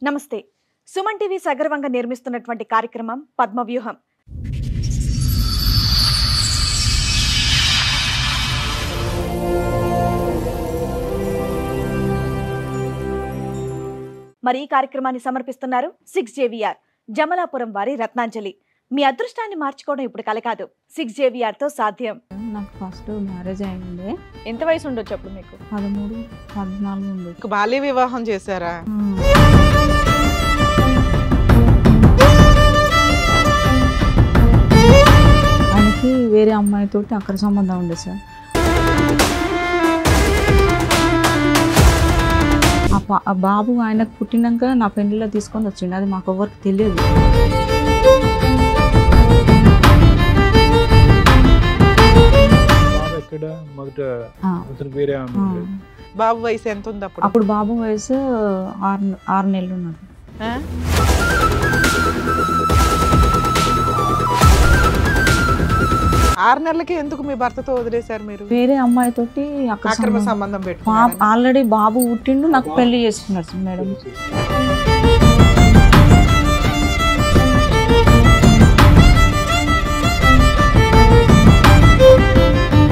నమస్తే. సుమన్ టీవీ సగర్వంగా నిర్మిస్తున్నటువంటి కార్యక్రమం పద్మవ్యూహం. మరి ఈ కార్యక్రమాన్ని సమర్పిస్తున్నారు 6JVR జమలాపురం వారి రత్నాంజలి. మీ అదృష్టాన్ని మార్చుకోవడం ఇప్పుడు కల కాదు, 6JVR తో సాధ్యం. నాకు ఫస్ట్ మ్యారేజ్ అయింది. ఎంత వయసు ఉండొచ్చు అప్పుడు మీకు? 13, 14 ఉంది. బాల్య వివాహం చేశారా? ఆయనకి వేరే అమ్మాయితోటి అక్కడ సంబంధం ఉంది సార్. ఆ బాబు ఆయనకు పుట్టినాక నా పెళ్లిలో తీసుకొని వచ్చిండు. అది మాకు ఎవరికి తెలియదు. బాబు వయసు ఎంత ఉంది అప్పుడు? అప్పుడు బాబు వయసు 6 నెలలు ఉన్నాడు. 6 నెలలకి ఎందుకు మీ భర్తతో వదిలేశారు మీరు? వేరే అమ్మాయితోటి అక్రమ సంబంధం పెట్టుకున్నారు. ఆల్రెడీ బాబు పుట్టిండు, నాకు పెళ్లి చేసుకున్నారు మేడం.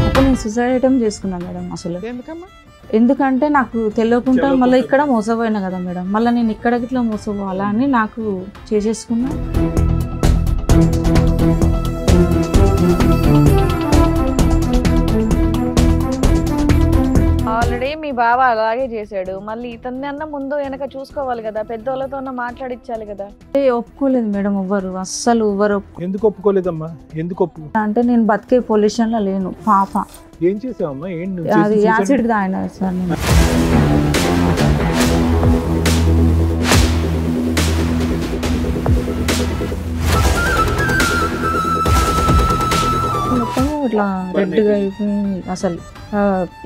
అప్పుడు నేను సూసైడ్ ఐటమ్ చేసుకున్నాను మేడం. అసలు ఎందుకంటే నాకు తెలియకుండా మళ్ళీ ఇక్కడ మోసపోయినా కదా మేడం, మళ్ళీ నేను ఇక్కడ ఇట్లా మోసపోవాలా అని నాకు చేసేసుకున్నా. ఆల్రెడీ మీ బావ అలాగే చేశాడు, మళ్ళీ ఇతన్ని అన్న ముందు వెనక చూసుకోవాలి కదా, పెద్దోళ్ళతో మాట్లాడించాలి కదా. ఒప్పుకోలేదు మేడం ఎవ్వరు, అస్సలు ఎవ్వరు. ఎందుకు ఒప్పుకోలేదమ్మా? ఎందుకు అంటే నేను బతికే పొజిషన్ లో లేను. పాప ఏం చేసావమ్మా? అది యాసిడ్ తాగినా సార్ నేను. మొత్తం ఇట్లా రెడ్గా అయిపోయింది. అసలు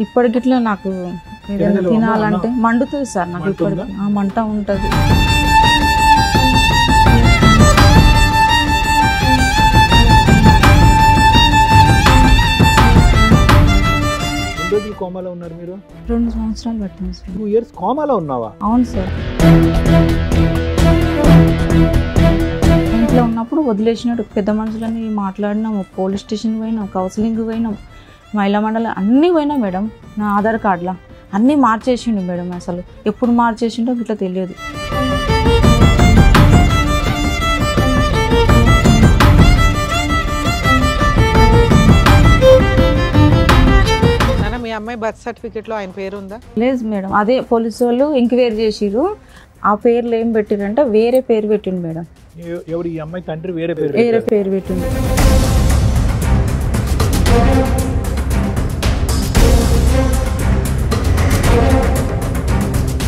ఇప్పటికిట్లా నాకు ఏదైనా తినాలంటే మండుతుంది సార్. నాకు ఇప్పటికి మంట ఉంటుంది. కోమాలో ఉన్నారు మీరు? 2 సంవత్సరాలు పట్టింది సార్. 2 years కోమాలో ఉన్నావా? అవును సార్. ఇంట్లో ఉన్నప్పుడు వదిలేసినట్టు పెద్ద మనుషులని మాట్లాడినాము, పోలీస్ స్టేషన్ పోయినాం, కౌన్సిలింగ్ పోయినాం, మహిళా మండలి అన్నీ పోయినా మేడం. నా ఆధార్ కార్డులా అన్నీ మార్చేసిండు మేడం. అసలు ఎప్పుడు మార్చేసిండో ఇట్లా తెలియదు. మీ అమ్మాయి బర్త్ సర్టిఫికెట్ లో ఆయన పేరు ఉందా? లేదు మేడం. అదే పోలీసు వాళ్ళు ఎంక్వైరీ చేసిరు. ఆ పేర్లు ఏం పెట్టిరంటే వేరే పేరు పెట్టిండు మేడం. ఎవరు? ఈ అమ్మాయి తండ్రి వేరే పేరు పెట్టిండు.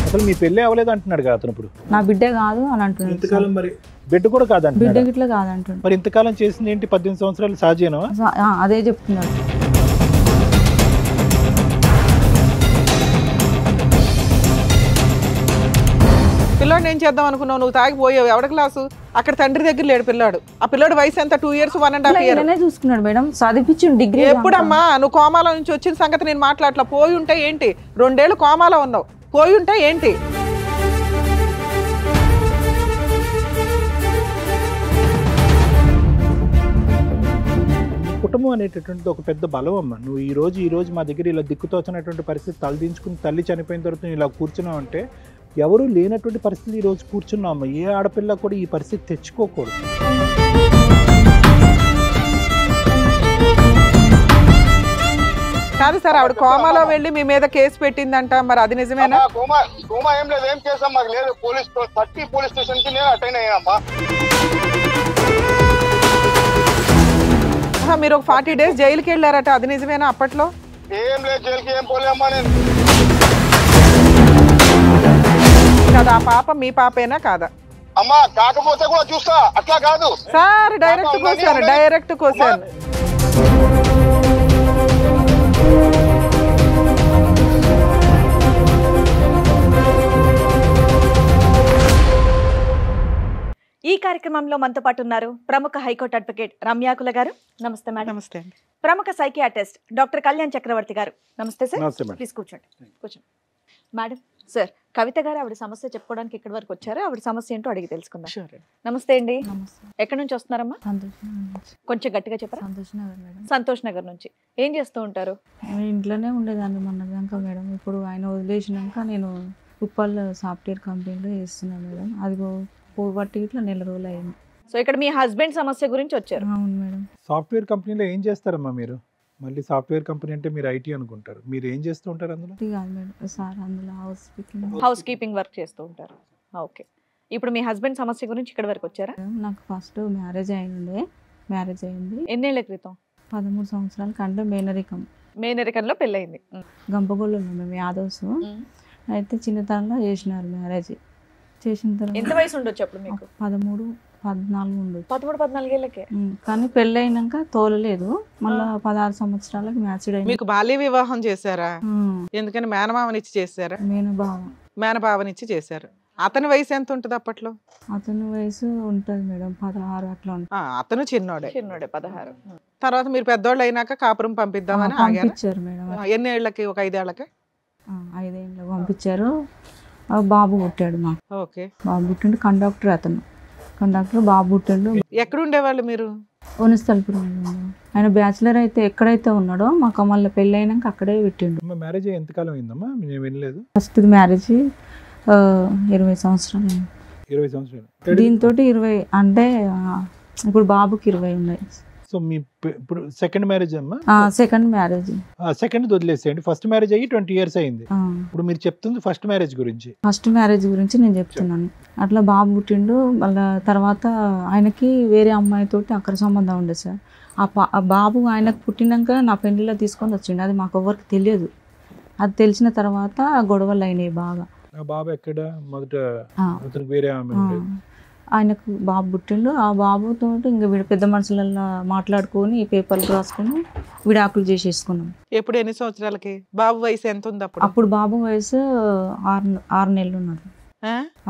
అసలు మీ పెళ్ళి అవ్వలేదు అంటున్నాడు కదా అతను. ఇప్పుడు నా బిడ్డ కాదు అని అంటున్నాడు. ఇంతకాలం మరి బిడ్డ కూడా కాదంట. బిడ్డ గిట్లా కాదంటున్నాడు. మరి ఇంతకాలం చేసింది ఏంటి? 18 సంవత్సరాలు సహజేనా? అదే చెప్తున్నాడు. పిల్లోడు ఏం చేద్దాం అనుకున్నావు? నువ్వు తాగిపోయావు. ఎవడ క్లాసు? అక్కడ తండ్రి దగ్గర లేడు పిల్లాడు. ఆ పిల్లోడు వయసు ఎంత? 2 years 1.5 years చూసుకున్నాడు మేడం. చదివించిండు డిగ్రీ. ఎప్పుడమ్మా నువ్వు కోమాలో నుంచి వచ్చిన సంగతి నేను మాట్లాడలా. పోయి ఉంటే ఏంటి? 2 ఏళ్ళు కోమాలో ఉన్నావు. పోయి ఉంటే ఏంటి? కుటుంబం అనేటటువంటిది ఒక పెద్ద బలం అమ్మ. నువ్వు ఈ రోజు మా దగ్గర ఇలా దిక్కుతోచినటువంటి పరిస్థితి తలదించుకుని తల్లి చనిపోయిన తర్వాత ఇలా కూర్చున్నావు అంటే ఎవరు లేనటువంటి పరిస్థితి ఈ రోజు కూర్చున్నావు. ఏ ఆడపిల్ల కూడా ఈ పరిస్థితి తెచ్చుకోకూడదు. కాదు సార్, ఆవిడ కోమాలో వెళ్ళి మీ మీద కేసు పెట్టిందంట, మరి అది నిజమేనా? మీరు ఒక 40 days జైలుకి వెళ్ళారట, అది నిజమేనా? అప్పట్లో ఏం లేదు, జైలుకి ఏం పోలేమ్మా నేను. కదా ఆ పాప మీ పాపేనా కాదా? అమ్మా కాకపోతే కూడా చూస్తా, అట్లా కాదు సార్. డైరెక్ట్ కోసాను. ఈ కార్యక్రమంలో మనతో పాటు ఉన్నారు ప్రముఖ హైకోర్టు అడ్వకేట్ రమ్యాకుల గారు. నమస్తే మేడం. నమస్తే. ప్రముఖ సైకియాట్రిస్ట్ డాక్టర్ కళ్యాణ్ చక్రవర్తి గారు. నమస్తే సార్. నమస్తే మేడం. ప్లీజ్ కూర్చోండి. మేడం సార్, కవిత గారు ఆవిడ సమస్య చెప్పుకోవడానికి ఇక్కడి వరకు వచ్చారు. ఆవిడ సమస్య ఏంటో అడిగి తెలుసుకుందాం. Sure. నమస్తే అండి. నమస్తే. ఎక్కడి నుంచి వస్తున్నారమ్మా? సంతోష్ నగర్ నుంచి. కొంచెం గట్టిగా చెప్పరా. సంతోష్ నగర్ మేడం. సంతోష్ నగర్ నుంచి. ఏం చేస్తూ ఉంటారు? నేను ఇంట్లోనే ఉండేదాన్ని మొన్నదాకా మేడం. ఇప్పుడు ఆయన వదిలేసినాక నేను ఉప్పల్ సాఫ్ట్వేర్ కంపెనీలో చేస్తున్నాను మేడం. అది పోబట్టి ఇట్లా నెల రోజులు అయింది. సో ఇక్కడ మీ హస్బెండ్ సమస్య గురించి వచ్చారు. అవును మేడం. సాఫ్ట్వేర్ కంపెనీలో ఏం చేస్తారమ్మా మీరు? మళ్ళీ సాఫ్ట్వేర్ కంపెనీ అంటే మీరు ఐటీ అనుకుంటారు. మీరు ఏం చేస్తూ ఉంటారు అందులో? ఇది కాదు మేడం సార్, అందులో హౌస్ కీపింగ్ వర్క్ చేస్తూ ఉంటారు. ఓకే. ఇప్పుడు మీ హస్బెండ్ సమస్య గురించి ఇక్కడ వరకు వచ్చారా? నాకు ఫస్ట్ మ్యారేజ్ అయింది ఎన్నేళ్ల క్రితం? 13 సంవత్సరాల కంటే మేనరికం. మేనరికంలో పెళ్ళయింది. గంపగోళ్ళు మేము యాదవ్స్. అయితే చిన్నతనంలో చేసినారు మ్యారేజ్. చేసిన ఎంత తర్వాత వయసు ఉండొచ్చు అప్పుడు మీకు? 13, 14 ఉండదు. 13-14 ఏళ్ళకే. కానీ పెళ్ళైనాక తోలలేదు. మళ్ళీ 16 సంవత్సరాలకు మ్యాచ్డ్ అయింది. మీకు బాల్య వివాహం చేశారా? ఎందుకని మేనమావనిచ్చి చేశారా? మేనబావ. మేనబావనిచ్చి చేశారు. అతని వయసు ఎంత ఉంటుంది అప్పట్లో? అతని వయసు ఉంటుంది మేడం 16 అట్లా ఉంటుంది. అతను చిన్నోడే. 16. తర్వాత మీరు పెద్దోళ్ళు అయినాక కాపురం పంపిద్దామని ఆగారు. పంపించారు మేడం. ఎన్ని ఏళ్ళకి? ఒక 5 ఏళ్ళకి. 5 ఏళ్ళకి పంపించారు. బాబు పుట్టాడు మాకు. ఓకే. బాబు పుట్టిండు. కండక్టర్ బాబు పుట్టిండు. ఎక్కడ ఉండేవాళ్ళు మీరు? ఓనిస్తల్పురం. ఆయన బ్యాచిలర్ అయితే ఎక్కడైతే ఉన్నాడో మాకు మళ్ళీ పెళ్ళి అయినాక అక్కడే పెట్టిండు. మ్యారేజ్ ఎంతకాలం అయిందమ్మా? నేను వినలేదు. ఫస్ట్ మ్యారేజ్ 20 సంవత్సరాలు అయింది. 20 సంవత్సరాలు. దీంతో 20 అంటే ఇప్పుడు బాబుకి 20 ఉన్నాయి. సో మీ ఇప్పుడు సెకండ్ మ్యారేజ్ అమ్మా? Second marriage. సెకండ్ వదిలేసేయండి. ఫస్ట్ మ్యారేజ్ అయ్యి 20 years అయింది. ఇప్పుడు మీరు చెప్తుంది ఫస్ట్ మ్యారేజ్ గురించి. ఫస్ట్ మ్యారేజ్ గురించి నేను చెప్తున్నాను. అట్లా బాబు పుట్టిండు. మళ్ళీ తర్వాత ఆయనకి వేరే అమ్మాయితోటి అక్కడ సంబంధం ఉండే సార్. ఆ బాబు ఆయనకు పుట్టినాక నా పెళ్లిలో తీసుకొని వచ్చిండు. అది మాకు ఎవరికి తెలియదు. అది తెలిసిన తర్వాత గొడవలు అయినాయి బాగా. ఆ బాబు ఎక్కడ? మొదట అతనికి వేరే ఆమె ఉండేది. ఆయనకు బాబు పుట్టిండు. ఆ బాబుతో ఇంకా వీడు పెద్ద మనుషులలో మాట్లాడుకొని పేపర్లు రాసుకొని విడాకులు చేసేసుకున్నాం. ఎప్పుడు? ఎన్ని సంవత్సరాలకి? బాబు వయసు ఎంత ఉంది అప్పుడు? అప్పుడు బాబు వయసు 6 నెలలు ఉన్నాడు.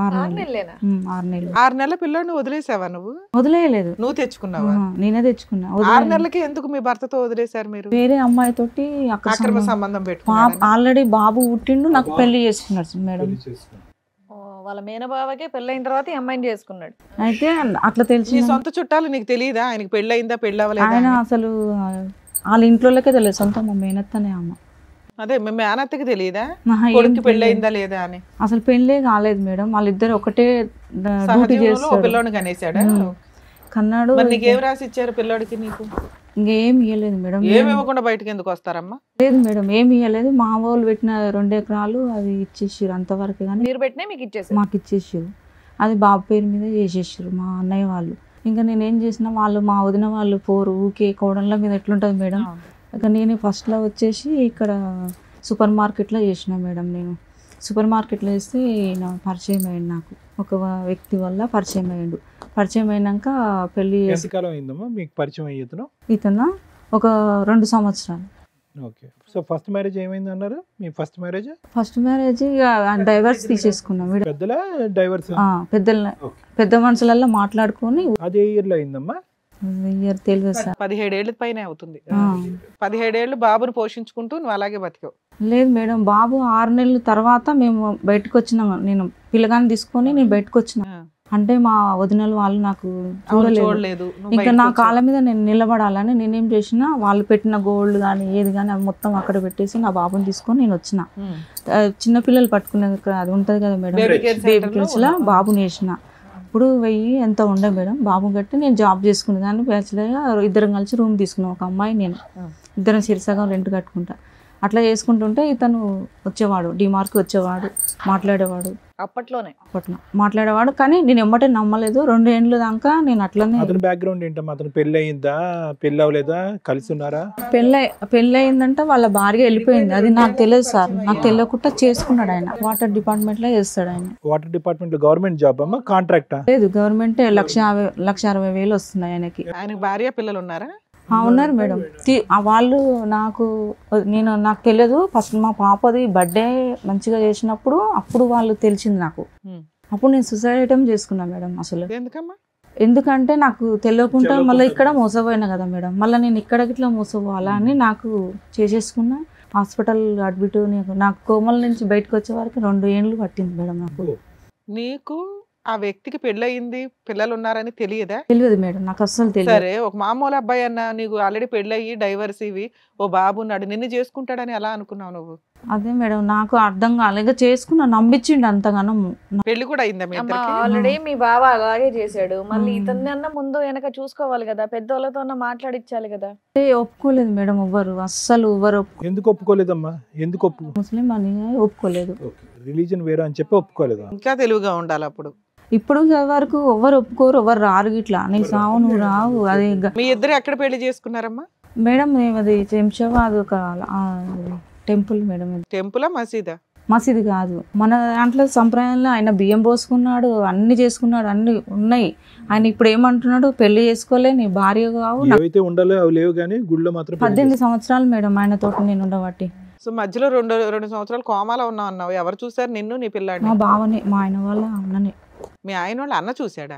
6 నెలలు. 6 నెలలు. 6 నెలల పిల్లోడిని వదిలేసావా నువ్వు? వదిలేయలేదు. నువ్వు తెచ్చుకున్నావా? నేనే తెచ్చుకున్నా. 6 నెలలకి ఎందుకు మీ భర్తతో వదిలేశారు మీరు? వేరే అమ్మాయితోటి అక్కడ అక్రమ సంబంధం పెట్టుకున్నారా? ఆల్రెడీ బాబు పుట్టిండు. నాకు పెళ్లి చేసుకున్నాడు మేడం. వాళ్ళ మేనబావకే పెళ్ళైన తర్వాత ఈ అమ్మాయిని చేసుకున్నాడు. అయితే అట్లా తెలిసి నీ సొంత చుట్టాలు నీకు తెలియదా ఆయనకి పెళ్ళయిందా పెళ్ళవలేదా? ఆయన అసలు వాళ్ళ ఇంట్లోకే తెలియదు. సొంత మా మేనత్తనే అమ్మ. అదే మీ మేనత్తకి తెలియదా ఏం కొడుకు పెళ్ళయిందా లేదా అని? అసలు పెళ్ళే కాలేదు మేడం. వాళ్ళిద్దరు ఒకటే డ్యూటీ సహజీవనంలో ఓ చేస్తారు. పిల్లోని కనేసాడా? కన్నాడు. మరి నీకేం రాసి ఇచ్చారు పిల్లోడికి? నీకు ఇంకేం ఇవ్వలేదు మేడం. ఏమి ఇవ్వకుండా బయటకి ఎందుకు వస్తారమ్మా? లేదు మేడం, ఏమి ఇవ్వలేదు. మా వాళ్ళు పెట్టిన 2 ఎకరాలు అది ఇచ్చేసారు అంతవరకు. కానీ మీరు పెట్టినా మీకు ఇచ్చేసారు? మాకు ఇచ్చేసారు. అది బాబు పేరు మీద చేసేసారు మా అన్నయ్య వాళ్ళు. ఇంకా నేనేం చేసిన వాళ్ళు మా వదిన వాళ్ళు ఊకే కోడళ్ళ మీద ఎట్లుంటుంది మేడం. ఇక నేను ఫస్ట్లో వచ్చేసి ఇక్కడ సూపర్ మార్కెట్లో చేసిన మేడం. నేను సూపర్ మార్కెట్లో వేస్తే ఈయన పరిచయం అయ్యిండు. నాకు ఒక వ్యక్తి వల్ల పరిచయం అయ్యిండు. పరిచయం అయినాక పెళ్ళి ఎంతకాలం అయిందమ్మా మీకు పరిచయం అయ్యేతను? ఇతను ఒక 2 సంవత్సరాలు. ఓకే. సో ఫస్ట్ మ్యారేజ్ ఏమైంది అన్నారు? మీ first marriage? First marriage divorce తీసేసుకున్నాం. పెద్దల డైవర్స్? పెద్ద మనుషులలో మాట్లాడుకొని. అదే ఇయర్ లో అయిందమ్మా? ఇయర్ తెలియదు సార్. 17 ఏళ్ళ పైన అవుతుంది. 17 ఏళ్ళు బాబుని పోషించుకుంటూ నువ్వు అలాగే బతికావు? లేదు మేడం, బాబు 6 నెలల తర్వాత మేము బయటకు వచ్చినాం. నేను పిల్లగాని తీసుకొని నేను బయటకు వచ్చిన. అంటే మా వదినలు వాళ్ళు నాకు చూడలేదు. ఇంకా నా కాళ్ళ మీద నేను నిలబడాలని నేనేం చేసిన, వాళ్ళు పెట్టిన గోల్డ్ కానీ ఏది కానీ అవి మొత్తం అక్కడ పెట్టేసి నా బాబుని తీసుకొని నేను వచ్చిన. చిన్నపిల్లలు పట్టుకునే అది ఉంటుంది కదా మేడం, బేబీ కేర్స్లో బాబుని వేసిన. అప్పుడు 1000 ఎంత ఉండే మేడం. బాబు గట్టి నేను జాబ్ చేసుకునే దాన్ని బ్యాచులర్గా ఇద్దరం కలిసి రూమ్ తీసుకున్నాం. ఒక అమ్మాయి నేను ఇద్దరం సిరిసగం రెంట్ కట్టుకుంటా. అట్లా చేసుకుంటుంటే ఇతను వచ్చేవాడు, డిమార్ట్కి వచ్చేవాడు, మాట్లాడేవాడు. అప్పట్లో మాట్లాడేవాడు. కానీ నేను ఎమ్మటే నమ్మలేదు. 2 ఏళ్ళ దాకా నేను అట్లనే. అతని బ్యాక్గ్రౌండ్ ఏంటమ్మా? అతను పెళ్ళి అయిందా, పెళ్ళి అవ్వలేదా, కలిసి ఉన్నారా? పెళ్ళి అయిందంటే వాళ్ళ భార్య వెళ్ళిపోయింది. అది నాకు తెలియదు సార్. నాకు తెలియకుండా చేసుకున్నాడు ఆయన. వాటర్ డిపార్ట్మెంట్ లో చేస్తాడు ఆయన. వాటర్ డిపార్ట్మెంట్ లో గవర్నమెంట్ జాబ్ అమ్మా? కాంట్రాక్టా? లేదు, గవర్నమెంట్ 1,60,000 వస్తున్నాయి ఆయనకి. ఆయనకి భార్య పిల్లలు ఉన్నారా? ఉన్నారు మేడం. వాళ్ళు నాకు తెలియదు. ఫస్ట్ మా పాపది బర్త్డే మంచిగా చేసినప్పుడు అప్పుడు వాళ్ళు తెలిసింది నాకు. అప్పుడు నేను సూసైడ్ ఐటమ్ చేసుకున్నా మేడం. అసలు ఎందుకంటే నాకు తెలియకుండా మళ్ళీ ఇక్కడ మోసపోయినా కదా మేడం. మళ్ళీ నేను ఇక్కడ ఇట్లా మోసపోవాలా అని నాకు చేసేసుకున్నా. హాస్పిటల్ అడ్మిట్ నాకు కోమల నుంచి బయటకు వచ్చే వరకు 2 ఏళ్ళు పట్టింది మేడం నాకు. నీకు ఆ వ్యక్తికి పెళ్ళయింది, పిల్లలు ఉన్నారని తెలియదా? తెలియదు మేడం, నాకు అస్సలు తెలియదు. సరే, ఒక మామూలు అబ్బాయి అన్న నీకు ఆల్రెడీ పెళ్ళయి డైవర్స్ ఇవి ఓ బాబు ఉన్నాడు, నిన్ను చేసుకుంటాడని ఎలా అనుకున్నావు నువ్వు? అదే మేడం నాకు అర్థం కాలేక చేసుకున్నా, నమ్మించిండు అంతగానం. పెళ్లి కూడా అయిందా మీ ఇద్దరికి? ఆల్రెడీ మీ బావ అలాగే చేశాడు, మళ్ళీ ఇతన్ని అన్న ముందు వెనక చూసుకోవాలి కదా, పెద్దోళ్ళతో మాట్లాడిచ్చాలి కదా. ఒప్పుకోలేదు మేడం ఎవ్వరు, అస్సలు ఎవ్వరు ఎందుకు ఒప్పుకోలేదమ్మా? ఎందుకు ముస్లిం అని ఒప్పుకోలేదు. రిలీజన్ వేరే అని చెప్పి ఒప్పుకోలేదు. ఇంకా తెలివిగా ఉండాలి అప్పుడు. ఇప్పుడు వరకు ఎవరు ఒప్పుకోరు, ఎవరు రారు ఇట్లా, నీకు సావు నువ్వు రావు. అది మీ ఇద్దరు ఎక్కడ పెళ్లి చేసుకున్నారమ్మా? మేడం మేము అది శంషాబాద్ ఒక టెంపుల్ మేడం. టెంపులా మసీదా? మసీదు కాదు, మన దాంట్లో సంప్రదాయంలో ఆయన బియ్యం పోసుకున్నాడు, అన్ని చేసుకున్నాడు, అన్ని ఉన్నాయి. ఆయన ఇప్పుడు ఏమంటున్నాడు, పెళ్లి చేసుకోలే, నీ భార్య కావు. ఏవైతే ఉండాలో అవి లేవు కానీ గుళ్ళో మాత్రం 18 సంవత్సరాలు మేడం ఆయన తోటి నేను ఉండబట్టి. సో మధ్యలో రెండు సంవత్సరాలు కోమాలో ఉన్నావు అన్నావు. ఎవరు చూసారు నిన్ను, నీ పిల్లాడిని? మా బావనే, మా ఆయన వాళ్ళ అన్ననే. మీ ఆయన వాళ్ళ అన్న చూసాడా?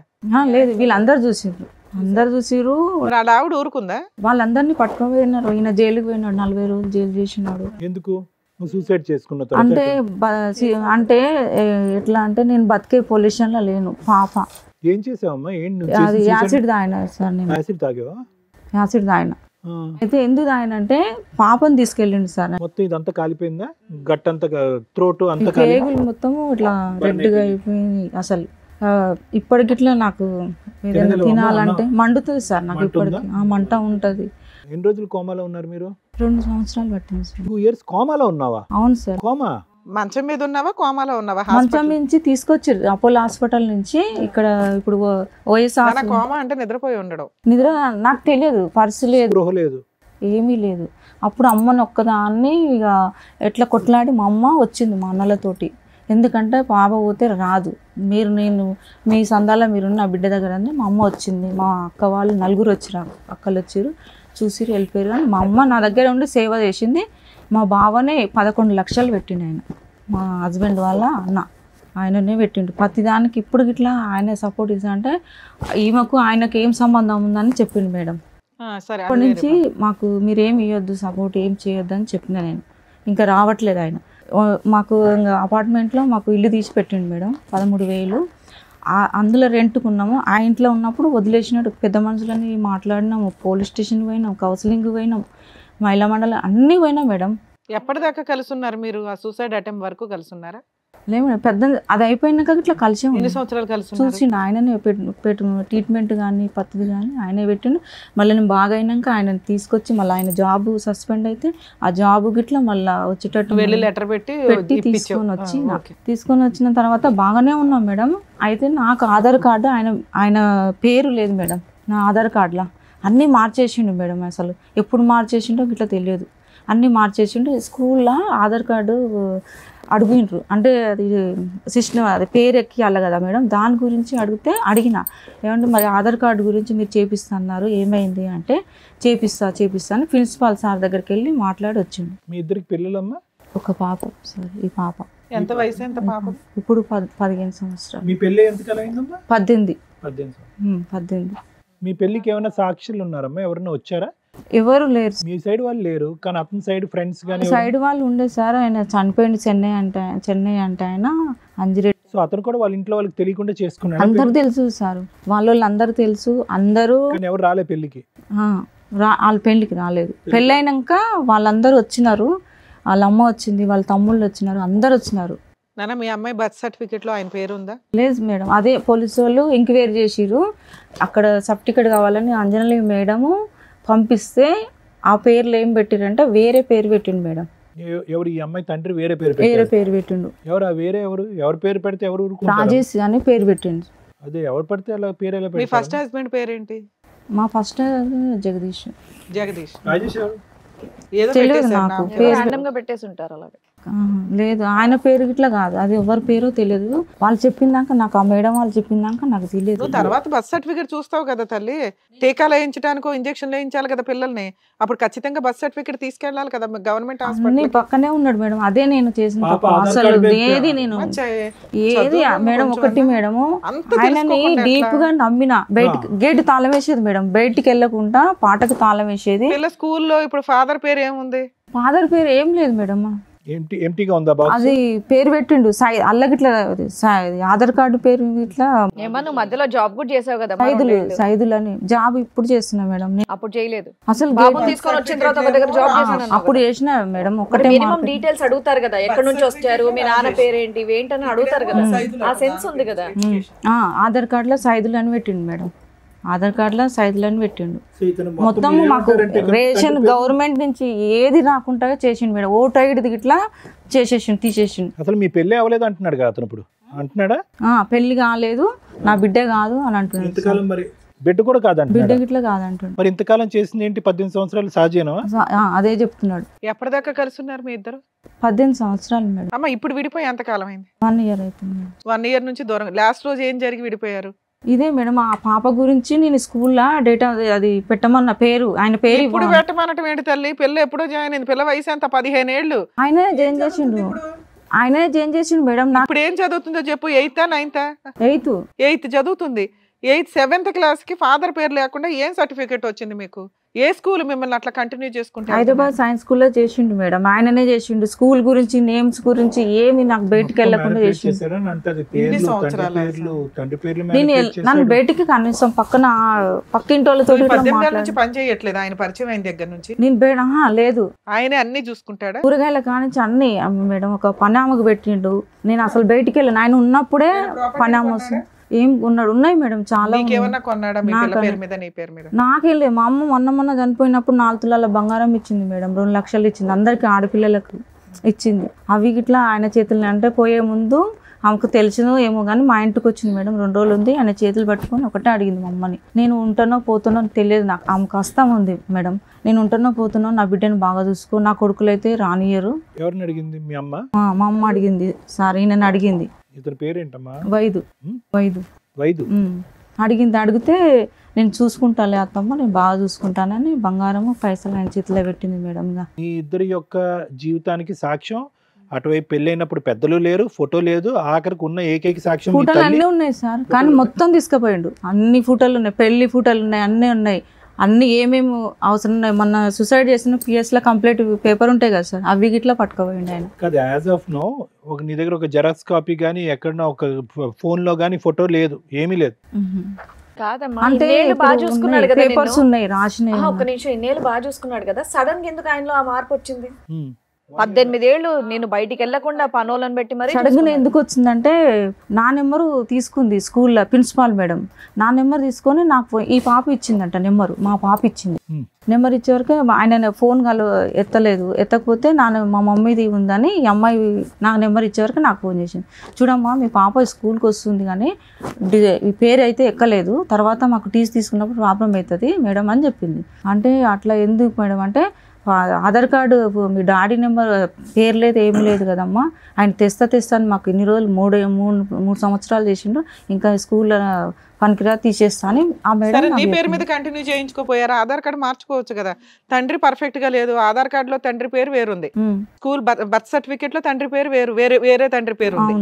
లేదు, వీళ్ళందరూ చూసిర్రు, అందరు చూసిర్రు. వాళ్ళ ఆవిడ ఊరుకుందా? వాళ్ళందరినీ పట్టుకోపోయినారు. ఈయన జైలుకి పోయినాడు, 40 రోజులు జైలు చేసినాడు. ఎందుకు? సూసైడ్ చేసుకున్న అంటే అంటే ఎట్లా అంటే నేను బతికే పొల్యూషన్ లో లేను. పాప ఏం చేసావమ్మా? అది యాసిడ్ తాగిన సార్, నేను యాసిడ్ తాగావా? యాసిడ్ తాగిన. అయితే ఎందుకు తాగినంటే పాపని తీసుకెళ్ళిండు సార్. మొత్తం ఇదంతా కాలిపోయిందా? గట్టంతా త్రోట్ అంతా కేగులు మొత్తం ఇట్లా రెడ్గా అయిపోయింది. అసలు ఇప్పటికిట్లా నాకు ఏదైనా తినాలంటే మండుతుంది సార్, నాకు ఇప్పటికి మంట ఉంటది. ఎన్ని రోజులు కోమాలో ఉన్నారు మీరు? 2 సంవత్సరాలు పట్టింది సార్. 2 years కోమాలో ఉన్నావా? అవును సార్. కోమా? మంచం మీద ఉన్నావా, కోమాలో ఉన్నావా? మంచం నుంచి తీసుకొచ్చారు అపోలో హాస్పిటల్ నుంచి. ఇక్కడ ఇప్పుడు ఓఎస్ఆర్. కోమా అంటే నిద్రపోయి ఉండడం. నిద్ర నాకు తెలియదు, పర్సు లేదు, గృహ లేదు, ఏమీ లేదు. అప్పుడు అమ్మని ఒక్కదాన్ని ఇక ఎట్లా కొట్లాడి మా అమ్మ వచ్చింది మా అన్నలతోటి. ఎందుకంటే పాప పోతే రాదు, నేను మీ సందాలో మీరున్న బిడ్డ దగ్గర అని మా అమ్మ వచ్చింది. మా అక్క వాళ్ళు 4 వచ్చారు, అక్కలు వచ్చారు, చూసిరు, వెళ్ళిపోయారు. కానీ మా అమ్మ నా దగ్గర ఉండి సేవ చేసింది. మా బావనే 11 లక్షలు పెట్టిండు ఆయన, మా హస్బెండ్ వాళ్ళ అన్న, ఆయననే పెట్టిండు ప్రతిదానికి. ఇప్పుడు ఇట్లా ఆయన సపోర్ట్ ఇస్తా అంటే ఈమెకు ఆయనకు ఏం సంబంధం ఉందని చెప్పిండు మేడం. అప్పటి నుంచి మాకు మీరేం ఇవ్వద్దు, సపోర్ట్ ఏం చేయొద్దు అని చెప్పిన నేను. ఇంకా రావట్లేదు ఆయన. మాకు అపార్ట్మెంట్లో మాకు ఇల్లు తీసి పెట్టిండు మేడం, 13,000. అందులో రెంట్కున్నాము. ఆ ఇంట్లో ఉన్నప్పుడు వదిలేసినట్టు పెద్ద మనుషులని మాట్లాడినాము, పోలీస్ స్టేషన్ పోయినాం, కౌన్సిలింగ్ పోయినాం, మహిళా మండలి అన్నీ పోయినాం మేడం. ఎప్పటిదాకా కలిసి ఉన్నారు మీరు? ఆ సూసైడ్ అటెంప్ట్ వరకు కలిసి ఉన్నారా? లేదు మేడం, పెద్ద అది అయిపోయినాక ఇట్లా కలిసి ఎన్ని సంవత్సరాలు కలిసి చూసిండు. ఆయననే ట్రీట్మెంట్ కానీ పత్తిది కానీ ఆయనే పెట్టిండు. మళ్ళీ నేను బాగా అయినాక ఆయన తీసుకొచ్చి మళ్ళీ ఆయన జాబ్ సస్పెండ్ అయితే ఆ జాబ్ గిట్లా మళ్ళీ వచ్చేటట్టు వెళ్ళి లెటర్ పెట్టి తీసుకొని వచ్చిన తర్వాత బాగానే ఉన్నాం మేడం. అయితే నాకు ఆధార్ కార్డు ఆయన పేరు లేదు మేడం నా ఆధార్ కార్డులో. అన్నీ మార్చేసిండు మేడం, అసలు ఎప్పుడు మార్చేసిండో ఇట్లా తెలియదు. అన్నీ మార్చేసిండు. స్కూల్లో ఆధార్ కార్డు అడిగినరు, అంటే అది సిస్టమ్, అది పేరు ఎక్కియాలి కదా మేడం, దాని గురించి అడిగిన ఏమంటే మరి ఆధార్ కార్డు గురించి మీరు చేపిస్తున్నారు, ఏమైంది అంటే చేపిస్తా అని ప్రిన్సిపాల్ సార్ దగ్గరికి వెళ్ళి మాట్లాడి వచ్చిండు. మీ ఇద్దరికి పిల్లలమ్మా? ఒక పాప సార్. ఈ పాప ఎంత వయసు? ఎంత పాప? ఇప్పుడు 15 సంవత్సరాలు. మీ పెళ్ళి ఎంత కాలం అయిందమ్మా? 18. మీ పెళ్ళికి ఏమైనా సాక్షులు ఉన్నారమ్మా? ఎవరైనా వచ్చారా? ఎవరు లేరు. మీ సైడ్ వాళ్ళు లేరు, కానీ అతని సైడ్ ఫ్రెండ్స్ కానీ సైడ్ వాళ్ళు ఉండే సార్. ఆయన చనిపోయింది చెన్నై అంటే ఆయన అంజిరెడ్డి. సో అతను కూడా వాళ్ళ ఇంట్లో వాళ్ళకి తెలియకుండా చేసుకున్నాడు. అందరు తెలుసు సార్, వాళ్ళందరూ తెలుసు, అందరూ. ఎవరు రాలే పెళ్లికి? వాళ్ళ పెళ్లికి రాలేదు. పెళ్ళైనాక వాళ్ళందరూ వచ్చినారు, వాళ్ళ అమ్మ వచ్చింది, వాళ్ళ తమ్ముళ్ళు వచ్చినారు, అందరు వచ్చినారు. నాన్న, మీ అమ్మాయి బర్త్ సర్టిఫికేట్ లో ఆయన పేరు ఉందా? లేదు మేడం, అదే పోలీసు వాళ్ళు ఎంక్వైరీ చేసిరు. అక్కడ సర్టిఫికేట్ కావాలని అంజనలి మేడము పంపిస్తే ఆ పేర్లు ఏం పెట్టిరంటే వేరే పేరు పెట్టిండు మేడం. ఎవరు? ఈ అమ్మాయి తండ్రి వేరే పేరు పెట్టిండు. ఎవరు? వేరే ఎవరు పేరు పెడితే ఎవరు ఊరుకుంటారు? రాజేష్ అని పేరు పెట్టిండు. అదే ఎవరు పడితే అలా పేరు ఎలా? మీ ఫస్ట్ హస్బెండ్ పేరేంటి? మా ఫస్ట్ జగదీష్. రాజేష్ ఎవరు? ఏదో తెలియదు నాకు, పెట్టేసి ఉంటారు అలాగే. లేదు, ఆయన పేరు ఇట్లా కాదు, అది ఎవరి పేరో తెలియదు. వాళ్ళు చెప్పిందాక నాకు, ఆ మేడం వాళ్ళు చెప్పిందాక నాకు తెలియదు. తర్వాత బర్త్ సర్టిఫికేట్ చూస్తావు కదా తల్లి, టీకాలు వేయించడానికో ఇంజక్షన్ వేయించాలి కదా పిల్లల్ని, అప్పుడు ఖచ్చితంగా బర్త్ సర్టిఫికేట్ తీసుకెళ్ళాలి కదా గవర్నమెంట్ హాస్పిటల్. పక్కనే ఉన్నాడు మేడం, అదే నేను చేసిన అసలు ఏది నేను ఏది మేడం ఒకటి మేడము ఆయనని డీప్ గా నమ్మిన. బయటికి గేట్ తాళం వేసేది మేడం, బయటికి వెళ్ళకుండా పాటకు తాళం వేసేది. స్కూల్లో ఇప్పుడు ఫాదర్ పేరు ఏముంది? ఫాదర్ పేరు ఏం లేదు మేడం. ఎంటీగా ఉందా బాక్స్? అది పేరు పెట్టిండు అల్లగిట్లా ఆధార్ కార్డు పేరు ఇట్లా ఏమన్నా నువ్వు మధ్యలో జాబ్ కూడా చేసావు కదా సైదులు అని జాబ్ ఇప్పుడు చేస్తున్నా మేడం. అప్పుడు చేయలేదు. అసలు బాబుని తీసుకొని వచ్చిన తర్వాత ఒక దగ్గర జాబ్ చేశాను అప్పుడు చేసిన మేడం. ఒకటే మినిమం డీటెయిల్స్ అడుగుతారు కదా, ఎక్కడి నుంచి వచ్చారు, మీ నాన్న పేరేంటి, ఏంటని అడుగుతారు కదా, ఆ సెన్స్ ఉంది కదా. ఆధార్ కార్డులో సైదులు అని పెట్టిండు మేడం. ఆధార్ కార్డులో సైదులు అని పెట్టిండు. మొత్తం మాకు రేషన్ గవర్నమెంట్ నుంచి ఏది రాకుండా చేసిండు మేడం. ఓటు ఐడి ఇట్లా చేసేసిండు, తీసేసిండు. అసలు మీ పెళ్లి అవ్వలేదు అంటున్నాడు కదా అతను, ఇప్పుడు అంటున్నాడా? పెళ్లి కాలేదు, నా బిడ్డ కాదు అని అంటున్నాడు. మరి బిడ్డ కూడా కాదంట, బిడ్డ గిట్లా కాదంటున్నాడు. మరి ఇంతకాలం చేసింది ఏంటి? 18 సంవత్సరాలు సహజేనా? అదే చెప్తున్నాడు. ఎప్పటిదాకా కలిసి ఉన్నారు మీ ఇద్దరు? 18 సంవత్సరాలు మేడం. అమ్మ ఇప్పుడు విడిపోయి ఎంత కాలం అయింది? 1 ఇయర్ అవుతుంది. 1 ఇయర్ నుంచి దూరం. లాస్ట్ రోజు ఏం జరిగి విడిపోయారు? ఇదే మేడం, ఆ పాప గురించి నేను స్కూల్లో డేటా అది పెట్టమన్న పేరు, ఆయన పేరు ఇప్పుడు పెట్టమన్నట్టు ఏంటి తల్లి? పిల్ల ఎప్పుడో జాయిన్ అయింది. పిల్ల వయసు ఎంత? 15 ఏళ్ళు. ఆయనే జాయిన్ చేసిండు మేడం. ఇప్పుడు ఏం చదువుతుందో చెప్పు. 8th 9th? 8th చదువుతుంది. 8th 7th క్లాస్ కి ఫాదర్ పేరు లేకుండా ఏం సర్టిఫికేట్ వచ్చింది మీకు? ఏ స్కూల్ మిమ్మల్ని అట్లా కంటిన్యూ చేసుకుంటే? హైదరాబాద్ సైన్స్ స్కూల్లో చేసిండు మేడం. ఆయననే చేసిండు. స్కూల్ గురించి, నేమ్స్ గురించి ఏమి నాకు బయటికి వెళ్ళకుండా చేసిండు. నన్ను బయటికి కనీసం పక్కింటి వాళ్ళతో పని చేయట్లేదు ఆయన పరిచయం అయిన దగ్గర నుంచి. నేను లేదు, ఆయనే అన్ని చూసుకుంటాడా? కూరగాయల కానించి అన్ని మేడం. ఒక పనామకు పెట్టిండు. నేను అసలు బయటికి వెళ్ళాను. ఆయన ఉన్నప్పుడే పనామ వస్తుంది. ఏం ఉన్నాయి మేడం చాలా. నాకేం లేదు. మా అమ్మ మొన్న చనిపోయినప్పుడు 4 తులాల బంగారం ఇచ్చింది మేడం. 2 లక్షలు ఇచ్చింది. అందరికి ఆడపిల్లలకు ఇచ్చింది. అవి గిట్లా ఆయన చేతులు అంటే పోయే ముందు ఆమెకు తెలిసినో ఏమో కానీ మా ఇంటికి వచ్చింది మేడం. 2 రోజులు ఉంది. ఆయన చేతులు పట్టుకొని ఒకటే అడిగింది మా అమ్మని, నేను ఉంటానో పోతానో తెలియదు నాకు. ఆమెకు కష్టం ఉంది మేడం. నేను ఉంటానో పోతానో, నా బిడ్డను బాగా చూసుకో, నా కొడుకులు అయితే రానియరు. ఎవరిని అడిగింది? మీ అమ్మ? మా అమ్మ అడిగింది సార్. ఈయనని అడిగింది. ఇతని పేరేంటమ్మా? వైదు. అడిగితే నేను చూసుకుంటాలే అత్తమ్మ, నేను బాగా చూసుకుంటానని బంగారము పైసలు ఆయన చేతిలో పెట్టింది మేడం. ఈ ఇద్దరి యొక్క జీవితానికి సాక్ష్యం అటువైపు పెళ్ళైనప్పుడు పెద్దలు లేరు, ఫోటో లేదు, ఆఖరికి ఉన్న ఏకైక సాక్ష్యం ఫోటోలు అన్నీ ఉన్నాయి సార్. కానీ మొత్తం తీసుకుపోయిండు. అన్ని ఫోటోలు ఉన్నాయి, పెళ్లి ఫోటోలు ఉన్నాయి, అన్నీ ఉన్నాయి. అన్ని ఏమేమి అవసరం ఉన్నాయి. మొన్న సూసైడ్ చేసిన PS లో కంప్లీట్ పేపర్ ఉంటాయి కదా సార్, అవి గిట్లా పట్టుకోపోయింది ఆయన. కాదు, యాజ్ ఆఫ్ నో నీ దగ్గర ఒక జెరాక్స్ కాపీ కానీ ఎక్కడన్నా ఒక ఫోన్ లో కానీ ఫోటో లేదు, ఏమీ లేదు. అంటే బాగా చూసుకున్నాడు కదా, పేపర్స్ ఉన్నాయి రాసినాయి. ఒక్క నిమిషం, ఇన్నేళ్ళు బాగా చూసుకున్నాడు కదా, సడన్ గా ఎందుకు ఆయనలో ఆ మార్పు వచ్చింది? 18 ఏళ్ళు నేను బయటికి వెళ్లకుండా పనోళ్ళని పెట్టి మరి సడన్గా ఎందుకు వచ్చిందంటే, నా నెంబరు తీసుకుంది స్కూల్లో ప్రిన్సిపాల్ మేడం. నా నెంబర్ తీసుకొని నాకు ఈ పాప ఇచ్చిందంట నెంబరు. మా పాప ఇచ్చింది. నెంబర్ ఇచ్చే వరకు ఆయన ఫోన్ ఎత్తలేదు. ఎత్తకపోతే మా మమ్మీది ఉందని ఈ అమ్మాయి నా నెంబర్ ఇచ్చే వరకు నాకు ఫోన్ చేసింది. చూడమ్మా, మీ పాప స్కూల్కి వస్తుంది కానీ ఈ పేరు అయితే ఎక్కలేదు, తర్వాత మాకు టీసీ తీసుకున్నప్పుడు ప్రాబ్లం అవుతుంది మేడం అని చెప్పింది. అంటే అట్లా ఎందుకు మేడం అంటే, ఆధార్ కార్డు మీ డాడీ నెంబర్ పేరు లేదు, ఏమి లేదు కదమ్మా, ఆయన తెస్తాను మాకు ఇన్ని రోజులు 3 సంవత్సరాలు చేసిండు, ఇంకా స్కూల్లో పనికిరా తీసేస్తా అని ఆ మేడం. నీ పేరు మీద కంటిన్యూ చేయించుకోపోయారా? ఆధార్ కార్డు మార్చుకోవచ్చు కదా. తండ్రి పర్ఫెక్ట్ గా లేదు, ఆధార్ కార్డు లో తండ్రి పేరు వేరుంది, స్కూల్ బర్త్ సర్టిఫికేట్ లో తండ్రి పేరు వేరే తండ్రి పేరు ఉంది.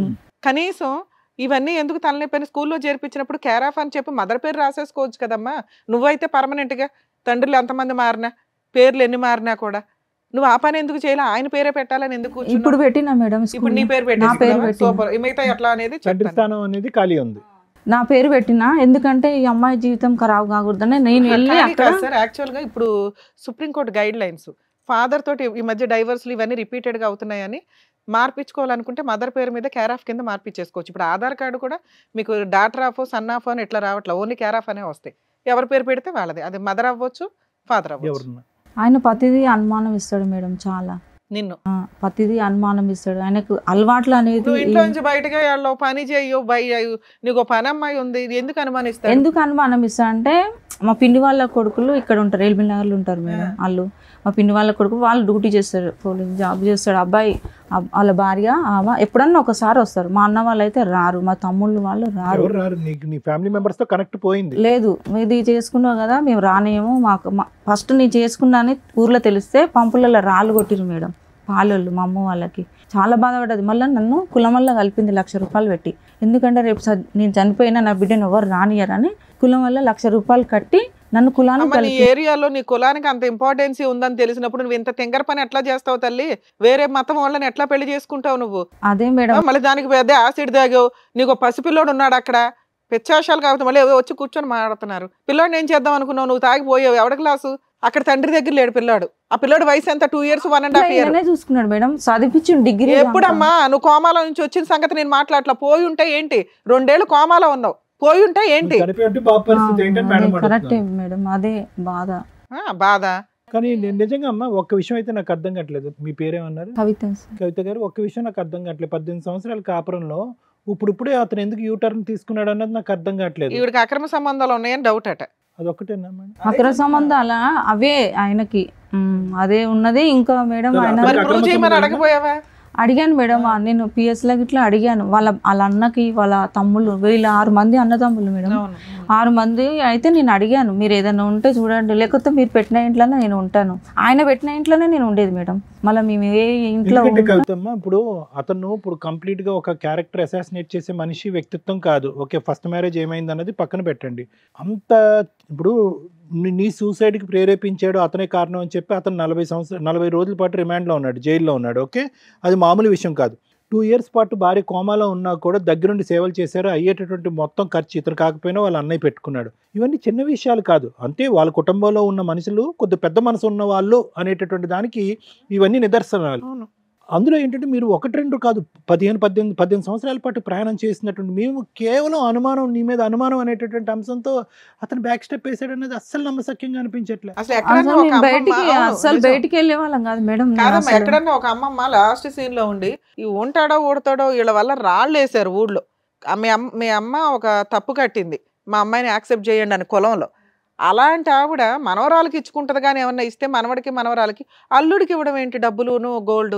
కనీసం ఇవన్నీ ఎందుకు తలనొప్పని స్కూల్లో చేర్పించినప్పుడు కేర్ ఆఫ్ అని చెప్పి మదర్ పేరు రాసేసుకోవచ్చు కదమ్మా. నువ్వైతే పర్మనెంట్ గా తండ్రులు ఎంతమంది మారినా, పేర్లు ఎన్ని మారినా కూడా నువ్వు ఆ పని ఎందుకు చేయాలి? ఆయన పేరే పెట్టాలని ఎందుకు? ఇప్పుడు పెట్టినా మేడం, ఇప్పుడు నీ పేరు పెట్టి మిగతా ఎట్లా అనేది స్థానం అనేది ఖాళీ ఉంది. నా పేరు పెట్టినా ఎందుకంటే ఈ అమ్మాయి జీవితం ఖరాబ్ కాకూడదని నేను వెళ్ళి అక్కడ. సార్ యాక్చువల్ గా ఇప్పుడు సుప్రీంకోర్టు గైడ్ లైన్స్ ఫాదర్ తోటి ఈ మధ్య డైవర్స్లు ఇవన్నీ రిపీటెడ్ గా అవుతున్నాయని మార్పించుకోవాలనుకుంటే మదర్ పేరు మీద కేర్ ఆఫ్ కింద మార్పించేసుకోవచ్చు. ఇప్పుడు ఆధార్ కార్డు కూడా మీకు డాటర్ ఆఫ్, సన్ ఆఫ్ అని ఎట్లా రావట్లేదు, ఓన్లీ కేర్ ఆఫ్ అనే వస్తాయి. ఎవరి పేరు పెడితే వాళ్ళది, అది మదర్ అవ్వచ్చు, ఫాదర్ అవ్వచ్చు. ఆయన ప్రతిదీ అనుమానం ఇస్తాడు మేడం, చాలా. నిన్ను ప్రతిదీ అనుమానం ఇస్తాడు. ఆయనకు అలవాట్లు అనేది. ఇంట్లో నుంచి బయటగా పని చేయో నీకు పని అమ్మాయి ఉంది, ఎందుకు అనుమానిస్తాడు? ఎందుకు అనుమానం ఇస్తా అంటే, మా పిండి వాళ్ళ కొడుకులు ఇక్కడ ఉంటారు, ఎల్బీ నగర్లో ఉంటారు మేడం వాళ్ళు. మా పిండి వాళ్ళ కొడుకు వాళ్ళు డ్యూటీ చేస్తారు, పోలీస్ జాబ్ చేస్తాడు. అబ్బాయి వాళ్ళ భార్య ఎప్పుడన్నా ఒకసారి వస్తారు. మా అన్న వాళ్ళు అయితే రారు, మా తమ్ముళ్ళు వాళ్ళు రారు. లేదు, ఇది చేసుకున్నావు కదా మేము రానేమో, మాకు ఫస్ట్ నేను చేసుకున్నా అని ఊర్లో తెలిస్తే పంపులలో రాళ్ళు కొట్టిరు మేడం. పాలోళ్ళు మా అమ్మ వాళ్ళకి చాలా బాధపడ్డది. మళ్ళీ నన్ను కులం వల్ల కలిపింది 1,00,000 రూపాయలు పెట్టి. ఎందుకంటే రేపు నేను చనిపోయినా నా బిడ్డను ఎవరు రానియరని కులం వల్ల 1,00,000 రూపాయలు కట్టి నన్ను కులాన్ని నీ ఏరియాలో నీ కులానికి అంత ఇంపార్టెన్సీ ఉందని తెలిసినప్పుడు నువ్వు ఇంత తింగర పని ఎట్లా చేస్తావు తల్లి? వేరే మతం వాళ్ళని ఎట్లా పెళ్లి చేసుకుంటావు నువ్వు? అదే మేడం మళ్ళీ దానికి పెద్ద యాసిడ్ తాగావు, నీకు పసిపిల్లోడు ఉన్నాడు అక్కడ, పెచ్చాశాలు కాబట్టి మళ్ళీ వచ్చి కూర్చొని మాట్లాడుతున్నారు. పిల్లోడిని ఏం చేద్దాం అనుకున్నావు? నువ్వు తాగిపోయావు. ఎవడ క్లాసు? అక్కడ తండ్రి దగ్గర లేడు పిల్లాడు. ఆ పిల్లోడు వయసు ఎంత? 2 years 1.5 years చూసుకున్నాడు మేడం, చదివించి డిగ్రీ. ఎప్పుడమ్మా నువ్వు కోమాలో నుంచి వచ్చిన సంగతి నేను మాట్లాడలా. పోయి ఉంటే ఏంటి? 2 ఏళ్ళు కోమాలో ఉన్నావు, పోయి ఉంటే ఏంటి? కరెక్టే మేడం, అదే బాధ. బాధ. కానీ నేను నిజంగా అమ్మ ఒక్క విషయం అయితే నాకు అర్థం కావట్లేదు. మీ పేరేమన్నారు? కవిత గారు. ఒక్క విషయం నాకు అర్థం కావట్లేదు. 18 సంవత్సరాల కాపురంలో ఇప్పుడే అతను ఎందుకు యూటర్న్ తీసుకున్నాడు అన్నది నాకు అర్థం కావట్లేదు. ఈవిడికి అక్రమ సంబంధాలు ఉన్నాయని డౌట్ అట. అదొక్కటేనా మేడం? అక్రమ సంబంధాల అవే ఆయనకి అదే ఉన్నది. ఇంకా మేడం ఆయన అడగపోయావా? అడిగాను మేడం, నేను పిఎస్లో ఇట్లా అడిగాను. వాళ్ళ అన్నకి వాళ్ళ తమ్ముళ్ళు వీళ్ళ 6 మంది అన్నదమ్ములు మేడం. 6 మంది అయితే నేను అడిగాను, మీరు ఏదైనా ఉంటే చూడండి, లేకపోతే మీరు పెట్టిన ఇంట్లోనే నేను ఉంటాను. ఆయన పెట్టిన ఇంట్లోనే నేను ఉండేది మేడం. మళ్ళీ మేము ఏ ఇంట్లో ఇప్పుడు అతను కంప్లీట్ గా ఒక క్యారెక్టర్ అసాసినేట్ చేసే మనిషి వ్యక్తిత్వం కాదు. ఓకే, ఫస్ట్ మ్యారేజ్ ఏమైంది అన్నది పక్కన పెట్టండి. అంత ఇప్పుడు నీ సూసైడ్ కి ప్రేరేపించాడు అతనే కారణం అని చెప్పి అతను 40 రోజుల పాటు రిమాండ్ లో ఉన్నాడు, జైల్లో ఉన్నాడు. ఓకే, అది మామూలు విషయం కాదు. 2 years పాటు భార్య కోమాలో ఉన్నా కూడా దగ్గరుండి సేవలు చేశారు. అయ్యేటటువంటి మొత్తం ఖర్చు ఇతను కాకపోయినా వాళ్ళ అన్నయ్య పెట్టుకున్నాడు. ఇవన్నీ చిన్న విషయాలు కాదు. అంతే, వాళ్ళ కుటుంబంలో ఉన్న మనుషులు కొద్ది పెద్ద మనసు ఉన్న వాళ్ళు అనేటటువంటి దానికి ఇవన్నీ నిదర్శనాలు. అందులో ఏంటంటే మీరు 1-2 కాదు, 15 సంవత్సరాల పాటు ప్రయాణం చేసినటువంటి మేము కేవలం అనుమానం, నీ మీద అనుమానం అనేటటువంటి అంశంతో అతను బ్యాక్ స్టెప్ వేసాడు అనేది అస్సలు నమ్మశక్యంగా అనిపించట్లేదు. అసలు బయటికి వెళ్ళే వాళ్ళం కాదు మేడం. ఎక్కడన్నా ఒక అమ్మమ్మ లాస్ట్ సీన్ లో ఉండి ఈ ఉంటాడో ఊడతాడో వీళ్ళ వల్ల రాళ్ళు వేసారు ఊళ్ళో. మీ అమ్మ ఒక తప్పు కట్టింది, మా అమ్మాయిని యాక్సెప్ట్ చేయండి అని కులంలో. అలాంటి ఆవిడ మనవరాలకి ఇచ్చుకుంటది కానీ ఏమన్నా ఇస్తే మనవడికి మనవరాలకి అల్లుడికి ఇవ్వడం ఏంటి? డబ్బులును గోల్డ్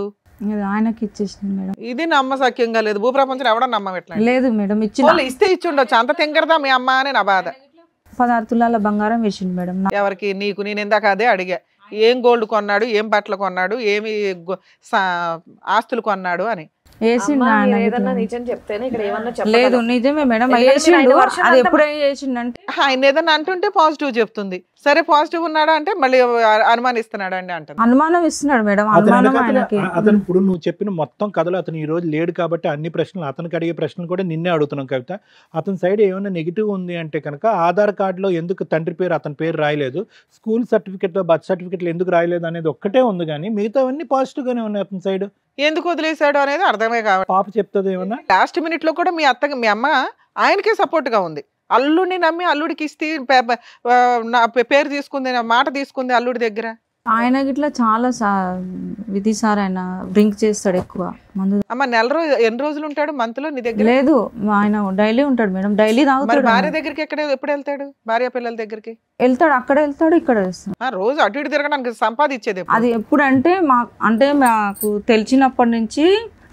ఆయనకి ఇచ్చేసింది మేడం. ఇది నమ్మసక్యంగా లేదు. భూప్రపంచం ఎవడ నమ్మట్లేదు. లేదు మేడం, ఇస్తే ఇచ్చి ఉండొచ్చు. అంత తింగరదా మీ అమ్మ అని నా బాధ. 16 తులాల బంగారం వేసింది మేడం. ఎవరికి? నీకు. నేను ఇందాక అదే అడిగా, ఏం గోల్డ్ కొన్నాడు, ఏం బట్టలు కొన్నాడు, ఏమి ఆస్తులు కొన్నాడు అని. లేదు నిజమే మేడం, అది ఎప్పుడే చేసిండంటే ఆయన ఏదన్నా అంటుంటే పాజిటివ్ చెప్తుంది. సరే పాజిటివ్ ఉన్నాడా అంటే మళ్ళీ అనుమానిస్తున్నాడు అండి అంటారు. అనుమానం ఇస్తున్నాడు మేడం. అతను ఇప్పుడు నువ్వు చెప్పిన మొత్తం కథలో అతను ఈ రోజు లేడు కాబట్టి అన్ని ప్రశ్నలు అతనికి అడిగే ప్రశ్నలు కూడా నిన్నే అడుగుతున్నాం కవిత. అతని సైడ్ ఏమైనా నెగిటివ్ ఉంది అంటే కనుక ఆధార్ కార్డులో ఎందుకు తండ్రి పేరు అతని పేరు రాయలేదు, స్కూల్ సర్టిఫికెట్లో బర్త్ సర్టిఫికెట్లో ఎందుకు రాయలేదు అనేది ఒక్కటే ఉంది. కానీ మిగతావన్నీ పాజిటివ్ గానే ఉన్నాయి అతని సైడ్. ఎందుకు వదిలేశాడు అనేది అర్థమే కావాలి. పాప చెప్తుంది ఏమన్నా లాస్ట్ మినిట్ లో కూడా మీ అమ్మ ఆయనకే సపోర్ట్ గా ఉంది. అల్లుడిని నమ్మి అల్లుడికి ఇస్తే పేరు తీసుకుంది, మాట తీసుకుంది అల్లుడి దగ్గర. ఆయన గిట్లా చాలా విధి సార్, ఆయన డ్రింక్ చేస్తాడు ఎక్కువ మందు. అమ్మ ఎన్ని రోజులు ఉంటాడు మంత్ లో నీ దగ్గర? లేదు, ఆయన డైలీ ఉంటాడు మేడం, డైలీ తాగుతాడు. భార్య దగ్గరికి ఎప్పుడు వెళ్తాడు? భార్య పిల్లల దగ్గరికి వెళ్తాడు, అక్కడ వెళ్తాడు, ఇక్కడ వెళ్తాడు. రోజు అటు ఇటు తిరగడానికి సంపాదించేది అది ఎప్పుడంటే మాకు తెలిసినప్పటి నుంచి,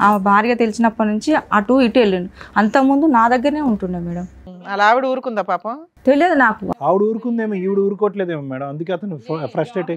ఆ భార్య తెలిసినప్పటి నుంచి అటు ఇటు వెళ్ళిండు. అంతకుముందు నా దగ్గరనే ఉంటుండే మేడం. అలా ఆవిడ ఊరుకుందా పాపం? తెలియదు నాకు. ఆవిడ ఊరుకుందేమో, ఈవిడ ఊరుకోవట్లేదేమో మేడం, అందుకే అతను ఫ్రస్ట్రేట్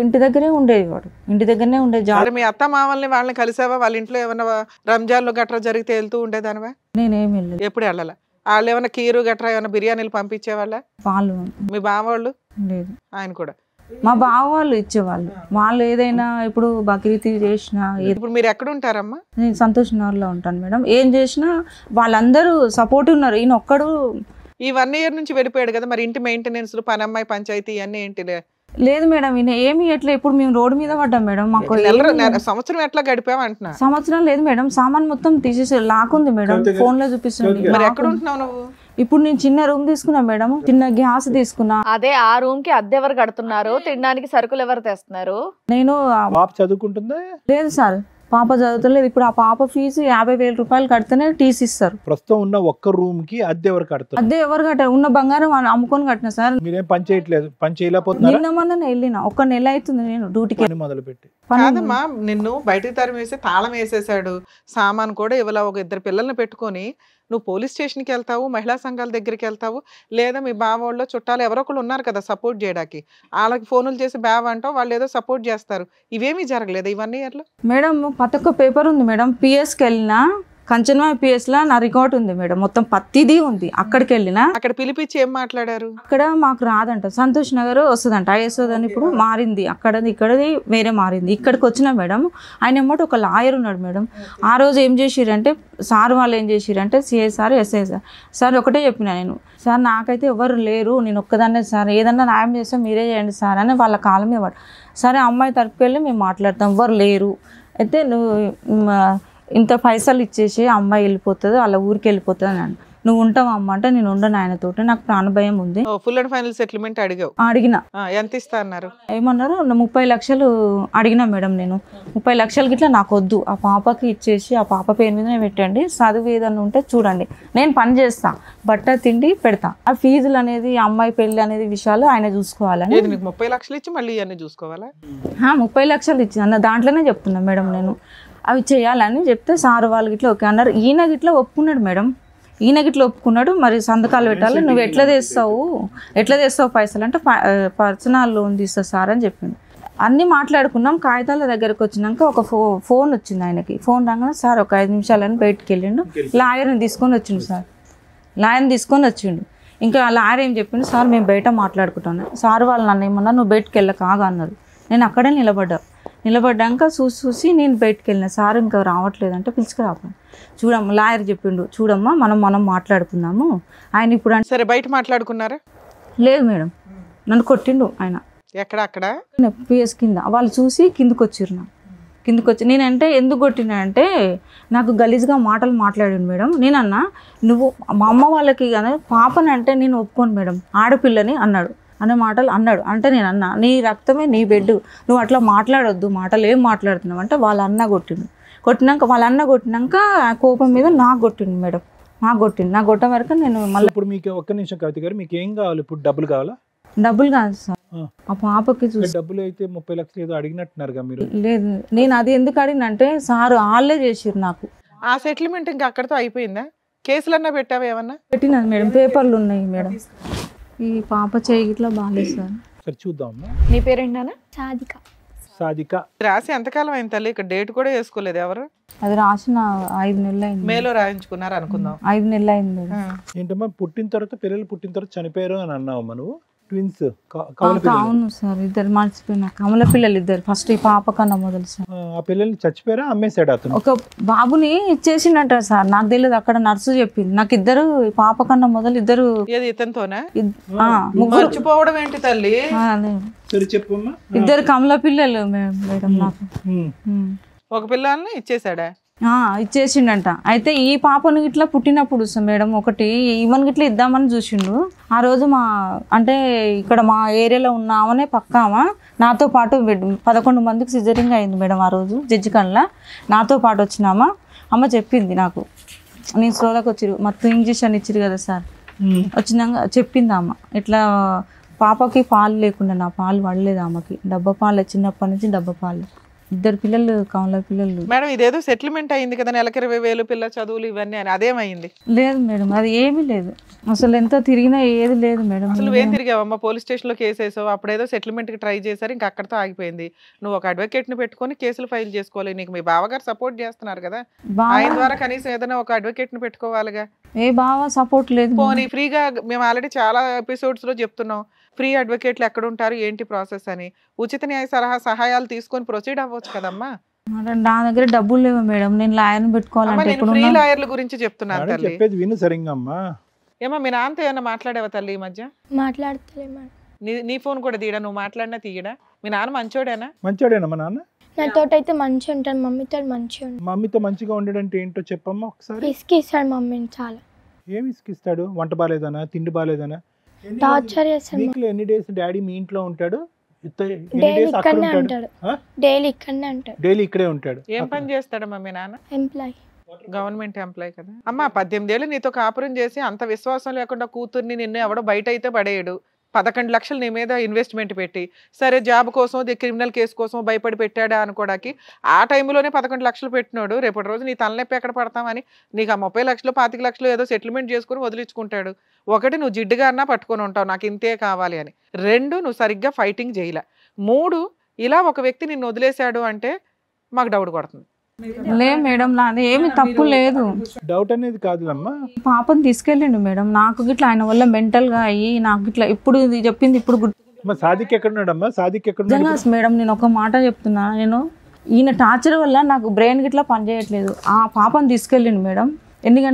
ఇంటి దగ్గరే ఉండేది, వాడు ఇంటి దగ్గరనే ఉండేది. మీ అత్త మామల్ని వాళ్ళని కలిసావా? వాళ్ళ ఇంట్లో ఏమన్నా రంజాన్లు గట్రా జరిగితే వెళ్తూ ఉండేదానివా? నేనేం వెళ్ళలేదు. ఎప్పుడు వెళ్ళాలా? వాళ్ళు ఏమైనా కీరు గట్రా ఏమైనా బిర్యానీలు పంపించేవాళ్ళ? వాళ్ళు మీ బావ వాళ్ళు? లేదు. ఆయన కూడా మా బావ వాళ్ళు ఇచ్చేవాళ్ళు. వాళ్ళు ఏదైనా ఇప్పుడు బక్రీద్ చేసినా. ఇప్పుడు మీరు ఎక్కడ ఉంటారమ్మా? నేను సంతోష్ నగర్లో ఉంటాను మేడం. ఏం చేసినా వాళ్ళందరూ సపోర్ట్ ఉన్నారు. ఈయన ఒక్కడు ఈ 1 year నుంచి వెళ్ళిపోయాడు కదా, మరి ఇంటి మెయింటెనెన్స్, పనమ్మాయి, పంచాయతీ ఇవన్నీ ఏంటి? లేదు మేడం, ఈయన ఏమి ఎట్లా. ఇప్పుడు మేము రోడ్డు మీద పడ్డాం మేడం. మాకు సంవత్సరం ఎట్లా గడిపావు అంటున్నా? సంవత్సరం లేదు మేడం, సామాన్ మొత్తం తీసేసి లాక్కుంది మేడం, ఫోన్ లో చూపిస్తుంది. మరి ఎక్కడ ఉంటున్నావు నువ్వు? ఇప్పుడు నేను చిన్న రూమ్ తీసుకున్నా మేడం, చిన్న గ్యాస్ తీసుకున్నా. అదే ఆ రూమ్ కి అద్దె ఎవరు కడుతున్నారు? తినడానికి సరుకులు ఎవరు తెస్తున్నారు? నేను. పాప చదువుకుంటుందా? లేదు సార్, పాప చదువుతలేదు. ఇప్పుడు ఆ పాప ఫీజు 50,000 రూపాయలు కడితేనే టీసీ ఇస్తారు. ప్రస్తుతం ఉన్న ఒక్క రూమ్ కి అద్దె ఎవరు కడతారు? అద్దె ఎవరు కట్టారు? ఉన్న బంగారం అమ్ముకొని కట్టిన సార్. మీరేం పని చేయట్లేదు? పని చేయలేకపోతున్నారు? నిన్న మొన్న వెళ్ళిన 1 నెల అవుతుంది నేను డ్యూటీకి మొదలుపెట్టి. పని కాదమ్మా, నిన్ను బయటికి తరిమేసి తాళం వేసేసాడు, సామాన్ కూడా ఇవ్వలా, ఒక 2 పిల్లల్ని పెట్టుకొని నువ్వు పోలీస్ స్టేషన్కి వెళ్తావు, మహిళా సంఘాల దగ్గరికి వెళ్తావు, లేదా మీ బావోళ్ళు చుట్టాలు ఎవరో ఒకళ్ళు ఉన్నారు కదా సపోర్ట్ చేయడానికి, వాళ్ళకి ఫోనులు చేసి బావ అంటావు, వాళ్ళు ఏదో సపోర్ట్ చేస్తారు. ఇవేమీ జరగలేదు ఈ 1 ఇయర్లో? మేడం ప్రతి ఒక్క పేపర్ ఉంది మేడం. పిఎస్కి వెళ్ళినా కంచన్వాయి పిఎస్లో నా రికార్డ్ ఉంది మేడం, మొత్తం ప్రతిదీ ఉంది. అక్కడికి వెళ్ళినా అక్కడ పిలిపించి ఏం మాట్లాడారు? అక్కడ మాకు రాదంట, సంతోష్ నగర్ వస్తుందంట, ఐఎస్ అని ఇప్పుడు మారింది, అక్కడది ఇక్కడది వేరే మారింది. ఇక్కడికి వచ్చిన మేడం ఆయన ఏమంటే ఒక లాయర్ ఉన్నాడు మేడం. ఆ రోజు ఏం చేసిరంటే సార్ వాళ్ళు ఏం చేసిరంటే సిఐ సార్ ఎస్ఐ సార్ ఒకటే చెప్పిన నేను, సార్ నాకైతే ఎవరు లేరు, నేను ఒక్కదాన్నే సార్, ఏదన్నా న్యాయం చేస్తే మీరే చేయండి సార్ అని వాళ్ళ కాలం మీద పడు. సరే అమ్మాయి తరపుకి వెళ్ళి మేము మాట్లాడతాం, ఎవరు లేరు అయితే నువ్వు ఇంత పైసలు ఇచ్చేసి అమ్మాయి వెళ్ళిపోతుంది, వాళ్ళ ఊరికి వెళ్ళిపోతుంది అని. నువ్వు ఉంటావు అమ్మ అంటే నేను ఉండను ఆయనతోటి, నాకు ప్రాణభయం ఉంది. ఫుల్ అండ్ ఫైనల్ సెటిల్మెంట్ అడిగావు? అడిగిన. ఎంత ఇస్తా అన్నారు? ఏమన్నారు 30 లక్షలు అడిగినా మేడం. నేను 30 లక్షలకి ఇట్లా నాకు వద్దు, ఆ పాపకి ఇచ్చేసి ఆ పాప పేరు మీదనే పెట్టండి, చదువు ఏదన్నా ఉంటే చూడండి, నేను పని చేస్తా, బట్ట తిండి పెడతా, ఆ ఫీజులు అనేది అమ్మాయి పెళ్లి అనేది విషయాలు ఆయన చూసుకోవాలని. 30 లక్షలు ఇచ్చి మళ్ళీ ఇవన్నీ చూసుకోవాలా? 30 లక్షలు ఇచ్చి అన్న దాంట్లోనే చెప్తున్నా మేడం నేను, అవి చేయాలని చెప్తే సార్ వాళ్ళు గిట్లా ఓకే అన్నారు. ఈయన గిట్లా ఒప్పుకున్నాడు మేడం, ఈయన గిట్లా ఒప్పుకున్నాడు. మరి సంతకాలు పెట్టాలి, నువ్వు ఎట్లా తెస్తావు పైసలు అంటే పర్సనల్ లోన్ తీస్తా సార్ అని చెప్పిండు. అన్నీ మాట్లాడుకున్నాం. కాగితాల దగ్గరకు వచ్చినాక ఒక ఫోన్ వచ్చింది ఆయనకి. ఫోన్ రాగానే సార్ ఒక 5 నిమిషాలని బయటకు వెళ్ళిండు, లాయర్ని తీసుకొని వచ్చిండు సార్, లాయర్ని తీసుకొని వచ్చిండు. ఇంకా లాయర్ ఏం చెప్పిండు, సార్ మేము బయట మాట్లాడుకుంటాను, సార్ వాళ్ళు నన్ను ఏమన్నా నువ్వు బయటకు వెళ్ళక ఆగా అన్నారు. నేను అక్కడే నిలబడ్డాక చూసి నేను బయటకు వెళ్ళిన, సార్ ఇంకా రావట్లేదంటే పిలుచుకురాపండి, చూడమ్మా లాయర్ చెప్పిండు, చూడమ్మా మనం మాట్లాడుకుందాము ఆయన ఇప్పుడు. సరే బయట మాట్లాడుకున్నారా? లేదు మేడం, నన్ను కొట్టిండు ఆయన. ఎక్కడ? అక్కడ పిఎస్ కింద. వాళ్ళు చూసి కిందకు వచ్చి నేనంటే ఎందుకు కొట్టినా అంటే నాకు గలీజ్గా మాటలు మాట్లాడాను మేడం. నేనన్నా నువ్వు మా అమ్మ వాళ్ళకి కానీ పాపనంటే నేను ఒప్పుకోను మేడం, ఆడపిల్లని అన్నాడు, అనే మాటలు అన్నాడు. అంటే నేను అన్నా నీ రక్తమే నీ బెడ్, నువ్వు అట్లా మాట్లాడొద్దు, మాటలు ఏం మాట్లాడుతున్నావు అంటే వాళ్ళ అన్న కొట్టినాక ఆ కోపం మీద నాకు కొట్టిండు మేడం, నాకు కొట్ట వరకు నేను మళ్ళీ. ఇప్పుడు మీకు ఒక్క నిమిషం కవిత గారు, మీకు ఏం కావాలి ఇప్పుడు? డబ్బులు కావాలా? డబ్బులు కాదు సార్, ఆ పాపకి చూసి. డబ్బులు అయితే 30 లక్షలు ఏదో అడిగినట్టున్నారుగా మీరు? లేదు, నేను అది ఎందుకు అడిగినంటే సార్ వాళ్ళే చేసిరు నాకు. ఆ సెటిల్మెంట్ ఇంకా అక్కడితో అయిపోయిందా? కేసులన్నా పెట్టావా ఏమన్నా? పెట్టినది మేడం, పేపర్లు ఉన్నాయి మేడం. ఈ పాప చేయి ఇట్లా బాగాలేదు సార్. సరే చూద్దాం. నీ పేరేంటానా? సాధిక. రాసి ఎంతకాలం అయింది తల్లి? ఇక్కడ డేట్ కూడా వేసుకోలేదు ఎవరు? అది రాసిన 5 నెలలు అయింది. మేలో రాయించుకున్నారు అనుకుందాం. 5 నెలలు అయింది. ఏంటమ్మా పిల్లలు పుట్టిన తర్వాత చనిపోయారు అని అన్నావమ్మా నువ్వు? ట్విన్స్? అవును సార్, ఇద్దరు మర్చిపోయినా, కమల పిల్లలు ఇద్దరు. ఫస్ట్ ఈ పాప కన్నా మొదలు సార్. ఆ పిల్లల్ని చచ్చిపోయారా అమ్మేశాడు అతను? ఒక బాబుని ఇచ్చేసిండట సార్, నాకు తెలియదు, అక్కడ నర్సు చెప్పింది నాకు. ఇద్దరు పాప కన్నా మొదలు ఇద్దరు. ఇతనితోనే ముగ్గురు. మర్చిపోవడం ఏంటి తల్లి? చెప్పమ్మా. ఇద్దరు కమల పిల్లలు మేడం నాకు. ఒక పిల్లల్ని ఇచ్చేసాడా? ఇచ్చేసిండంట. అయితే ఈ పాపను ఇట్లా పుట్టినప్పుడు మేడం ఒకటి ఈవెన్ గిట్లా ఇద్దామని చూసిండు. ఆ రోజు అంటే ఇక్కడ మా ఏరియాలో ఉన్న ఆమెనే పక్కామా నాతో పాటు 11 మందికి సిజరింగ్ అయింది మేడం. ఆ రోజు జడ్జి కళ్ళ నాతో పాటు వచ్చినామా అమ్మ చెప్పింది నాకు. నేను సోదకు వచ్చిరు మొత్తం ఇంజక్షన్ ఇచ్చిరు కదా సార్, వచ్చినాక చెప్పింది అమ్మ ఇట్లా పాపకి పాలు లేకుండా, నా పాలు పడలేదు ఆమెకి, డబ్బా పాలు చిన్నప్పటి నుంచి డబ్బా పాలు. ఇద్దరు పిల్లలు కమల పిల్లలు. మేడం ఇదేదో సెటిల్మెంట్ అయింది కదా, నెలకి 20,000 పిల్ల చదువులు ఇవన్నీ అని, అదేమైంది? లేదు మేడం, అది ఏమీ లేదు అసలు, ఎంత తిరిగినా ఏది లేదు మేడం. అసలు ఏం తిరిగావమ్మా? పోలీస్ స్టేషన్ లో కేసు వేసావు, అప్పుడేదో సెటిల్మెంట్ కి ట్రై చేశారు, ఇంకా అక్కడతో ఆగిపోయింది. నువ్వు ఒక అడ్వకేట్ ని పెట్టుకొని కేసులు ఫైల్ చేసుకోవాలి. నీకు మీ బావగారు సపోర్ట్ చేస్తున్నారు కదా, ఆయన ద్వారా కనీసం ఏదైనా ఒక అడ్వకేట్ ని పెట్టుకోవాలిగా. ఏ బావ సపోర్ట్ లేదు. పోనీ ఫ్రీగా, మేము ఆల్రెడీ చాలా ఎపిసోడ్స్ లో చెప్తున్నాం, ఫ్రీ అడ్వకేట్లు ఎక్కడ ఉంటారు ఏంటి ప్రాసెస్ అని, ఉచిత న్యాయ సహాయాలు తీసుకొని ప్రొసీడ్ అవ్వచ్చు కదమ్మా. నా దగ్గర డబ్బులు లేవు మేడం, నేను లాయర్ని పెట్టుకోవాలంటే. ఫ్రీ లాయర్ల గురించి చెప్తున్నాను తల్లి, చెప్పేది విను సరిగ్గా అమ్మా. ఏమో మీ నాన్నతో ఏమన్నా మాట్లాడేవా తల్లి ఈ మధ్య? మాట్లాడతలే. నీ ఫోన్ కూడా తీయడా? నువ్వు మాట్లాడినా తీయడా? మీ నాన్న మంచోడేనా? మంచోడేనా మా నాన్న? నాతో అయితే మంచిగా ఉంటాను, మమ్మీతో మంచిగా ఉంటాను. మమ్మీతో మంచిగా ఉండడంటే ఏంటో చెప్పమ్మా ఒకసారి. ఇసుకిస్తాడు మమ్మీని చాలా. ఏమి ఇసుకిస్తాడు? వంట బాలేదనా, తిండి బాలేదనా? టార్చర్ చేస్తాడు. వీక్లో ఎన్ని డేస్ డాడీ మీ ఇంట్లో ఉంటాడు? డైలీ ఇక్కడనే ఉంటాడు. డైలీ ఇక్కడే ఉంటాడు. ఏం పని చేస్తాడమ్మా మీ నాన్న? ఎంప్లాయ్, గవర్నమెంట్ ఎంప్లాయ్ కదా. అమ్మా 18 ఏళ్ళు నీతో కాపురం చేసి అంత విశ్వాసం లేకుండా కూతుర్ని నిన్ను ఎవడో బయట అయితే పడేయడు, 11 లక్షలు నీ మీద ఇన్వెస్ట్మెంట్ పెట్టి, సరే జాబ్ కోసం క్రిమినల్ కేసు కోసం భయపడి పెట్టాడా అనుకోవడానికి ఆ టైంలోనే 11 లక్షలు పెట్టినాడు. రేపటి రోజు నీ తలనొప్పి ఎక్కడ పడతామని నీకు ఆ 30 లక్షలు 25 లక్షలు ఏదో సెటిల్మెంట్ చేసుకుని వదిలించుకుంటాడు. ఒకటి, నువ్వు జిడ్డుగా అన్నా పట్టుకొని ఉంటావు నాకు ఇంతే కావాలి అని. 2, నువ్వు సరిగ్గా ఫైటింగ్ చేయలే. 3, ఇలా ఒక వ్యక్తి నిన్ను వదిలేశాడు అంటే మాకు డౌట్ కొడుతుంది. లే మేడం, నాది ఏమి తప్పు లేదు. డౌట్ అనేది కాదులమ్మా. పాపని తీసుకెళ్ళిండు మేడం. నాకు గిట్లా ఆయన వల్ల మెంటల్గా అయ్యి నాకు గిట్లా ఇప్పుడు ఇది చెప్పింది ఇప్పుడు సాదిక్ ఎక్కడున్నాడమ్మా? సాదిక్ ఎక్కడ నిజంగా మేడం నేను ఒక మాట చెప్తున్నా, నేను ఈయన టార్చర్ వల్ల నాకు బ్రెయిన్ గిట్లా పనిచేయట్లేదు. ఆ పాపని తీసుకెళ్ళిండు మేడం. 8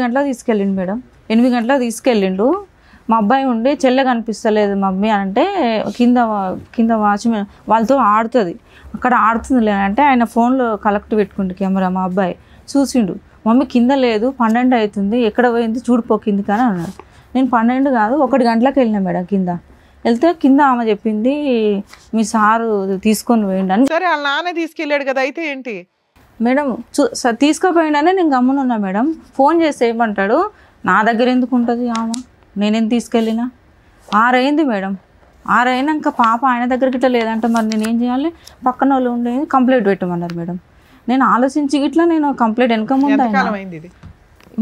గంటలకు తీసుకెళ్ళిండు మేడం. 8 గంటలకు తీసుకెళ్ళిండు. మా అబ్బాయి ఉండి చెల్లె కనిపిస్తలేదు మమ్మీ అంటే కింద వాచ్మెన్ వాళ్ళతో ఆడుతుంది, అక్కడ ఆడుతుంది లేదంటే ఆయన ఫోన్లో కలెక్ట్ పెట్టుకుంటు కెమెరా. మా అబ్బాయి చూసిండు, మమ్మీ కింద లేదు 12 అవుతుంది ఎక్కడ పోయింది చూడిపోకింది కానీ అన్నాడు. నేను 12 కాదు 1 గంటలకు వెళ్ళినా మేడం. వెళ్తే కింద ఆమె చెప్పింది మీ సారు తీసుకొని పోయిండు అని. సరే వాళ్ళ నాన్న తీసుకెళ్ళాడు కదా, అయితే ఏంటి మేడం? తీసుకుపోయిండనే నేను గమ్మునున్నా మేడం. ఫోన్ చేసి ఏమంటాడు, నా దగ్గర ఎందుకు ఉంటుంది ఆమె, నేనేం తీసుకెళ్ళినా. 6 అయింది మేడం. 6 అయినాక పాప ఆయన దగ్గరికి ఇట్లా లేదంటే మరి నేనేం చేయాలి? పక్కన వాళ్ళు ఉండే కంప్లైంట్ పెట్టమన్నారు మేడం. నేను ఆలోచించి గిట్లా నేను కంప్లైంట్ వెనక ముందు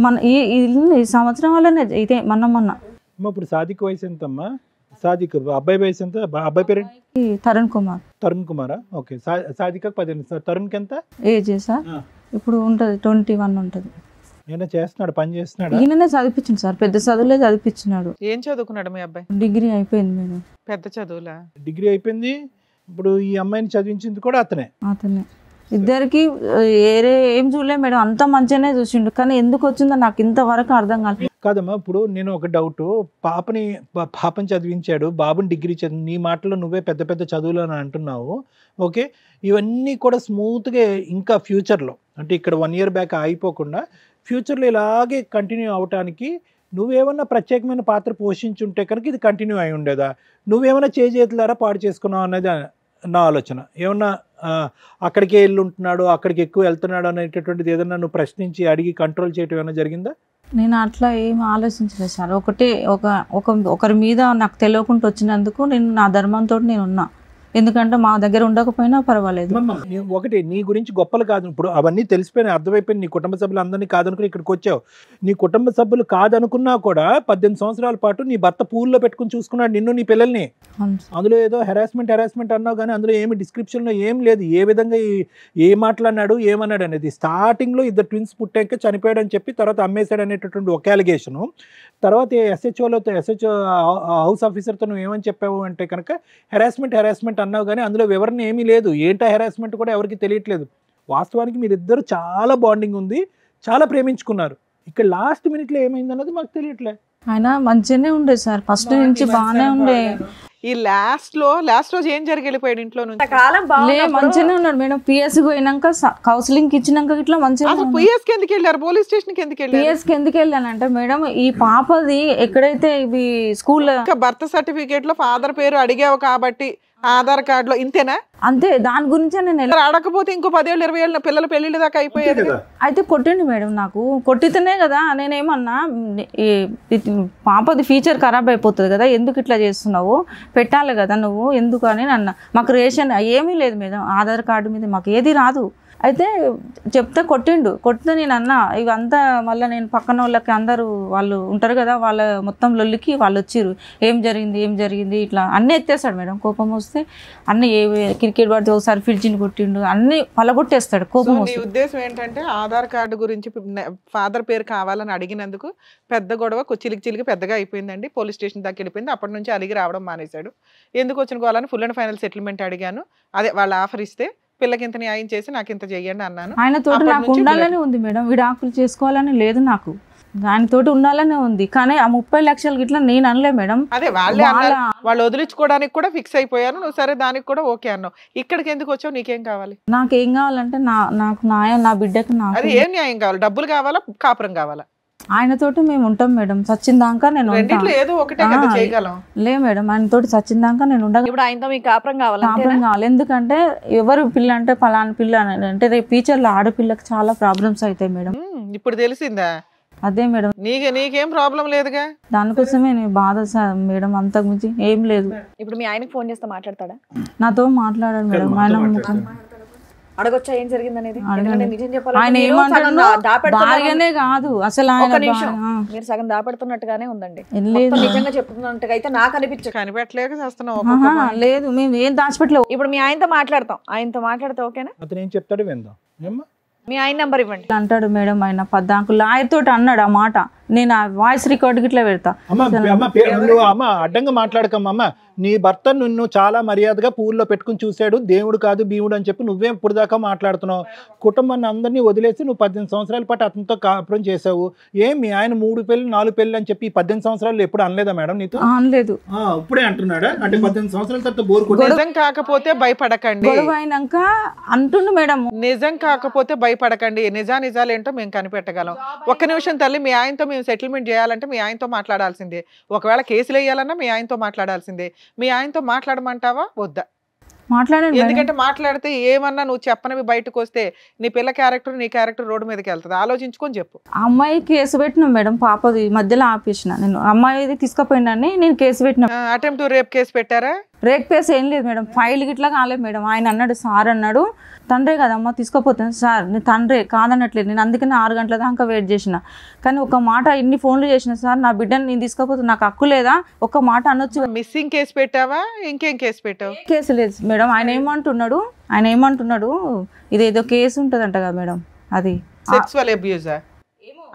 మన ఈ సంవత్సరం వల్లనే ఇదే మొన్న. ఇప్పుడు సాదిక్ వయసు ఎంతమ్మా? సాదిక్ అబ్బాయి వయసు ఎంత? అబ్బాయి పేరు తరుణ్ కుమార్. తరుణ్ కుమారా? ఓకే. సాదిక్ 18. తరుణ్కి ఎంత ఏజ్ సార్? ఇప్పుడు ఉంటుంది 21 ఉంటుంది. ఏమైనా చేస్తున్నాడు, పని చేస్తున్నాడు? ఈయననే చదివించింది సార్, పెద్ద చదువులే చదివించినాడు. ఏం చదువుకున్నాడు మీ అబ్బాయి? డిగ్రీ అయిపోయింది మేడం. పెద్ద చదువులా? డిగ్రీ అయిపోయింది. ఇప్పుడు ఈ అమ్మాయిని చదివించింది కూడా అతనే. ఇద్దరికి ఏరే ఏం చూడలే మేడం, అంత మంచిగానే చూసిండు. కానీ ఎందుకు వచ్చిందో నాకు ఇంతవరకు అర్థం కాలేదు. కాదమ్మా, ఇప్పుడు నేను ఒక డౌట్, పాపని చదివించాడు, బాబుని డిగ్రీ చదివి, నీ మాటలో నువ్వే పెద్ద పెద్ద చదువులు అని అంటున్నావు. ఓకే, ఇవన్నీ కూడా స్మూత్గా ఇంకా ఫ్యూచర్లో అంటే ఇక్కడ 1 year బ్యాక్ అయిపోకుండా ఫ్యూచర్లో ఇలాగే కంటిన్యూ అవటానికి నువ్వేమన్నా ప్రత్యేకమైన పాత్ర పోషించుంటే కనుక ఇది కంటిన్యూ అయి ఉండేదా? నువ్వేమైనా చేతులారా పాడు చేసుకున్నావు అన్నది నా ఆలోచన. ఏమన్నా అక్కడికే వెళ్ళి ఉంటున్నాడు, అక్కడికి ఎక్కువ వెళ్తున్నాడు అనేటటువంటిది ఏదన్నా నువ్వు ప్రశ్నించి అడిగి కంట్రోల్ చేయటం ఏమైనా జరిగిందా? నేను అట్లా ఏం ఆలోచించలేదు సార్. ఒకరి మీద నాకు తెలియకుండా వచ్చినందుకు నేను నా ధర్మంతో నేను ఉన్నా. ఎందుకంటే మా దగ్గర ఉండకపోయినా పర్వాలేదు. ఒకటి నీ గురించి గొప్పలు కాదు, ఇప్పుడు అవన్నీ తెలిసిపోయినాయి, అర్థమైపోయింది. నీ కుటుంబ సభ్యులు అందరినీ కాదనుకుని ఇక్కడికి వచ్చావు. నీ కుటుంబ సభ్యులు కాదనుకున్నా కూడా 18 సంవత్సరాల పాటు నీ భర్త పూల్లో పెట్టుకుని చూసుకున్నాడు నిన్ను, నీ పిల్లల్ని. అందులో ఏదో హెరాస్మెంట్ అన్నావు కానీ అందులో ఏమి డిస్క్రిప్షన్లో ఏం లేదు. ఏ విధంగా ఏ మాట్లాడినాడు ఏమన్నాడు అనేది. స్టార్టింగ్లో 2 ట్విన్స్ పుట్టాక చనిపోయాడు అని చెప్పి తర్వాత అమ్మేశాడు అనేటటువంటి ఒక అలిగేషను. తర్వాత SHO హౌస్ ఆఫీసర్తో నువ్వు ఏమని చెప్పావు అంటే కనుక హెరాస్మెంట్ అన్నావు కానీ అందులో వివరణ ఏమీ లేదు. ఏంటా హెరాస్మెంట్ కూడా ఎవరికి తెలియట్లేదు. వాస్తవానికి మీరిద్దరు చాలా బాండింగ్ ఉంది, చాలా ప్రేమించుకున్నారు. ఇక్కడ లాస్ట్ మినిట్లో ఏమైంది అన్నది మాకు తెలియట్లే. ఆయన మంచిగానే ఉండే సార్, ఫస్ట్ నుంచి బాగానే ఉండే. ఈ లాస్ట్ రోజు ఏం జరిగి వెళ్ళిపోయాడు ఇంట్లో నుంచి? మంచిగానే ఉన్నాడు మేడం. PS పోయినాక కౌన్సిలింగ్ ఇచ్చినాక ఇట్లా మంచిగా. పిఎస్కి ఎందుకు వెళ్ళారు? పోలీస్ స్టేషన్కి ఎందుకు వెళ్ళారు? పిఎస్కి ఎందుకు వెళ్ళానంటే మేడం, ఈ పాపది ఎక్కడైతే ఇవి స్కూల్లో బర్త్ సర్టిఫికేట్ లో ఫాదర్ పేరు అడిగావు కాబట్టి ఆధార్ కార్డులో ఇంతేనా? అంతే, దాని గురించే నేను అడగకపోతే ఇంకో 10 ఏళ్ళు 20 ఏళ్ళు పిల్లల పెళ్లిళ్ళ దాకా అయిపోయేది. అయితే కొట్టిండు మేడం, నాకు కొట్టితేనే కదా నేనేమన్నా పాపది ఫ్యూచర్ ఖరాబ్ అయిపోతుంది కదా, ఎందుకు ఇట్లా చేస్తున్నావు, పెట్టాలి కదా నువ్వు ఎందుకు అని అన్న. మాకు రేషన్ ఏమీ లేదు మేడం, ఆధార్ కార్డు మీద మాకు ఏది రాదు. అయితే చెప్తే కొట్టితే నేను అన్నా ఇవంతా మళ్ళీ నేను పక్కన వాళ్ళకి అందరూ వాళ్ళు ఉంటారు కదా, వాళ్ళ మొత్తం లొల్లికి వాళ్ళు వచ్చిర్రు. ఏం జరిగింది ఇట్లా అన్నీ ఎత్తేస్తాడు మేడం. కోపం వస్తే అన్నీ క్రికెట్ పడితే ఒకసారి ఫ్రిడ్జ్ని కొట్టిండు, అన్నీ పలగొట్టేస్తాడు కోపం వస్తే. ఉద్దేశం ఏంటంటే ఆధార్ కార్డు గురించి ఫాదర్ పేరు కావాలని అడిగినందుకు పెద్ద గొడవ చిలికి పెద్దగా అయిపోయిందండి. పోలీస్ స్టేషన్ దాకా వెళ్ళిపోయింది. అప్పటి నుంచి అలిగి రావడం మానేశాడు. ఎందుకు వచ్చిన గోలని ఫుల్ అండ్ ఫైనల్ సెటిల్మెంట్ అడిగాను. అదే వాళ్ళ ఆఫర్ ఇస్తే పిల్లకి ఇంత న్యాయం చేసి నాకు ఇంత చెయ్యండి అన్నాను. ఆయనతోటి నాకు ఉండాలని ఉంది మేడం, విడాకులు చేసుకోవాలని లేదు నాకు, ఆయనతోటి ఉండాలనే ఉంది. కానీ ఆ 30 లక్షలు గిట్లా నేను అనలే మేడం. అదే వాళ్ళు వదిలించుకోవడానికి కూడా ఫిక్స్ అయిపోయాను. నువ్వు సరే దానికి కూడా ఓకే అన్నావు. ఇక్కడికి ఎందుకు వచ్చావు? నీకేం కావాలి? నాకేం కావాలంటే నాకు న్యాయం, నా బిడ్డకి. అది ఏం న్యాయం కావాలి? డబ్బులు కావాలా, కాపురం కావాలా? ఆయనతోటి మేము ఉంటాం మేడం, సచ్చిందాకా నేను ఏదో ఒకటే కదా చేయగలం. లే మేడం, ఆయనతోటి సచ్చిందాకా నేను ఉండగా. ఇప్పుడు ఆయనతో మీకు కాపురం కావాలి? కాపురం కావాలి. ఎందుకంటే ఎవరు పిల్ల అంటే పలానా పిల్ల అంటే రేపు ఫ్యూచర్లో ఆడపిల్లకి చాలా ప్రాబ్లమ్స్ అవుతాయి మేడం. ఇప్పుడు తెలిసిందా? అదే మేడం, నీకేం ప్రాబ్లం లేదుగా. దానికోసమే నేను బాధ మేడం, అంతకు మించి ఏం లేదు. ఇప్పుడు మీ ఆయనకి ఫోన్ చేస్తే మాట్లాడతాడా? నాతో మాట్లాడాడు మేడం. ఆయన అడగొచ్చా ఏం జరిగింది అనేది? అడగండి. ఎందుకంటే నిజం చెప్పాలంటే ఆయన మీరు ఏమంటాడు, సగం దాపెడుతున్నారు. భార్యనే కాదు అసలు ఒక్క ఆయన నిమిషం, మీరు సగం దాపెడుతున్నట్టుగానే ఉందండి. లేదు. మొత్తం నిజంగా చెప్తున్నట్టుగా అయితే నాకు అనిపించదు. కనిపెట్టలేక చేస్తున్నావు. ఆహా, లేదు, మేము ఏం దాచిపెట్టలేవు. ఇప్పుడు మీ ఆయనతో మాట్లాడతాం, ఆయనతో మాట్లాడితే ఓకేనా? అతను ఏం చెప్తాడో విందాం. ఏమ్మా మీ ఆయన నంబర్ ఇవ్వండి. అంటాడు మేడం, ఆయన పద్దాకు లాయర్ తోటి అన్నాడు ఆ మాట. నేను ఆ వాయిస్ రికార్డ్ ఇట్లా పెడతా. అమ్మ అడ్డంగా మాట్లాడకమ్మా. అమ్మ, నీ భర్త నిన్ను చాలా మర్యాదగా పూల్లో పెట్టుకుని చూశాడు, దేవుడు కాదు భీముడు అని చెప్పి నువ్వేం ఇప్పుడు దాకా మాట్లాడుతున్నావు? కుటుంబాన్ని అందరినీ వదిలేసి నువ్వు 18 సంవత్సరాల పాటు అతనితో కాపురం చేసావు. ఏం మీ ఆయన 3 పెళ్ళి 4 పెళ్ళి అని చెప్పి 18 సంవత్సరాలు ఎప్పుడు అనలేదా మేడం నీతో? అనలేదు. ఇప్పుడే అంటున్నాడా? అంటే 18 సంవత్సరాల తర్వాత బోర్ నిజం కాకపోతే భయపడకండి. గొడవ అయినాక అంటుండు మేడం. నిజం కాకపోతే భయపడకండి. నిజాలు ఏంటో మేము కనిపెట్టగలం. ఒక్క నిమిషం తల్లి, మీ ఆయనతో మేము సెటిల్మెంట్ చేయాలంటే మీ ఆయనతో మాట్లాడాల్సిందే. ఒకవేళ కేసులు వేయాలన్నా మీ ఆయనతో మాట్లాడాల్సిందే. మీ ఆయనతో మాట్లాడమంటావా వద్దా? మాట్లాడండి. ఎందుకంటే మాట్లాడితే ఏమన్నా నువ్వు చెప్పనవి బయటకు వస్తే నీ పిల్ల క్యారెక్టర్ నీ క్యారెక్టర్ రోడ్డు మీదకి వెళ్తుంది. ఆలోచించుకొని చెప్పు. అమ్మాయి కేసు పెట్టినా మేడం, పాపది మధ్యలో ఆపేసిన. నేను అమ్మాయిది తీసుకుపోయినాన్ని నేను కేసు పెట్టిన. అటెంప్ట్ రేప్ కేసు పెట్టారా? రేప్ కేసు ఏం లేదు మేడం, ఫైల్ గిట్లా కాలేదు మేడం. ఆయన అన్నాడు, సార్ అన్నాడు, తండ్రే కదమ్మా తీసుకుపోతాను సార్, నేను తండ్రే కాదనట్లేదు. నేను అందుకని 6 గంటల దాకా వెయిట్ చేసిన. కానీ ఒక మాట ఇన్ని ఫోన్లు చేసిన, సార్ నా బిడ్డని నేను తీసుకుపోతే నాకు హక్కు లేదా? ఒక మాట అనొచ్చు. మిస్సింగ్ కేసు పెట్టావా? ఇంకేం కేసు పెట్టావు? కేసు లేదు మేడం. ఆయన ఏమంటున్నాడు ఇదేదో కేసు ఉంటదంట కదా మేడం, అది సెక్సువల్ అబ్యూజా?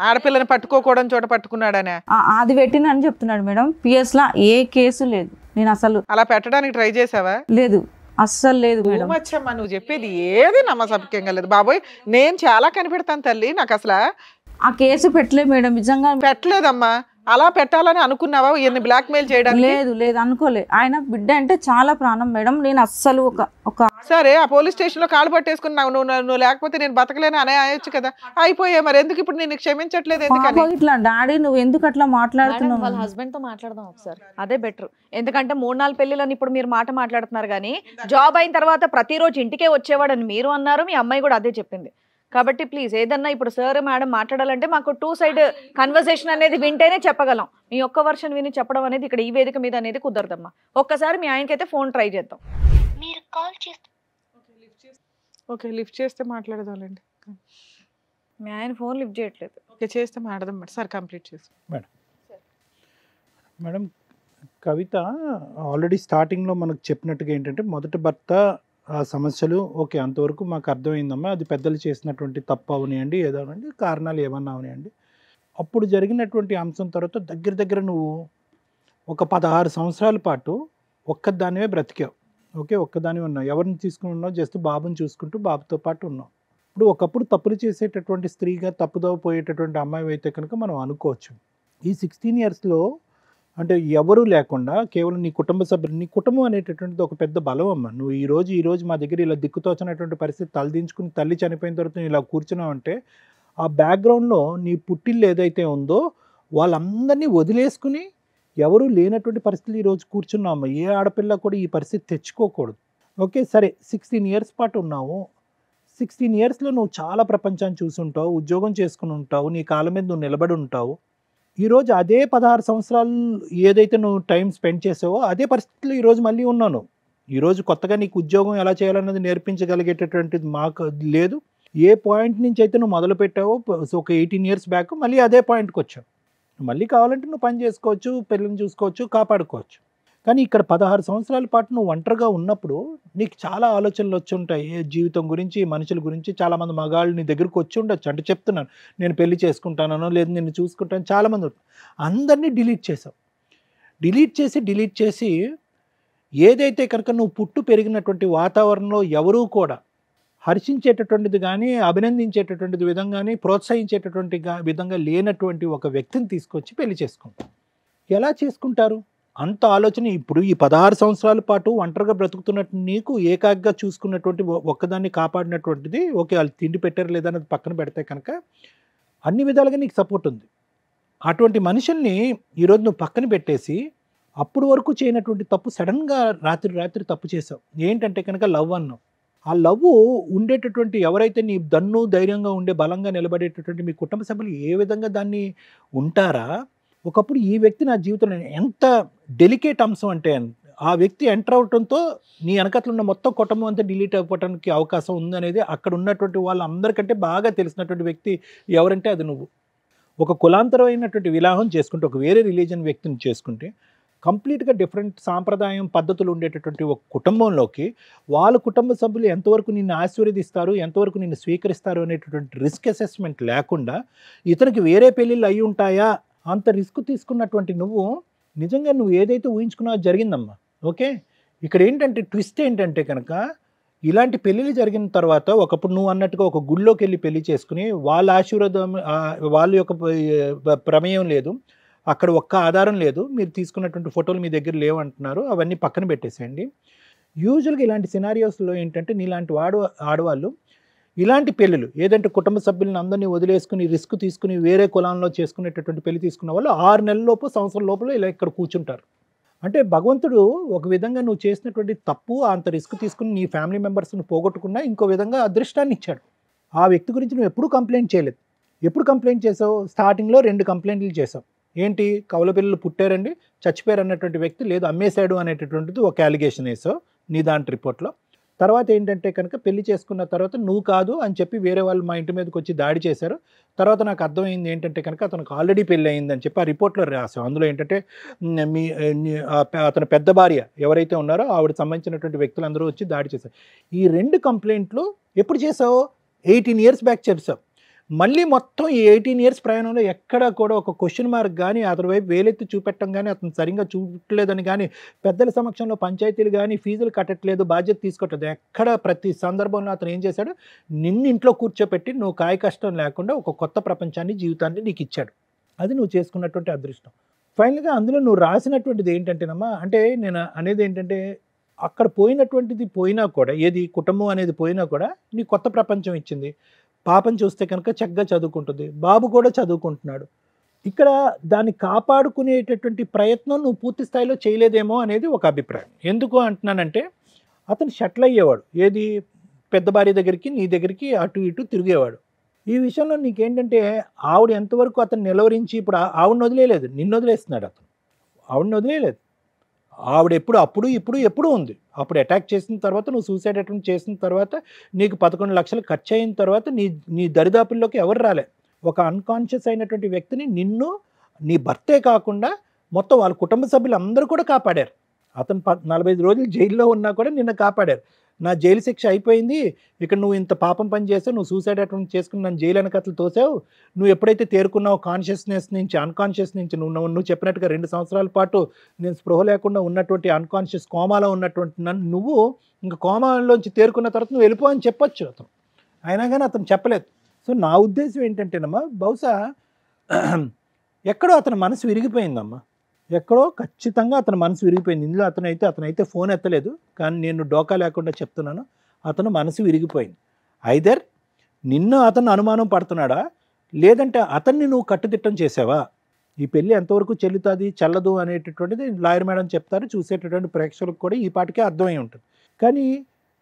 ఆడపిల్లని పట్టుకోకూడదని చోట పట్టుకున్నాడనే అది పెట్టిన అని చెప్తున్నాడు మేడం. పిఎస్ లా ఏ కేసు లేదు. నేను అసలు అలా పెట్టడానికి ట్రై చేసావా? లేదు, అస్సలు లేదు మేడం. మచ్చమ్మా, నువ్వు చెప్పేది ఏది నమ్మసభ్యంగా లేదు బాబోయ్. నేను చాలా కనిపెడతాను తల్లి. నాకు అసలు ఆ కేసు పెట్టలేదు మేడం, నిజంగా పెట్టలేదమ్మా. అలా పెట్టాలని అనుకున్నావా? ఈయన్ని బ్లాక్ మెయిల్ చేయడానికి? లేదు అనుకోలే. ఆయన బిడ్డ అంటే చాలా ప్రాణం మేడం. నేను అస్సలు ఒక సరే, ఆ పోలీస్ స్టేషన్ లో కాలు పట్టేసుకున్నావు. నువ్వు లేకపోతే నేను బతకలేను అనే అయ్యొచ్చు కదా. అయిపోయా మరి ఎందుకు ఇప్పుడు నేను క్షమించట్లేదు? ఎందుకని ఇట్లా డాడీ నువ్వు ఎందుకు అట్లా మాట్లాడుతున్నావు? వాళ్ళ హస్బెండ్ తో మాట్లాడదాం ఒకసారి, అదే బెటర్. ఎందుకంటే 3-4 పెళ్లిలని ఇప్పుడు మీరు మాట్లాడుతున్నారు కానీ జాబ్ అయిన తర్వాత ప్రతిరోజు ఇంటికే వచ్చేవాడని మీరు అన్నారు, మీ అమ్మాయి కూడా అదే చెప్పింది. కాబట్టి ప్లీజ్ ఏదన్నా ఇప్పుడు సార్ మేడం మాట్లాడాలంటే మాకు 2 సైడ్ కన్వర్సేషన్ అనేది వింటేనే చెప్పగలం. మీ ఒక్క వర్షన్ విని చెప్పడం అనేది ఇక్కడ ఈ వేదిక మీద అనేది కుదరదమ్మా. ఒక్కసారి మీ ఆయనకైతే ఫోన్ ట్రై చేద్దాం. ఓకే, లిఫ్ట్ చేస్తే మాట్లాడదాంలేండి. మీ ఆయన ఫోన్ లిఫ్ట్ చేయట్లేదు. ఓకే, చేస్తే మాట్లాడదాం మేడం. సార్ కంప్లీట్ చేసి మేడం. కవిత ఆల్రెడీ స్టార్టింగ్లో మనకు చెప్పినట్టుగా ఏంటంటే మొదటి భర్త ఆ సమస్యలు ఓకే, అంతవరకు మాకు అర్థమైందమ్మా. అది పెద్దలు చేసినటువంటి తప్పు అవనివ్వండి, ఏదో అనండి, కారణాలు ఏమన్నా అవనివ్వండి. అప్పుడు జరిగినటువంటి అంశం తర్వాత దగ్గర నువ్వు ఒక 16 సంవత్సరాల పాటు ఒక్కదానివే బ్రతికావు. ఓకే, ఒక్కదానివే ఉన్నావు. ఎవరిని తీసుకుని ఉన్నావు? జస్ట్ బాబుని చూసుకుంటూ బాబుతో పాటు ఉన్నావు. ఇప్పుడు ఒకప్పుడు తప్పులు చేసేటటువంటి స్త్రీగా తప్పుదోవ పోయేటటువంటి అమ్మాయి అయితే కనుక మనం అనుకోవచ్చు. ఈ 16 ఇయర్స్లో అంటే ఎవరూ లేకుండా కేవలం నీ కుటుంబ సభ్యులు, నీ కుటుంబం అనేటటువంటిది ఒక పెద్ద బలం అమ్మ. నువ్వు ఈ రోజు మా దగ్గర ఇలా దిక్కుతోచినటువంటి పరిస్థితి తలదించుకుని తల్లి చనిపోయిన తర్వాత నువ్వు ఇలా కూర్చున్నావు అంటే ఆ బ్యాక్గ్రౌండ్లో నీ పుట్టిల్లు ఏదైతే ఉందో వాళ్ళందరినీ వదిలేసుకుని ఎవరు లేనటువంటి పరిస్థితులు ఈరోజు కూర్చున్నావు అమ్మ. ఏ ఆడపిల్ల కూడా ఈ పరిస్థితి తెచ్చుకోకూడదు. ఓకే, సరే 16 ఇయర్స్ పాటు ఉన్నావు. 16 ఇయర్స్లో నువ్వు చాలా ప్రపంచాన్ని చూసి ఉంటావు, ఉద్యోగం చేసుకుని ఉంటావు, నీ కాళ్ళ మీద నువ్వు నిలబడి ఉంటావు. ఈరోజు అదే 16 సంవత్సరాలు ఏదైతే నువ్వు టైం స్పెండ్ చేసావో అదే పరిస్థితుల్లో ఈరోజు మళ్ళీ ఉన్నాను. ఈరోజు కొత్తగా నీకు ఉద్యోగం ఎలా చేయాలన్నది నేర్పించగలిగేటటువంటిది మాకు లేదు. ఏ పాయింట్ నుంచి అయితే నువ్వు మొదలు పెట్టావో ఒక 18 ఇయర్స్ బ్యాక్ మళ్ళీ అదే పాయింట్కి వచ్చావు. మళ్ళీ కావాలంటే నువ్వు పని చేసుకోవచ్చు, పిల్లల్ని చూసుకోవచ్చు, కాపాడుకోవచ్చు. కానీ ఇక్కడ 16 సంవత్సరాల పాటు నువ్వు ఒంటరిగా ఉన్నప్పుడు నీకు చాలా ఆలోచనలు వచ్చి ఉంటాయి. జీవితం గురించి, మనుషుల గురించి. చాలామంది మగాళ్ళు నీ దగ్గరకు వచ్చి ఉండొచ్చు. అంటే చెప్తున్నాను, నేను పెళ్లి చేసుకుంటానో లేదు నిన్ను చూసుకుంటాను చాలామంది. అందరినీ డిలీట్ చేసావు. డిలీట్ చేసి ఏదైతే కనుక నువ్వు పుట్టు పెరిగినటువంటి వాతావరణంలో ఎవరూ కూడా హర్షించేటటువంటిది కానీ, అభినందించేటటువంటిది విధంగా కానీ, ప్రోత్సహించేటటువంటి విధంగా లేనటువంటి ఒక వ్యక్తిని తీసుకొచ్చి పెళ్లి చేసుకుంటారు. ఎలా చేసుకుంటారు? అంత ఆలోచన. ఇప్పుడు ఈ 16 సంవత్సరాల పాటు ఒంటరిగా బ్రతుకుతున్నట్టు నీకు ఏకాగ్గా చూసుకున్నటువంటి ఒక్కదాన్ని కాపాడినటువంటిది ఓకే, వాళ్ళు తిండి పెట్టారు లేదా అన్నది పక్కన పెడితే కనుక అన్ని విధాలుగా నీకు సపోర్ట్ ఉంది. అటువంటి మనుషుల్ని ఈరోజు నువ్వు పక్కన పెట్టేసి అప్పుడు వరకు చేయనటువంటి తప్పు సడన్గా రాత్రి తప్పు చేసావు. ఏంటంటే కనుక లవ్ అన్నావు. ఆ లవ్ ఉండేటటువంటి ఎవరైతే నీ దన్ను ధైర్యంగా ఉండే బలంగా నిలబడేటటువంటి మీ కుటుంబ సభ్యులు ఏ విధంగా దాన్ని ఉంటారా, ఒకప్పుడు ఈ వ్యక్తి నా జీవితంలో ఎంత డెలికేట్ అంశం అంటే ఆ వ్యక్తి ఎంటర్ అవడంతో నీ వెనకట్లు ఉన్న మొత్తం కుటుంబం అంతా డిలీట్ అయిపోవడానికి అవకాశం ఉందనేది అక్కడ ఉన్నటువంటి వాళ్ళందరికంటే బాగా తెలిసినటువంటి వ్యక్తి ఎవరంటే అది నువ్వు. ఒక కులాంతరమైనటువంటి వివాహం చేసుకుంటే, ఒక వేరే రిలీజన్ వ్యక్తిని చేసుకుంటే, కంప్లీట్గా డిఫరెంట్ సాంప్రదాయం పద్ధతులు ఉండేటటువంటి ఒక కుటుంబంలోకి వాళ్ళ కుటుంబ సభ్యులు ఎంతవరకు నిన్ను ఆశీర్వదిస్తారు, ఎంతవరకు నిన్ను స్వీకరిస్తారు అనేటటువంటి రిస్క్ అసెస్మెంట్ లేకుండా ఇతనికి వేరే పెళ్ళిళ్ళు అయి ఉంటాయా అంత రిస్క్ తీసుకున్నటువంటి నువ్వు నిజంగా నువ్వు ఏదైతే ఊహించుకున్నావో జరిగిందమ్మా. ఓకే, ఇక్కడ ఏంటంటే ట్విస్ట్ ఏంటంటే కనుక ఇలాంటి పెళ్ళిళ్ళు జరిగిన తర్వాత ఒకప్పుడు నువ్వు అన్నట్టుగా ఒక గుళ్ళోకి వెళ్ళి పెళ్లి చేసుకుని వాళ్ళ ఆశీర్వాదం వాళ్ళ యొక్క ప్రమేయం లేదు, అక్కడ ఒక్క ఆధారం లేదు, మీరు తీసుకున్నటువంటి ఫోటోలు మీ దగ్గర లేవు అంటున్నారు, అవన్నీ పక్కన పెట్టేసేయండి. యూజువల్గా ఇలాంటి సినారియోస్లో ఏంటంటే నీలాంటి ఆడవాళ్ళు ఇలాంటి పెళ్ళిళ్ళు ఏదంటే కుటుంబ సభ్యులను అందరినీ వదిలేసుకుని రిస్క్ తీసుకుని వేరే కులంలో చేసుకునేటటువంటి పెళ్లి తీసుకున్న వాళ్ళు 6 నెలల లోపు సంవత్సరం లోపల ఇలా ఇక్కడ కూర్చుంటారు. అంటే భగవంతుడు ఒక విధంగా నువ్వు చేసినటువంటి తప్పు అంత రిస్క్ తీసుకుని నీ ఫ్యామిలీ మెంబర్స్ని పోగొట్టుకున్నా ఇంకో విధంగా అదృష్టాన్ని ఇచ్చాడు. ఆ వ్యక్తి గురించి నువ్వు ఎప్పుడు కంప్లైంట్ చేయలేదు. ఎప్పుడు కంప్లైంట్ చేసావు? స్టార్టింగ్లో 2 కంప్లైంట్లు చేసావు. ఏంటి? కవల పిల్లలు పుట్టారండి, చచ్చిపోయారు అన్నటువంటి వ్యక్తి, లేదు అమ్మేశాడు అనేటటువంటిది ఒక అలిగేషన్ వేసావు నీ దాంట్ రిపోర్ట్లో. తర్వాత ఏంటంటే కనుక పెళ్లి చేసుకున్న తర్వాత నువ్వు కాదు అని చెప్పి వేరే వాళ్ళు మా ఇంటి మీదకి వచ్చి దాడి చేశారు. తర్వాత నాకు అర్థమైంది ఏంటంటే కనుక అతనికి ఆల్రెడీ పెళ్ళి అయిందని చెప్పి ఆ రిపోర్ట్లో రాసావు. అందులో ఏంటంటే అతని పెద్ద భార్య ఎవరైతే ఉన్నారో ఆవిడ సంబంధించినటువంటి వ్యక్తులు అందరూ వచ్చి దాడి చేశారు. ఈ 2 కంప్లైంట్లు ఎప్పుడు చేసావు? 18 ఇయర్స్ బ్యాక్ చేసావు. మళ్ళీ మొత్తం ఈ 18 ఇయర్స్ ప్రయాణంలో ఎక్కడా కూడా ఒక క్వశ్చన్ మార్క్ కానీ అతని వైపు వేలెత్తి చూపెట్టడం కానీ అతను సరిగ్గా చూడలేదని కానీ పెద్దల సమక్షంలో పంచాయతీలు కానీ ఫీజులు కట్టట్లేదు, బాధ్యత తీసుకోవట్లేదు, ఎక్కడ ప్రతి సందర్భంలో అతను ఏం చేశాడు? నిన్ను ఇంట్లో కూర్చోపెట్టి నువ్వు కాయ కష్టం లేకుండా ఒక కొత్త ప్రపంచాన్ని జీవితాన్ని నీకు ఇచ్చాడు. అది నువ్వు చేసుకున్నటువంటి అదృష్టం. ఫైనల్గా అందులో నువ్వు రాసినటువంటిది ఏంటంటేనమ్మా, అంటే నేను అనేది ఏంటంటే అక్కడ పోయినటువంటిది పోయినా కూడా, ఏది కుటుంబం అనేది పోయినా కూడా నీ కొత్త ప్రపంచం ఇచ్చింది. పాపం చూస్తే కనుక చక్కగా చదువుకుంటుంది, బాబు కూడా చదువుకుంటున్నాడు. ఇక్కడ దాన్ని కాపాడుకునేటటువంటి ప్రయత్నం నువ్వు పూర్తి స్థాయిలో చేయలేదేమో అనేది ఒక అభిప్రాయం. ఎందుకు అంటున్నానంటే అతను షట్ల్ అయ్యేవాడు, ఏది పెద్ద భార్య దగ్గరికి నీ దగ్గరికి అటు ఇటు తిరిగేవాడు. ఈ విషయంలో నీకేంటంటే ఆవిడ ఎంతవరకు అతను నిలవరించి, ఇప్పుడు ఆవిడని వదిలేయలేదు, నిన్ను వదిలేస్తున్నాడు అతను. ఆవిడని వదిలేయలేదు, ఆవిడ ఇప్పుడు ఉంది. అప్పుడు అటాక్ చేసిన తర్వాత నువ్వు సూసైడ్ అటెంప్ట్ చేసిన తర్వాత నీకు 11 లక్షలు ఖర్చు అయిన తర్వాత నీ దరిదాపుల్లోకి ఎవరు రాలే. ఒక అన్కాన్షియస్ అయినటువంటి వ్యక్తిని నిన్ను, నీ భర్తే కాకుండా మొత్తం వాళ్ళ కుటుంబ సభ్యులు అందరూ కూడా కాపాడారు. అతను 45 రోజులు జైల్లో ఉన్నా కూడా నిన్ను కాపాడారు. నా జైలు శిక్ష అయిపోయింది, ఇక్కడ నువ్వు ఇంత పాపం పని చేసావు, నువ్వు సూసైడ్ అటెంప్ట్ చేసుకుని నన్ను జైలు వెనకట్లు తోసావు, నువ్వు ఎప్పుడైతే తేరుకున్నావు కాన్షియస్నెస్ నుంచి అన్కాన్షియస్ నుంచి, నువ్వు చెప్పినట్టుగా 2 సంవత్సరాల పాటు నేను స్పృహ లేకుండా ఉన్నటువంటి అన్కాన్షియస్ కోమాలో ఉన్నటువంటి నన్ను నువ్వు ఇంకా కోమాలోంచి తేరుకున్న తర్వాత నువ్వు వెళ్ళిపో అని చెప్పొచ్చు అతను. అయినా కానీ అతను చెప్పలేదు. సో నా ఉద్దేశం ఏంటంటేనమ్మా, బహుశా ఎక్కడో అతని మనసు విరిగిపోయిందమ్మా, ఎక్కడో ఖచ్చితంగా అతని మనసు విరిగిపోయింది. ఇందులో అతనైతే ఫోన్ ఎత్తలేదు, కానీ నేను డోకా లేకుండా చెప్తున్నాను, అతను మనసు విరిగిపోయింది. ఐదర్ నిన్ను అతను అనుమానం పడుతున్నాడా, లేదంటే అతన్ని నువ్వు కట్టుదిట్టం చేసావా? ఈ పెళ్ళి ఎంతవరకు చెల్లుతుంది చెల్లదు అనేటటువంటిది లాయర్ మేడం చెప్తారు, చూసేటటువంటి ప్రేక్షకులకు కూడా ఈ పాటికే అర్థమై ఉంటుంది. కానీ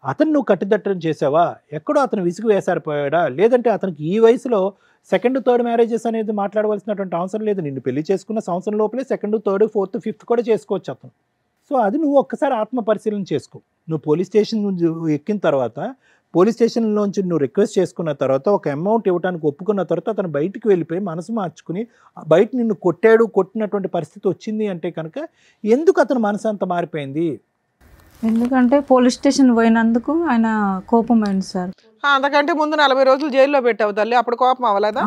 అతను నువ్వు కట్టుదిట్టం చేసావా? ఎక్కడో అతను విసుగు వేసారిపోయాడా, లేదంటే అతనికి ఈ వయసులో 2nd, 3rd మ్యారేజెస్ అనేది మాట్లాడవలసినటువంటి అవసరం లేదు. నిన్ను పెళ్లి చేసుకున్న సంవత్సరం లోపలే 2nd, 3rd, 4th, 5th కూడా చేసుకోవచ్చు అతను. సో అది నువ్వు ఒక్కసారి ఆత్మ పరిశీలన చేసుకో. నువ్వు పోలీస్ స్టేషన్ ఎక్కిన తర్వాత, పోలీస్ స్టేషన్లోంచి నువ్వు రిక్వెస్ట్ చేసుకున్న తర్వాత, ఒక అమౌంట్ ఇవ్వడానికి ఒప్పుకున్న తర్వాత అతను బయటికి వెళ్ళిపోయి మనసు మార్చుకుని బయట నిన్ను కొట్టినటువంటి పరిస్థితి వచ్చింది అంటే కనుక ఎందుకు అతని మనసు అంత మారిపోయింది? ఎందుకంటే పోలీస్ స్టేషన్ పోయినందుకు ఆయన కోపమైంది సార్. అంతకంటే ముందు 40 రోజులు జైల్లో పెట్టావు తల్లి, అప్పుడు కోపం అవ్వలేదా?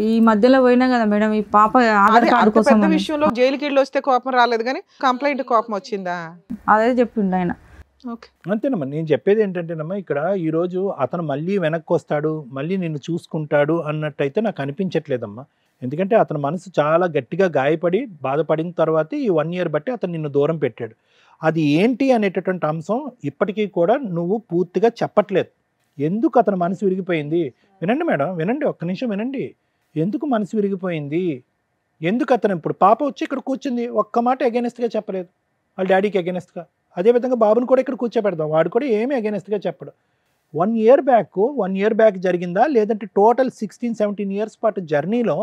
ఈ మధ్యలో పోయినా కదా మేడం, ఈ పాప ఆధార్ కార్డు కోసం పెద్ద విషయంలో జైలుకి వెళ్ళి వస్తే కోపం రాలేదు, కానీ కంప్లైంట్ కోపం వచ్చిందా? అదే చెప్పిండు ఆయన. అంతేనమ్మా, నేను చెప్పేది ఏంటంటేనమ్మా, ఇక్కడ ఈరోజు అతను మళ్ళీ వెనక్కి వస్తాడు, మళ్ళీ నిన్ను చూసుకుంటాడు అన్నట్టయితే నాకు అనిపించట్లేదమ్మా. ఎందుకంటే అతని మనసు చాలా గట్టిగా గాయపడి బాధపడిన తర్వాత ఈ 1 year బట్టి అతను నిన్ను దూరం పెట్టాడు. అది ఏంటి అనేటటువంటి అంశం ఇప్పటికీ కూడా నువ్వు పూర్తిగా చెప్పట్లేదు. ఎందుకు అతని మనసు విరిగిపోయింది? వినండి మేడం, వినండి, ఒక్క నిమిషం వినండి. ఎందుకు మనసు విరిగిపోయింది? ఎందుకు అతను ఇప్పుడు పాప వచ్చి ఇక్కడ కూర్చుంది, ఒక్క మాట అగెనెస్ట్గా చెప్పలేదు వాళ్ళ డాడీకి అగెనెస్ట్గా. అదేవిధంగా బాబుని కూడా ఇక్కడ కూర్చోబెడదాం, వాడు కూడా ఏమీ అగెనెస్ట్గా చెప్పడు. 1 ఇయర్ బ్యాక్ జరిగిందా, లేదంటే టోటల్ 16-17 ఇయర్స్ పాటు జర్నీలో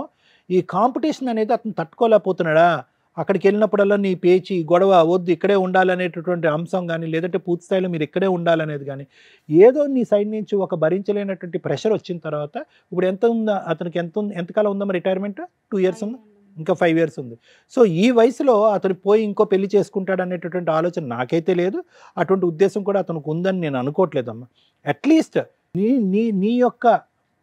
ఈ కాంపిటీషన్ అనేది అతను తట్టుకోలేకపోతున్నాడా? అక్కడికి వెళ్ళినప్పుడల్లా నీ పేచి గొడవ వద్దు, ఇక్కడే ఉండాలనేటటువంటి అంశం కానీ, లేదంటే పూర్తి స్థాయిలో మీరు ఇక్కడే ఉండాలనేది కానీ, ఏదో నీ సైడ్ నుంచి ఒక భరించలేనటువంటి ప్రెషర్ వచ్చిన తర్వాత, ఇప్పుడు ఎంత ఉందా అతనికి, ఎంతకాలం ఉందమ్మా రిటైర్మెంట్? 2 ఇయర్స్ ఉందా? ఇంకా 5 ఇయర్స్ ఉంది. సో ఈ వయసులో అతను పోయి ఇంకో పెళ్లి చేసుకుంటాడు అనేటటువంటి ఆలోచన నాకైతే లేదు. అటువంటి ఉద్దేశం కూడా అతనికి ఉందని నేను అనుకోవట్లేదమ్మా. అట్లీస్ట్ నీ యొక్క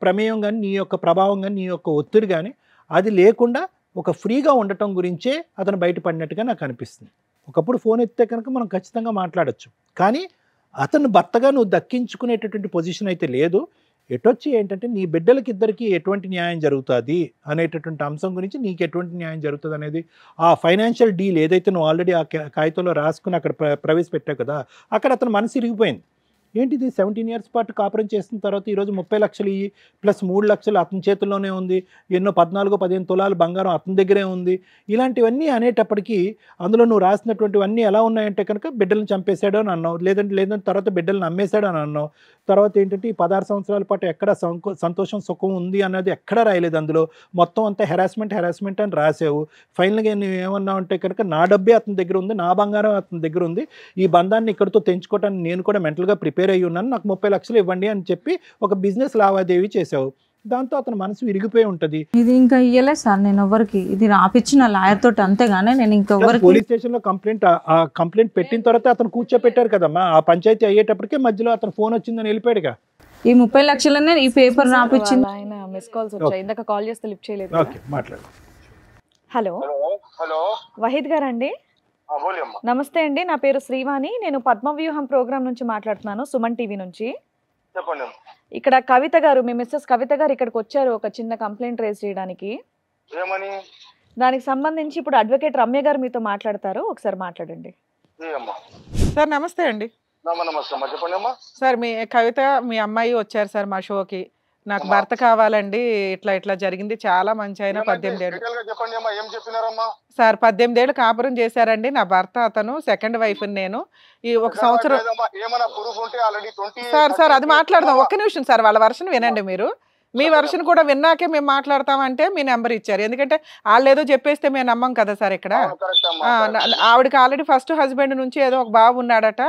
ప్రమేయం కానీ, నీ యొక్క ప్రభావం కానీ, నీ యొక్క ఒత్తిడి కానీ అది లేకుండా ఒక ఫ్రీగా ఉండటం గురించే అతను బయటపడినట్టుగా నాకు అనిపిస్తుంది. ఒకప్పుడు ఫోన్ ఎత్తితే కనుక మనం ఖచ్చితంగా మాట్లాడచ్చు, కానీ అతను భర్తగా నువ్వు దక్కించుకునేటటువంటి పొజిషన్ అయితే లేదు. ఎటొచ్చి ఏంటంటే నీ బిడ్డలకి ఇద్దరికి ఎటువంటి న్యాయం జరుగుతుంది అనేటటువంటి అంశం గురించి, నీకు ఎటువంటి న్యాయం జరుగుతుంది అనేది, ఆ ఫైనాన్షియల్ డీల్ ఏదైతే నువ్వు ఆల్రెడీ ఆ కాగితంలో రాసుకుని అక్కడ ప్రవేశపెట్టావు కదా, అక్కడ అతను మనసు ఇరిగిపోయింది. ఏంటిది 17 ఇయర్స్ పాటు కాపురం చేసిన తర్వాత ఈరోజు 30 లక్షలు ఇయ్యి ప్లస్ 3 లక్షలు అతని చేతుల్లోనే ఉంది, ఎన్నో 14-15 తులాలు బంగారం అతని దగ్గరే ఉంది. ఇలాంటివన్నీ అనేటప్పటికీ అందులో నువ్వు రాసినటువంటివన్నీ ఎలా ఉన్నాయంటే కనుక బిడ్డలను చంపేశాడు అని అన్నావు, లేదంటే తర్వాత బిడ్డలను అమ్మేశాడు అని అన్నావు. తర్వాత ఏంటంటే ఈ 16 సంవత్సరాల పాటు ఎక్కడ సంతోషం సుఖం ఉంది అన్నది ఎక్కడా రాయలేదు. అందులో మొత్తం అంతా హెరాస్మెంట్ అని రాసావు. ఫైనల్గా నువ్వు ఏమన్నావు అంటే కనుక నా డబ్బే అతని దగ్గర ఉంది, నా బంగారం అతని దగ్గర ఉంది, ఈ బంధాన్ని ఇక్కడితో తెంచుకోవటానికి నేను కూడా మెంటల్గా ప్రిపేర్ అయ్యి ఉన్నాను, నాకు 30 లక్షలు ఇవ్వండి అని చెప్పి ఒక బిజినెస్ లావాదేవీ చేసావు. దాంతో అతని మనసు విరిగిపోయి ఉంటుంది. ఇది ఇంకా ఇయ్యలేదు సార్ నేను ఎవరికి, ఇది రాపిచ్చిన లాయర్ తోటి అంతేగానే నేను ఇంకెవరికి. పోలీస్ స్టేషన్ లో కంప్లైంట్ పెట్టిన తర్వాత అతను కూర్చోపెట్టారు కదమ్మా. ఆ పంచాయతీ అయ్యేటప్పటికే మధ్యలో అతను ఫోన్ వచ్చిందని వెళ్ళిపోయాడుగా. ఈ 30 లక్షలనే ఈ పేపర్ రాపిచ్చింది. ఆయన మిస్ కాల్స్ వచ్చాయి, ఇందాక కాల్ చేస్తే లిఫ్ట్ చేయలేదు. ఓకే, మాట్లాడు. హలో హలో వహీద్ గారు అండి? నమస్తే అండి, నా పేరు శ్రీవాణి, నేను పద్మవ్యూహం ప్రోగ్రామ్ నుంచి మాట్లాడుతున్నాను, సుమన్ టీవీ నుంచి. చెప్పండి. ఇక్కడ కవిత గారు, మీ మిస్సెస్ కవిత గారు ఇక్కడికి వచ్చారు ఒక చిన్న కంప్లైంట్ రేజ్ చేయడానికి. ఏమని? దానికి సంబంధించి ఇప్పుడు అడ్వకేట్ రమ్య గారు మీతో మాట్లాడతారు, ఒకసారి మాట్లాడండి. సార్ నమస్తే అండి. నమస్తే అమ్మా, చెప్పండి అమ్మా. సార్ మీ కవిత మీ అమ్మాయి వచ్చారు సార్ మా షోకి, నాకు భర్త కావాలండి, ఇట్లా జరిగింది, చాలా మంచి ఆయన, 18 ఏళ్ళు. చెప్పండి అమ్మా, ఏం చెప్పినారమ్మా? సార్ 18 ఏళ్ళు కాపురం చేశారండి నా భర్త, అతను సెకండ్ వైఫ్, నేను ఈ 1 సంవత్సరం. ఏమైనా ప్రూఫ్ ఉంటే ఆల్రెడీ 20. సార్ అది మాట్లాడదాం, ఒక్క నిమిషం సార్, వాళ్ళ వర్షన్ వినండి మీరు. మీ వర్షన్ కూడా విన్నాకే మేము మాట్లాడతామంటే మీ నెంబర్ ఇచ్చారు, ఎందుకంటే వాళ్ళు ఏదో చెప్పేస్తే మేము నమ్మం కదా సార్ ఇక్కడ. ఆవిడకి ఆల్రెడీ ఫస్ట్ హస్బెండ్ నుంచి ఏదో ఒక బాబు ఉన్నాడట,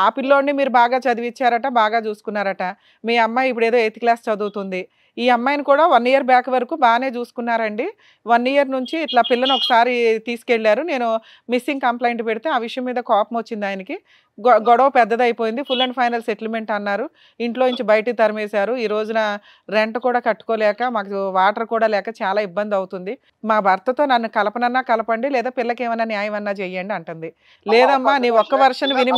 ఆ పిల్లోడిని మీరు బాగా చదివించారట, బాగా చూసుకున్నారట. మీ అమ్మాయి ఇప్పుడు ఏదో 8th క్లాస్ చదువుతుంది. ఈ అమ్మాయిని కూడా 1 ఇయర్ బ్యాక్ వరకు బాగానే చూసుకున్నారండి. 1 ఇయర్ నుంచి ఇట్లా పిల్లని ఒకసారి తీసుకెళ్లారు, నేను మిస్సింగ్ కంప్లైంట్ పెడితే ఆ విషయం మీద కోపం వచ్చింది ఆయనకి, గొడవ పెద్దదైపోయింది, ఫుల్ అండ్ ఫైనల్ సెటిల్మెంట్ అన్నారు, ఇంట్లో నుంచి బయటికి తరిమేశారు. ఈ రోజున రెంట్ కూడా కట్టుకోలేక, మాకు వాటర్ కూడా లేక చాలా ఇబ్బంది అవుతుంది. మా భర్తతో నన్ను కలపనన్నా కలపండి, లేదా పిల్లకి ఏమన్నా న్యాయం అన్నా చెయ్యండి అంటుంది. లేదమ్మా నీ ఒక్క వర్షన్ విని.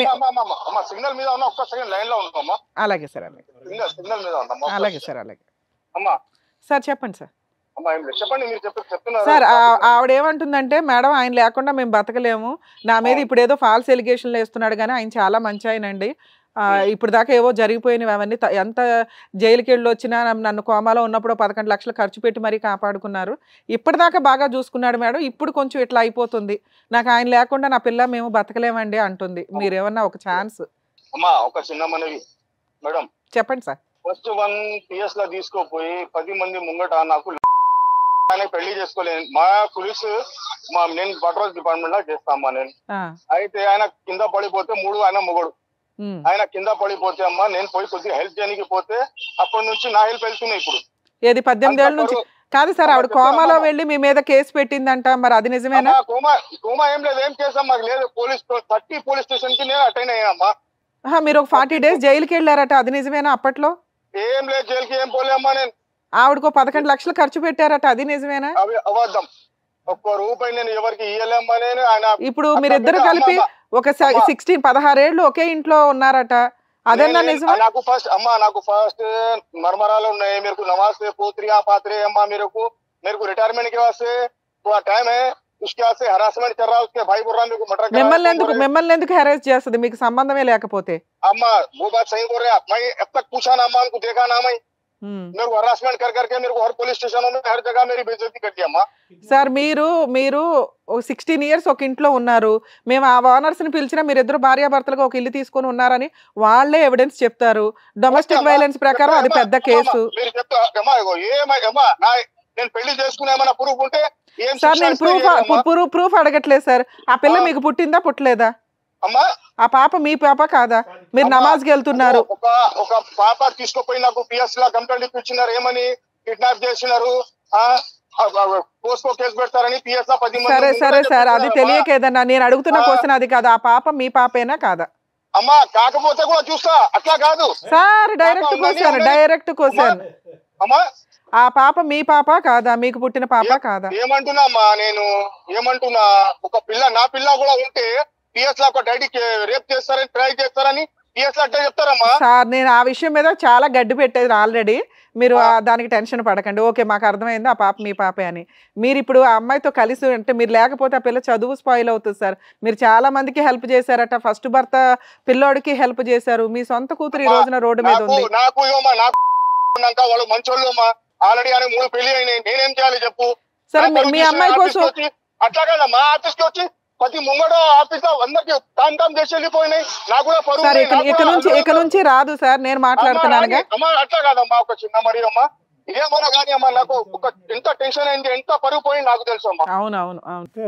అలాగే సార్, అలాగే సార్, అలాగే సార్, చెప్పండి సార్. సార్ ఆవిడ ఏమంటుందంటే, మేడం ఆయన లేకుండా మేము బతకలేము, నా మీద ఇప్పుడు ఏదో ఫాల్స్ ఎలిగేషన్లు వేస్తున్నాడు, కానీ ఆయన చాలా మంచి ఆయనండి, ఇప్పుడు దాకా ఏవో జరిగిపోయినవి అవన్నీ, ఎంత జైలుకి వెళ్ళి వచ్చినా నన్ను కోమాలో ఉన్నప్పుడు 11 లక్షలు ఖర్చు పెట్టి మరీ కాపాడుకున్నారు, ఇప్పటిదాకా బాగా చూసుకున్నాడు మేడం, ఇప్పుడు కొంచెం ఇట్లా అయిపోతుంది, నాకు ఆయన లేకుండా నా పిల్ల మేము బతకలేమండి అంటుంది. మీరేమన్నా ఒక ఛాన్స్. ఒక చిన్న మనవి మేడం. చెప్పండి సార్. ఫస్ట్ 1 PS లా తీసుకోపోయి 10 మంది ముంగట నాకు పెళ్లి చేసుకోలేదు, మా పోలీసు నేను పట్రోల్ డిపార్ట్మెంట్ లా చేస్తామా నేను. అయితే ఆయన కింద పడిపోతే 3 ఆయన మొగడు, ఆయన కింద పడిపోతే అమ్మా నేను పోయి కొద్దిగా హెల్ప్ చేయడానికి పోతే అప్పటి నుంచి నా హెల్ప్ వెళ్తున్నాయి. ఇప్పుడు ఏది 18 ఏళ్ళ నుంచి కాదు సార్, ఆవిడ కోమాలో వెళ్ళి మీ మీద కేసు పెట్టిందంట, మరి అది నిజమేనా? కోమా ఏం లేదు, ఏం కేసు మాకు లేదు, 30 పోలీస్ స్టేషన్ కి నేను అటెండ్ అయ్యామ్మా. మీరు ఒక 40 డేస్ జైలుకి వెళ్ళారట, అది నిజమేనా? అప్పట్లో ఏం లేదు, జైలుకి ఏం పోలేమ్మా నేను. ఆవిడకు 11 లక్షలు ఖర్చు పెట్టారట, అది నిజమేనా? అవి అబద్ధం, ఒక్క రూపాయి నేను ఎవరికి ఇయ్యలేమ్మా నేను. ఆయన ఇప్పుడు మీరిద్దరు కలిపి ఒక 16-16 ఏళ్ళు ఒకే ఇంట్లో ఉన్నారట, అదన్నా నిజమా? నాకు ఫస్ట్ మర్మరాలు ఉన్నాయి, మీరు నమాజ్ పోత్రియా పాత్రే అమ్మా, మీరు రిటైర్మెంట్ కి వాస్తే టైం హై, उसके से हरासमेंट कर रहा है, उसके भाई बोल रहा है मेरे को मर्डर మిమ్మల్ని ఎందుకు హెరాస్ చేస్తుంది, మీకు సంబంధమే లేకపోతే? अम्मा वो बात सही बोल रहे हैं, मैं अब तक पूछा ना अम्मा, उनको देखा ना मैं, मेरे को हरासमेंट कर करके मेरे को हर पुलिस स्टेशनों में हर जगह मेरी बेइज्जती कर दी अम्मा। సార్ మీరు 16 ఇయర్స్ ఒక ఇంట్లో ఉన్నారు, మేము ఆ ఓనర్స్ ని పిలిచినా మీరు ఇద్దరు భార్యాభర్తలుగా ఒక ఇల్లు తీసుకొని ఉన్నారని వాళ్ళే ఎవిడెన్స్ చెప్తారు. డొమెస్టిక్ వైలెన్స్ ప్రకారం అది పెద్ద కేసు. మీరు చెప్తా అమ్మా, ఇగో ఏమా నేను పెళ్లి చేసుకునే ఏమైనా ప్రూఫ్ ఉంటే ఏం సార్ శిక్ష నేను ఇస్తే ప్రూఫ్ అడగట్లేదు సార్. ఆ పిల్ల మీకు పుట్టిందా పుట్టలేదా? అమ్మా ఆ పాప మీ పాప కాదా? మీరు నమాజ్కి వెళ్తున్నారు. ఒక పాప తీసుకుపోయి నాకు పిఎస్ లా కంప్లైంట్ ఇప్పించినారు, ఏమని కిడ్నాప్ చేసినారు, పోస్కో కేసు పెడతారని పిఎస్ లా 10 మంది. సరే సార్ అది తెలియక ఏదన్నా నేను అడుగుతున్న క్వశ్చన్ అది కాదు. ఆ పాప మీ పాపేనా కాదా? అమ్మా కాకపోతే కూడా చూస్తా, అట్లా కాదు సార్ డైరెక్ట్ క్వశ్చన్. అమ్మా ఆ పాప మీ పాప కాదా? మీకు పుట్టిన పాప కాదా? ఏమంటున్నా అమ్మా, నేను ఏమంటున్నా, ఒక పిల్ల నా పిల్ల కూడా ఉంటే పిఎస్ లా ఒక డాడీ రేప్ చేస్తారని ట్రై చేస్తారని పిఎస్ లా అట్లా చెప్తారమ్మా. సార్ నేను ఆ విషయం మీద చాలా గడ్డి పెట్టేది ఆల్రెడీ. మీరు దానికి టెన్షన్ పడకండి. ఓకే మాకు అర్థమైంది ఆ పాప మీ పాపే అని. మీరు ఇప్పుడు ఆ అమ్మాయితో కలిసి అంటే మీరు లేకపోతే ఆ పిల్ల చదువు స్పాయిల్ అవుతుంది సార్. మీరు చాలా మందికి హెల్ప్ చేశారట. ఫస్ట్ భర్త పిల్లోడికి హెల్ప్ చేశారు. మీ సొంత కూతురు ఈ రోజున రోడ్డు మీద ఉంది. నాకు వాళ్ళు మంచోళ్ళు ఆల్రెడీ అని 3 పెళ్లి అయినాయి, నేనేం చేయాలి చెప్పు? సరే మీ అమ్మాయి కోసం అట్లా కదా మా ఆఫీస్ కి వచ్చి ప్రతి ముంగడ ఆఫీస్ లో అందరికి తామ్ చేసి వెళ్ళిపోయినాయి. నాకు కూడా పరువు ఇక నుంచి రాదు సార్, నేను మాట్లాడుతున్నాను. అమ్మా అట్లా కాదమ్మా, ఒక చిన్న మరి అమ్మా ఇదేమన్నా కానీ అమ్మా నాకు ఒక ఎంత టెన్షన్ అయింది, ఎంత పరువు పోయింది నాకు తెలుసు అమ్మా. అవును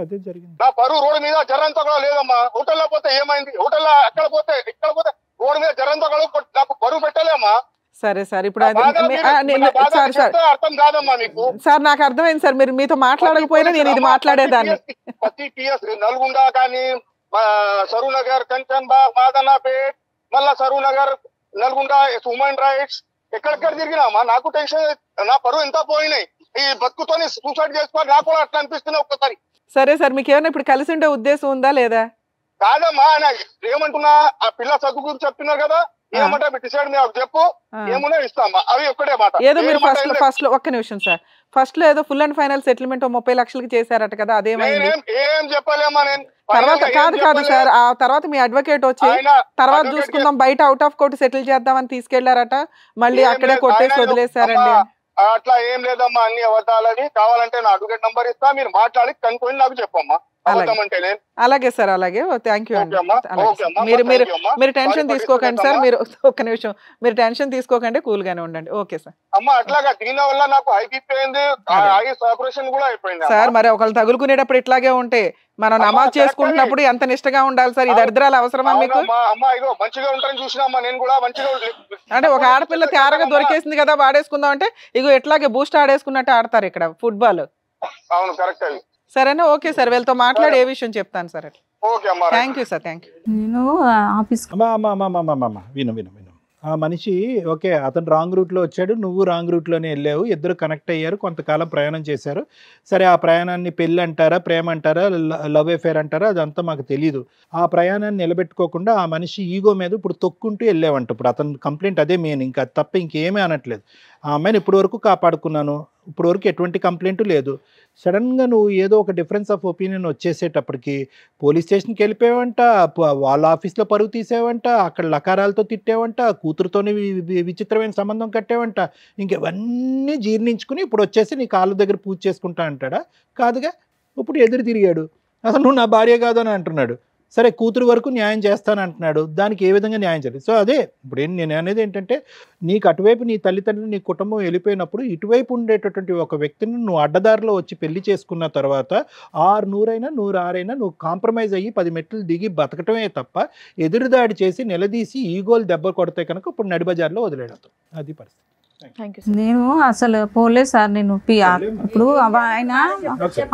అదే జరిగింది. నా పరువు రోడ్డు మీద జరంతా కూడా లేదమ్మా. హోటల్లో పోతే ఏమైంది, హోటల్లో అక్కడ పోతే ఇక్కడ పోతే రోడ్డు మీద జరంతా కూడా నాకు పరువు పెట్టలేమ్మా. సరే సార్ ఇప్పుడు అర్థం కాదమ్మా మీకు. సార్ నాకు అర్థమైంది సార్, మీరు మీతో మాట్లాడకపోయినా నేను ఇది మాట్లాడేదాన్ని. ప్రతి పిఎస్ నల్గొండ కానీ సరూర్ నగర్, కంచన్ బాగ్, మాదనాపేట్, మళ్ళా సరూర్ నగర్, నల్గొండ, హ్యూమన్ రైట్స్ ఎక్కడెక్కడ తిరిగినామా నాకు టెన్షన్. నా పరువు ఎంత పోయినాయి. ఈ బతుకుతోని సూసైడ్ చేసుకోవాలి నాకు కూడా అట్లా అనిపిస్తున్నాయి ఒక్కసారి. సరే సార్ మీకు ఏమైనా ఇప్పుడు కలిసి ఉండే ఉద్దేశం ఉందా లేదా? కాదమ్మా ఏమంటున్నా, ఆ పిల్ల చదువు గురించి చెప్తున్నారు కదా, ఏమంటే డిసైడ్ నాకు చెప్పు, ఏమున్నా ఇస్తామా. అవి ఒక్కటే మాట. ఏదో మీరు ఫస్ట్ లో ఒక్క నిమిషం సార్, ఫస్ట్ లో ఏదో ఫుల్ అండ్ ఫైనల్ సెటిల్మెంట్ 30 లక్షలకి చేశారట కదా, అదేమైంది? ఏం చెప్పలేమా నేను. తర్వాత కాదు సార్, ఆ తర్వాత మీ అడ్వకేట్ వచ్చి తర్వాత చూసుకుందాం బయట అవుట్ ఆఫ్ కోర్టు సెటిల్ చేద్దామని తీసుకెళ్లారట, మళ్ళీ అక్కడే కొట్టేసి వదిలేశారండి. అట్లా ఏం లేదమ్మా, అన్ని అబద్ధాలని. కావాలంటే నా అడ్వకేట్ నంబర్ ఇస్తా, మీరు మాట్లాడి కనుక్కొని నాకు చెప్పమ్మా. అలాగే సార్, అలాగే థ్యాంక్ యూ అండి. మీరు టెన్షన్ తీసుకోకండి సార్, మీరు ఒక్క నిమిషం మీరు టెన్షన్ తీసుకోకండి, కూల్ గానే ఉండండి. Okay sir. అమ్మా అట్లాగా దీని వల్ల నాకు హై బీపీ అయింది, ఐస్ ఆపరేషన్ కూడా అయిపోయింది సార్. మరి ఒకళ్ళు తగులుకునేటప్పుడు ఇట్లాగే ఉంటే మనం నమాజ్ చేసుకుంటున్నప్పుడు ఎంత నిష్టగా ఉండాలి సార్. ఈ దరిద్రాలు అవసరమా మీకు? అమ్మా ఇగో మంచిగా ఉంటారని చూసినామ్మా నేను కూడా మంచిగా. అంటే ఒక ఆడపిల్ల తేరగా దొరికేసింది కదా వాడేసుకుందాం అంటే ఇగో ఎట్లాగే బూస్ట్ ఆడేసుకున్నట్టు ఆడతారు ఇక్కడ ఫుట్బాల్. అవును కరెక్ట్ అది. సరేనా? ఓకే సార్, వీళ్ళతో మాట్లాడి ఏ విషయం చెప్తాను sir. Thank you sir, thank you. నేను ఆఫీస్ విను ఆ మనిషి ఓకే, అతను రాంగ్ రూట్లో వచ్చాడు, నువ్వు రాంగ్ రూట్లోనే వెళ్ళావు, ఇద్దరు కనెక్ట్ అయ్యారు, కొంతకాలం ప్రయాణం చేశారు. సరే ఆ ప్రయాణాన్ని పెళ్ళి అంటారా, ప్రేమ అంటారా, లవ్ అఫేర్ అంటారా, అదంతా మాకు తెలీదు. ఆ ప్రయాణాన్ని నిలబెట్టుకోకుండా ఆ మనిషి ఈగో మీద ఇప్పుడు తొక్కుంటూ వెళ్ళావంట. ఇప్పుడు అతను కంప్లైంట్ అదే మెయిన్, ఇంకా తప్ప ఇంకేమీ అనట్లేదు. ఆ అమ్మాయిని ఇప్పటి వరకు కాపాడుకున్నాను, ఇప్పటి వరకు ఎటువంటి కంప్లైంట్ లేదు. సడన్గా నువ్వు ఏదో ఒక డిఫరెన్స్ ఆఫ్ ఒపీనియన్ వచ్చేసేటప్పటికి పోలీస్ స్టేషన్కి వెళ్ళిపోయావంట, వాళ్ళ ఆఫీస్లో పరుగు తీసేవంట, అక్కడ లకారాలతో తిట్టేవంట, కూతురుతోని విచిత్రమైన సంబంధం కట్టేవంట. ఇంకెవన్నీ జీర్ణించుకుని ఇప్పుడు వచ్చేసి నీ కాళ్ళ దగ్గర పూజ చేసుకుంటా అంటాడా? కాదుగా, ఇప్పుడు ఎదురు తిరిగాడు, అసలు నువ్వు నా భార్య కాదని అంటున్నాడు. సరే కూతురు వరకు న్యాయం చేస్తానంటున్నాడు, దానికి ఏ విధంగా న్యాయం చేయాలి? సో అదే ఇప్పుడు నేను అనేది ఏంటంటే, నీకు అటువైపు నీ తల్లిదండ్రులు నీ కుటుంబం వెళ్ళిపోయినప్పుడు ఇటువైపు ఉండేటటువంటి ఒక వ్యక్తిని నువ్వు అడ్డదారిలో వచ్చి పెళ్లి చేసుకున్న తర్వాత 600 106 నువ్వు కాంప్రమైజ్ అయ్యి 10 మెట్లు దిగి బతకటమే తప్ప ఎదురుదాడి చేసి నిలదీసి ఈగోలు దెబ్బ కొడితే కనుక ఇప్పుడు నడిబజార్లో వదిలేయడం అది పరిస్థితి. నేను అసలు పోలేదు సార్. నేను ఇప్పుడు ఆయన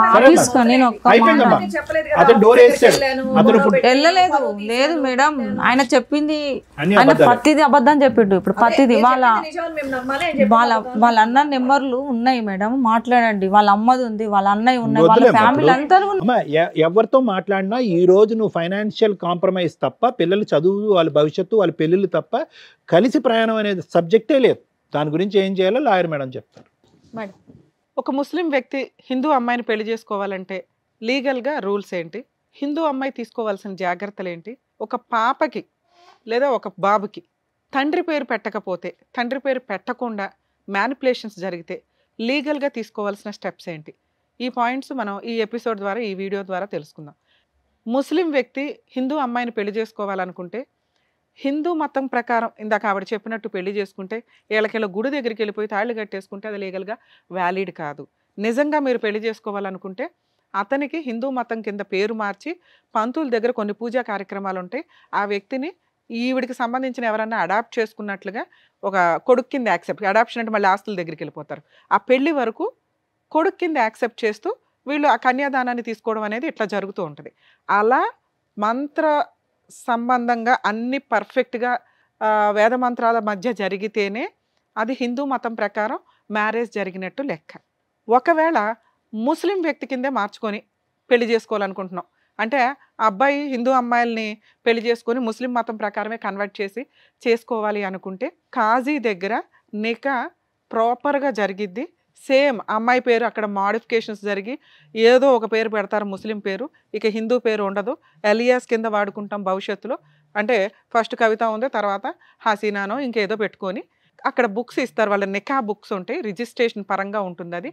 ఆఫీస్ నేను వెళ్ళలేదు. లేదు మేడం, ఆయన చెప్పింది ఆయన ప్రతిది అబద్ధం చెప్పిండు. ఇప్పుడు ప్రతిది వాళ్ళ అన్న నెంబర్లు ఉన్నాయి మేడం, మాట్లాడండి. వాళ్ళ అమ్మది ఉంది, వాళ్ళ అన్నయ్య ఉన్నాయి, వాళ్ళ ఫ్యామిలీ అంతా. ఎవరితో మాట్లాడినా ఈ రోజు నువ్వు ఫైనాన్షియల్ కాంప్రమైజ్ తప్ప, పిల్లల చదువు, వాళ్ళ భవిష్యత్తు, వాళ్ళ పెళ్ళిళ్ళు తప్ప కలిసి ప్రయాణం అనేది సబ్జెక్టే లేదు. దాని గురించి ఏం చేయాలో లాయర్ మేడం చెప్తారు. మేడం, ఒక ముస్లిం వ్యక్తి హిందూ అమ్మాయిని పెళ్లి చేసుకోవాలంటే లీగల్గా రూల్స్ ఏంటి? హిందూ అమ్మాయి తీసుకోవాల్సిన జాగ్రత్తలు ఏంటి? ఒక పాపకి లేదా ఒక బాబుకి తండ్రి పేరు పెట్టకపోతే, తండ్రి పేరు పెట్టకుండా మ్యానిపులేషన్స్ జరిగితే లీగల్గా తీసుకోవాల్సిన స్టెప్స్ ఏంటి? ఈ పాయింట్స్ మనం ఈ ఎపిసోడ్ ద్వారా, ఈ వీడియో ద్వారా తెలుసుకుందాం. ముస్లిం వ్యక్తి హిందూ అమ్మాయిని పెళ్లి చేసుకోవాలనుకుంటే హిందూ మతం ప్రకారం ఇందాక ఆవిడ చెప్పినట్టు పెళ్లి చేసుకుంటే వీళ్ళకిలా గుడి దగ్గరికి వెళ్ళిపోయి తాళి కట్టేసుకుంటే అది లీగల్గా వ్యాలిడ్ కాదు. నిజంగా మీరు పెళ్లి చేసుకోవాలనుకుంటే అతనికి హిందూ మతం కింద పేరు మార్చి పంతుల దగ్గర కొన్ని పూజా కార్యక్రమాలు ఉంటాయి. ఆ వ్యక్తిని ఈవిడికి సంబంధించిన ఎవరన్నా అడాప్ట్ చేసుకున్నట్లుగా ఒక కొడుకు కింద యాక్సెప్ట్, అడాప్షన్ అంటే మళ్ళీ ఆస్తుల దగ్గరికి వెళ్ళిపోతారు. ఆ పెళ్లి వరకు కొడుకు కింద యాక్సెప్ట్ చేస్తూ వీళ్ళు ఆ కన్యాదానాన్ని తీసుకోవడం అనేది ఇట్లా జరుగుతూ ఉంటుంది. అలా మంత్ర సంబంధంగా అన్ని పర్ఫెక్ట్గా వేద మంత్రాల మధ్య జరిగితేనే అది హిందూ మతం ప్రకారం మ్యారేజ్ జరిగినట్టు లెక్క. ఒకవేళ ముస్లిం వ్యక్తి కిందే మార్చుకొని పెళ్లి చేసుకోవాలనుకుంటున్నాం అంటే ఆ అబ్బాయి హిందూ అమ్మాయిల్ని పెళ్లి చేసుకొని ముస్లిం మతం ప్రకారమే కన్వర్ట్ చేసి చేసుకోవాలి అనుకుంటే కాజీ దగ్గర నికా ప్రాపర్గా జరిగిద్ది. సేమ్ అమ్మాయి పేరు అక్కడ మాడిఫికేషన్స్ జరిగి ఏదో ఒక పేరు పెడతారు ముస్లిం పేరు, ఇక హిందూ పేరు ఉండదు, ఎలియాస్ కింద వాడుకుంటాం భవిష్యత్తులో. అంటే ఫస్ట్ కవిత ఉంది, తర్వాత హసీనానో ఇంకేదో పెట్టుకొని అక్కడ బుక్స్ ఇస్తారు, వాళ్ళ నికా బుక్స్ ఉంటాయి, రిజిస్ట్రేషన్ పరంగా ఉంటుంది. అది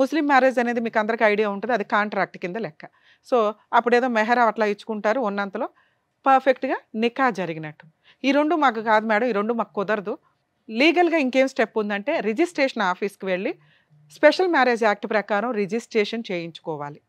ముస్లిం మ్యారేజ్ అనేది మీకు అందరికీ ఐడియా ఉంటుంది, అది కాంట్రాక్ట్ కింద లెక్క. సో అప్పుడేదో మెహరా అట్లా ఇచ్చుకుంటారు, ఉన్నంతలో పర్ఫెక్ట్గా నికా జరిగినట్టు. ఈ రెండు మాకు కాదు మేడం, ఈ రెండు మాకు కుదరదు, లీగల్గా ఇంకేం స్టెప్ ఉందంటే రిజిస్ట్రేషన్ ఆఫీస్కి వెళ్ళి స్పెషల్ మ్యారేజ్ యాక్ట్ ప్రకారం రిజిస్ట్రేషన్ చేయించుకోవాలి.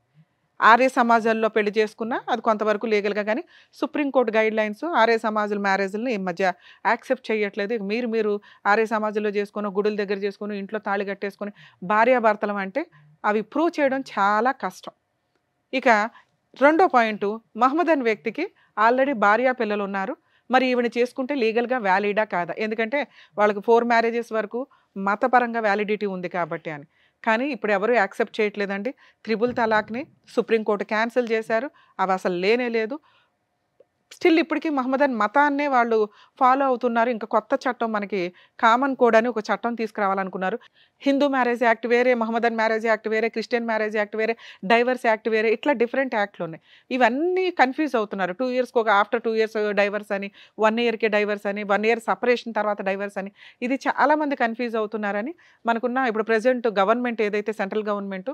ఆర్య సమాజాల్లో పెళ్లి చేసుకున్నా అది కొంతవరకు లీగల్గా, కానీ సుప్రీంకోర్టు గైడ్ లైన్స్ ఆర్య సమాజాల మ్యారేజ్ని ఈ మధ్య యాక్సెప్ట్ చేయట్లేదు. మీరు ఆర్య సమాజంలో చేసుకుని గుడుల దగ్గర చేసుకుని ఇంట్లో తాళి కట్టేసుకొని భార్యాభర్తలం అంటే అవి ప్రూవ్ చేయడం చాలా కష్టం. ఇక రెండో పాయింట్, మహమ్మద్ అనే వ్యక్తికి ఆల్రెడీ భార్యా పిల్లలు ఉన్నారు, మరి ఈవిని చేసుకుంటే లీగల్గా వ్యాలిడా కాదా? ఎందుకంటే వాళ్ళకి 4 మ్యారేజెస్ వరకు మతపరంగా వ్యాలిడిటీ ఉంది కాబట్టి అని. కానీ ఇప్పుడు ఎవరు యాక్సెప్ట్ చేయట్లేదండి. 3 తలాక్ని సుప్రీంకోర్టు క్యాన్సిల్ చేశారు, అవి అసలు లేనే లేదు. స్టిల్ ఇప్పటికీ మహమ్మదన్ మతాన్నే వాళ్ళు ఫాలో అవుతున్నారు. ఇంకా కొత్త చట్టం మనకి కామన్ కోడ్ అని ఒక చట్టం తీసుకురావాలనుకున్నారు. హిందూ మ్యారేజ్ యాక్ట్ వేరే, మహమ్మదన్ మ్యారేజ్ యాక్ట్ వేరే, క్రిస్టియన్ మ్యారేజ్ యాక్ట్ వేరే, డైవర్స్ యాక్ట్ వేరే, ఇట్లా డిఫరెంట్ యాక్ట్లు ఉన్నాయి. ఇవన్నీ కన్ఫ్యూజ్ అవుతున్నారు. 2 ఇయర్స్కి ఒక ఆఫ్టర్ 2 ఇయర్స్ డైవర్స్ అని, 1 ఇయర్కే డైవర్స్ అని, 1 ఇయర్ సపరేషన్ తర్వాత డైవర్స్ అని, ఇది చాలామంది కన్ఫ్యూజ్ అవుతున్నారని మనకున్న ఇప్పుడు ప్రజెంట్ గవర్నమెంట్ ఏదైతే సెంట్రల్ గవర్నమెంట్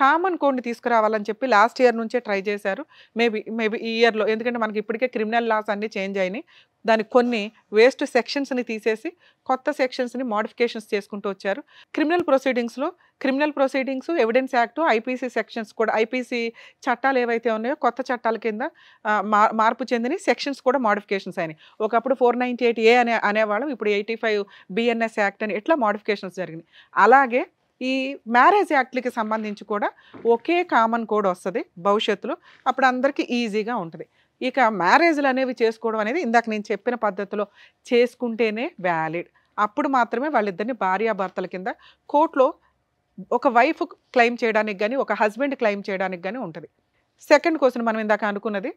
కామన్ కోడ్ని తీసుకురావాలని చెప్పి లాస్ట్ ఇయర్ నుంచే ట్రై చేశారు. మేబీ ఈ ఇయర్లో, ఎందుకంటే మనకి ఇప్పటికే క్రిమినల్ లాస్ అన్నీ చేంజ్ అయినాయి, దానికి కొన్ని వేస్ట్ సెక్షన్స్ని తీసేసి కొత్త సెక్షన్స్ని మోడిఫికేషన్స్ చేసుకుంటూ వచ్చారు. Criminal proceedings, evidence act, IPC sections కూడా, ఐపీసీ చట్టాలు ఏవైతే ఉన్నాయో కొత్త చట్టాల కింద మార్పు చెందిన సెక్షన్స్ కూడా మోడిఫికేషన్స్ అయినాయి. ఒకప్పుడు 498A అనేవాళ్ళం, ఇప్పుడు 85 BNS యాక్ట్ అని, ఇట్లా మోడిఫికేషన్స్ జరిగినాయి. అలాగే ఈ మ్యారేజ్ యాక్ట్లకి సంబంధించి కూడా ఒకే కామన్ కోడ్ వస్తుంది భవిష్యత్తులో, అప్పుడు అందరికీ ఈజీగా ఉంటుంది. ఇక మ్యారేజ్లు అనేవి చేసుకోవడం అనేది ఇందాక నేను చెప్పిన పద్ధతిలో చేసుకుంటేనే వ్యాలిడ్. అప్పుడు మాత్రమే వాళ్ళిద్దరిని భార్యాభర్తల కింద కోర్టులో ఒక వైఫ్ క్లెయిమ్ చేయడానికి కానీ ఒక హస్బెండ్ క్లెయిమ్ చేయడానికి కానీ ఉంటుంది. సెకండ్ క్వశ్చన్ మనం ఇందాక అనుకున్నది,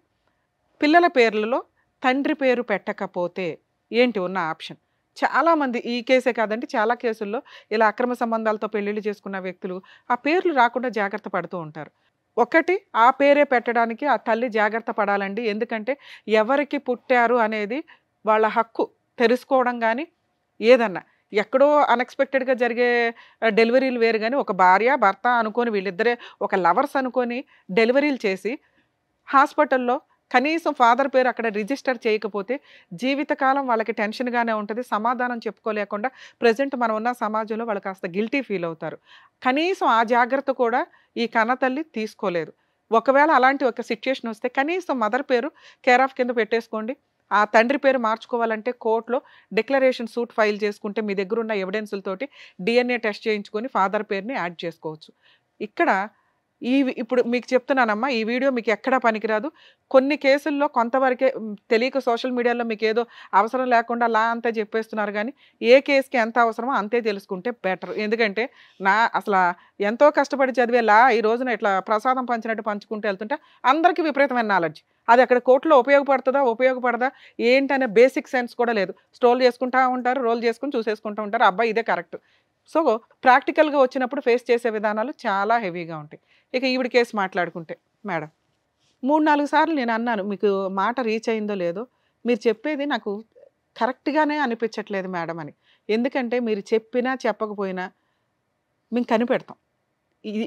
పిల్లల పేర్లలో తండ్రి పేరు పెట్టకపోతే ఏంటి ఉన్న ఆప్షన్? చాలామంది, ఈ కేసే కాదండి చాలా కేసుల్లో ఇలా అక్రమ సంబంధాలతో పెళ్ళిళ్ళు చేసుకున్న వ్యక్తులు ఆ పేర్లు రాకుండా జాగ్రత్త పడుతూ ఉంటారు. ఒకటి, ఆ పేరే పెట్టడానికి ఆ తల్లి జాగ్రత్త పడాలండి. ఎందుకంటే ఎవరికి పుట్టారు అనేది వాళ్ళ హక్కు తెలుసుకోవడం, కానీ ఏదన్నా ఎక్కడో అన్ఎక్స్పెక్టెడ్గా జరిగే డెలివరీలు వేరు, కానీ ఒక భార్య భర్త అనుకొని వీళ్ళిద్దరే ఒక లవర్స్ అనుకొని డెలివరీలు చేసి హాస్పిటల్లో కనీసం ఫాదర్ పేరు అక్కడ రిజిస్టర్ చేయకపోతే జీవితకాలం వాళ్ళకి టెన్షన్గానే ఉంటుంది, సమాధానం చెప్పుకోలేకుండా ప్రజెంట్ మనం ఉన్న సమాజంలో వాళ్ళు కాస్త గిల్టీ ఫీల్ అవుతారు. కనీసం ఆ జాగ్రత్త కూడా ఈ కన్నతల్లి తీసుకోలేదు. ఒకవేళ అలాంటి ఒక సిచ్యుయేషన్ వస్తే కనీసం మదర్ పేరు కేర్ ఆఫ్ కింద పెట్టేసుకోండి. ఆ తండ్రి పేరు మార్చుకోవాలంటే కోర్టులో డిక్లరేషన్ సూట్ ఫైల్ చేసుకుంటే మీ దగ్గర ఉన్న ఎవిడెన్సులతోటి DNA టెస్ట్ చేయించుకొని ఫాదర్ పేరుని యాడ్ చేసుకోవచ్చు. ఇక్కడ ఇప్పుడు మీకు చెప్తున్నానమ్మా, ఈ వీడియో మీకు ఎక్కడా పనికిరాదు. కొన్ని కేసుల్లో కొంతవరకే తెలియక సోషల్ మీడియాలో మీకు ఏదో అవసరం లేకుండా లా అంతా చెప్పేస్తున్నారు, కానీ ఏ కేసుకి ఎంత అవసరమో అంతే తెలుసుకుంటే బెటర్. ఎందుకంటే అసలు ఎంతో కష్టపడి చదివే లా ఈ రోజున ఇట్లా ప్రసాదం పంచినట్టు పంచుకుంటూ వెళ్తుంటే అందరికీ విపరీతమైన నాలెడ్జ్, అది అక్కడ కోర్టులో ఉపయోగపడదా ఏంటనే బేసిక్ సెన్స్ కూడా లేదు. స్ట్రోల్ చేసుకుంటూ ఉంటారు, రోల్ చేసుకుని చూసేసుకుంటూ ఉంటారు, అబ్బాయి ఇదే కరెక్ట్. సో ప్రాక్టికల్గా వచ్చినప్పుడు ఫేస్ చేసే విధానాలు చాలా హెవీగా ఉంటాయి. ఇక ఈవిడ కేసు మాట్లాడుకుంటే, మేడం 3-4 సార్లు నేను అన్నాను, మీకు మాట రీచ్ అయిందో లేదో, మీరు చెప్పేది నాకు కరెక్ట్గానే అనిపించట్లేదు మేడం అని. ఎందుకంటే మీరు చెప్పినా చెప్పకపోయినా మేము కనిపెడతాం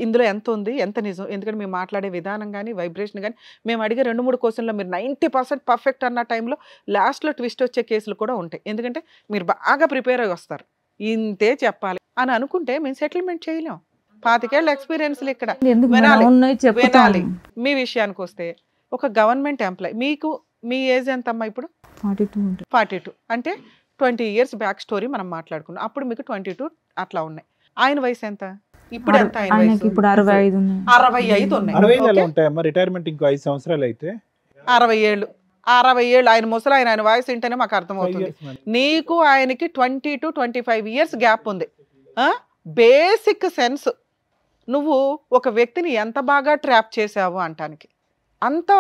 ఇందులో ఎంత ఉంది ఎంత నిజం. ఎందుకంటే మేము మాట్లాడే విధానం కానీ వైబ్రేషన్ కానీ మేము అడిగే 2-3 క్వశ్చన్లో మీరు 90% పర్ఫెక్ట్ అన్న టైంలో లాస్ట్లో ట్విస్ట్ వచ్చే కేసులు కూడా ఉంటాయి. ఎందుకంటే మీరు బాగా ప్రిపేర్ అయ్యి వస్తారు, ఇంతే చెప్పాలి అని అనుకుంటే మేము సెటిల్మెంట్ చేయలేం. 25 ఏళ్ళ ఎక్స్పీరియన్స్లు ఇక్కడ ఎందుకు వినాలి. మేడం? ఉన్నాయి చెప్తాను. వినాలి. మీ విషయానికి వస్తే ఒక గవర్నమెంట్ ఎంప్లాయ్, మీకు మీ ఏజ్ ఎంతమ్మా ఇప్పుడు? 42 ఉంటుంది. 42 అంటే 20 years బ్యాక్ స్టోరీ మనం మాట్లాడుకున్నాం. అప్పుడు మీకు 22 అట్లా ఉన్నాయి. ఆయన వయసు ఎంత ఇప్పుడు? ఎంత ఆయన ఆయనకి వయసు? ఇప్పుడు 65 ఉన్నాయి. 65 ఉన్నాయి. 65 ఓకే? ఉంటాయమ్మా, రిటైర్మెంట్ ఇంకో 5 సంవత్సరాలు అయితే 60 ఏళ్ళు. 60 ఏళ్ళు ఆయన ముసలి ఆయన వాయిస్ వింటేనే మాకు అర్థమవుతుంది. నీకు ఆయనకి 20 to 25 years గ్యాప్ ఉంది. బేసిక్ సెన్స్ నువ్వు ఒక వ్యక్తిని ఎంత బాగా ట్రాప్ చేసావు అంటానికి అంత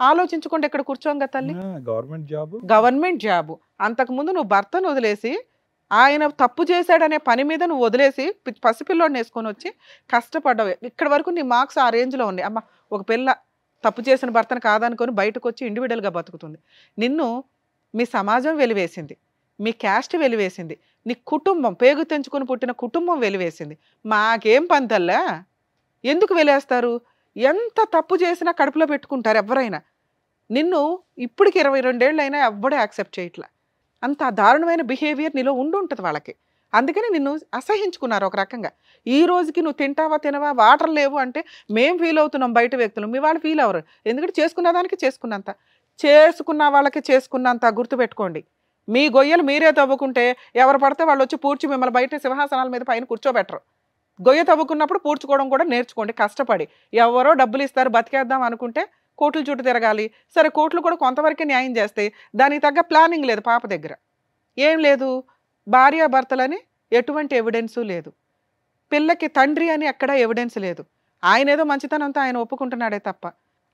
ఆలోచించుకుంటే ఇక్కడ కూర్చోంగా తల్లి. Government job. అంతకుముందు నువ్వు భర్తను వదిలేసి ఆయన తప్పు చేశాడనే పని మీద నువ్వు వదిలేసి పసిపిల్లోడిని వేసుకొని వచ్చి కష్టపడ్డావు. ఇక్కడ వరకు నీ మార్క్స్ ఆ రేంజ్లో ఉన్నాయి. అమ్మ ఒక పిల్ల తప్పు చేసిన భర్తను కాదనుకొని బయటకు వచ్చి ఇండివిడువల్గా బతుకుతుంది. నిన్ను మీ సమాజం వెలివేసింది, మీ క్యాస్ట్ వెలివేసింది, నీ కుటుంబం పేగు తెంచుకొని పుట్టిన కుటుంబం వెలివేసింది. మాకేం పంతల్లా ఎందుకు వెలేస్తారు? ఎంత తప్పు చేసినా కడుపులో పెట్టుకుంటారు ఎవరైనా. నిన్ను ఇప్పటికి 22 ఏళ్ళు అయినా ఎవ్వడూ యాక్సెప్ట్ చేయట్లా. అంత దారుణమైన బిహేవియర్ నీలో ఉండుంటుంది వాళ్ళకి. అందుకని నిన్ను అసహించుకున్నారు ఒక రకంగా. ఈ రోజుకి నువ్వు తింటావా తినవా వాటర్ లేవు అంటే మేము ఫీల్ అవుతున్నాం బయట వ్యక్తులు, మీ వాళ్ళు ఫీల్ అవ్వరు. ఎందుకంటే చేసుకున్న దానికి చేసుకున్న వాళ్ళకి చేసుకున్నంత గుర్తుపెట్టుకోండి. మీ గొయ్యలు మీరే తవ్వుకుంటే ఎవరు పడితే వాళ్ళు వచ్చి పూడ్చి మిమ్మల్ని బయట సింహాసనాల మీద పైన కూర్చోబెట్టరు. గొయ్య తవ్వుకున్నప్పుడు పూడ్చుకోవడం కూడా నేర్చుకోండి కష్టపడి. ఎవరో డబ్బులు ఇస్తారు బతికేద్దాం అనుకుంటే కోర్టుల చుట్టూ తిరగాలి. సరే కోర్టులు కూడా కొంతవరకే న్యాయం చేస్తాయి, దానికి తగ్గ ప్లానింగ్ లేదు పాప దగ్గర. ఏం లేదు, భార్యాభర్తలని ఎటువంటి ఎవిడెన్సు లేదు, పిల్లకి తండ్రి అని ఎక్కడ ఎవిడెన్స్ లేదు. ఆయన ఏదో మంచితనంతో ఆయన ఒప్పుకుంటున్నాడే తప్ప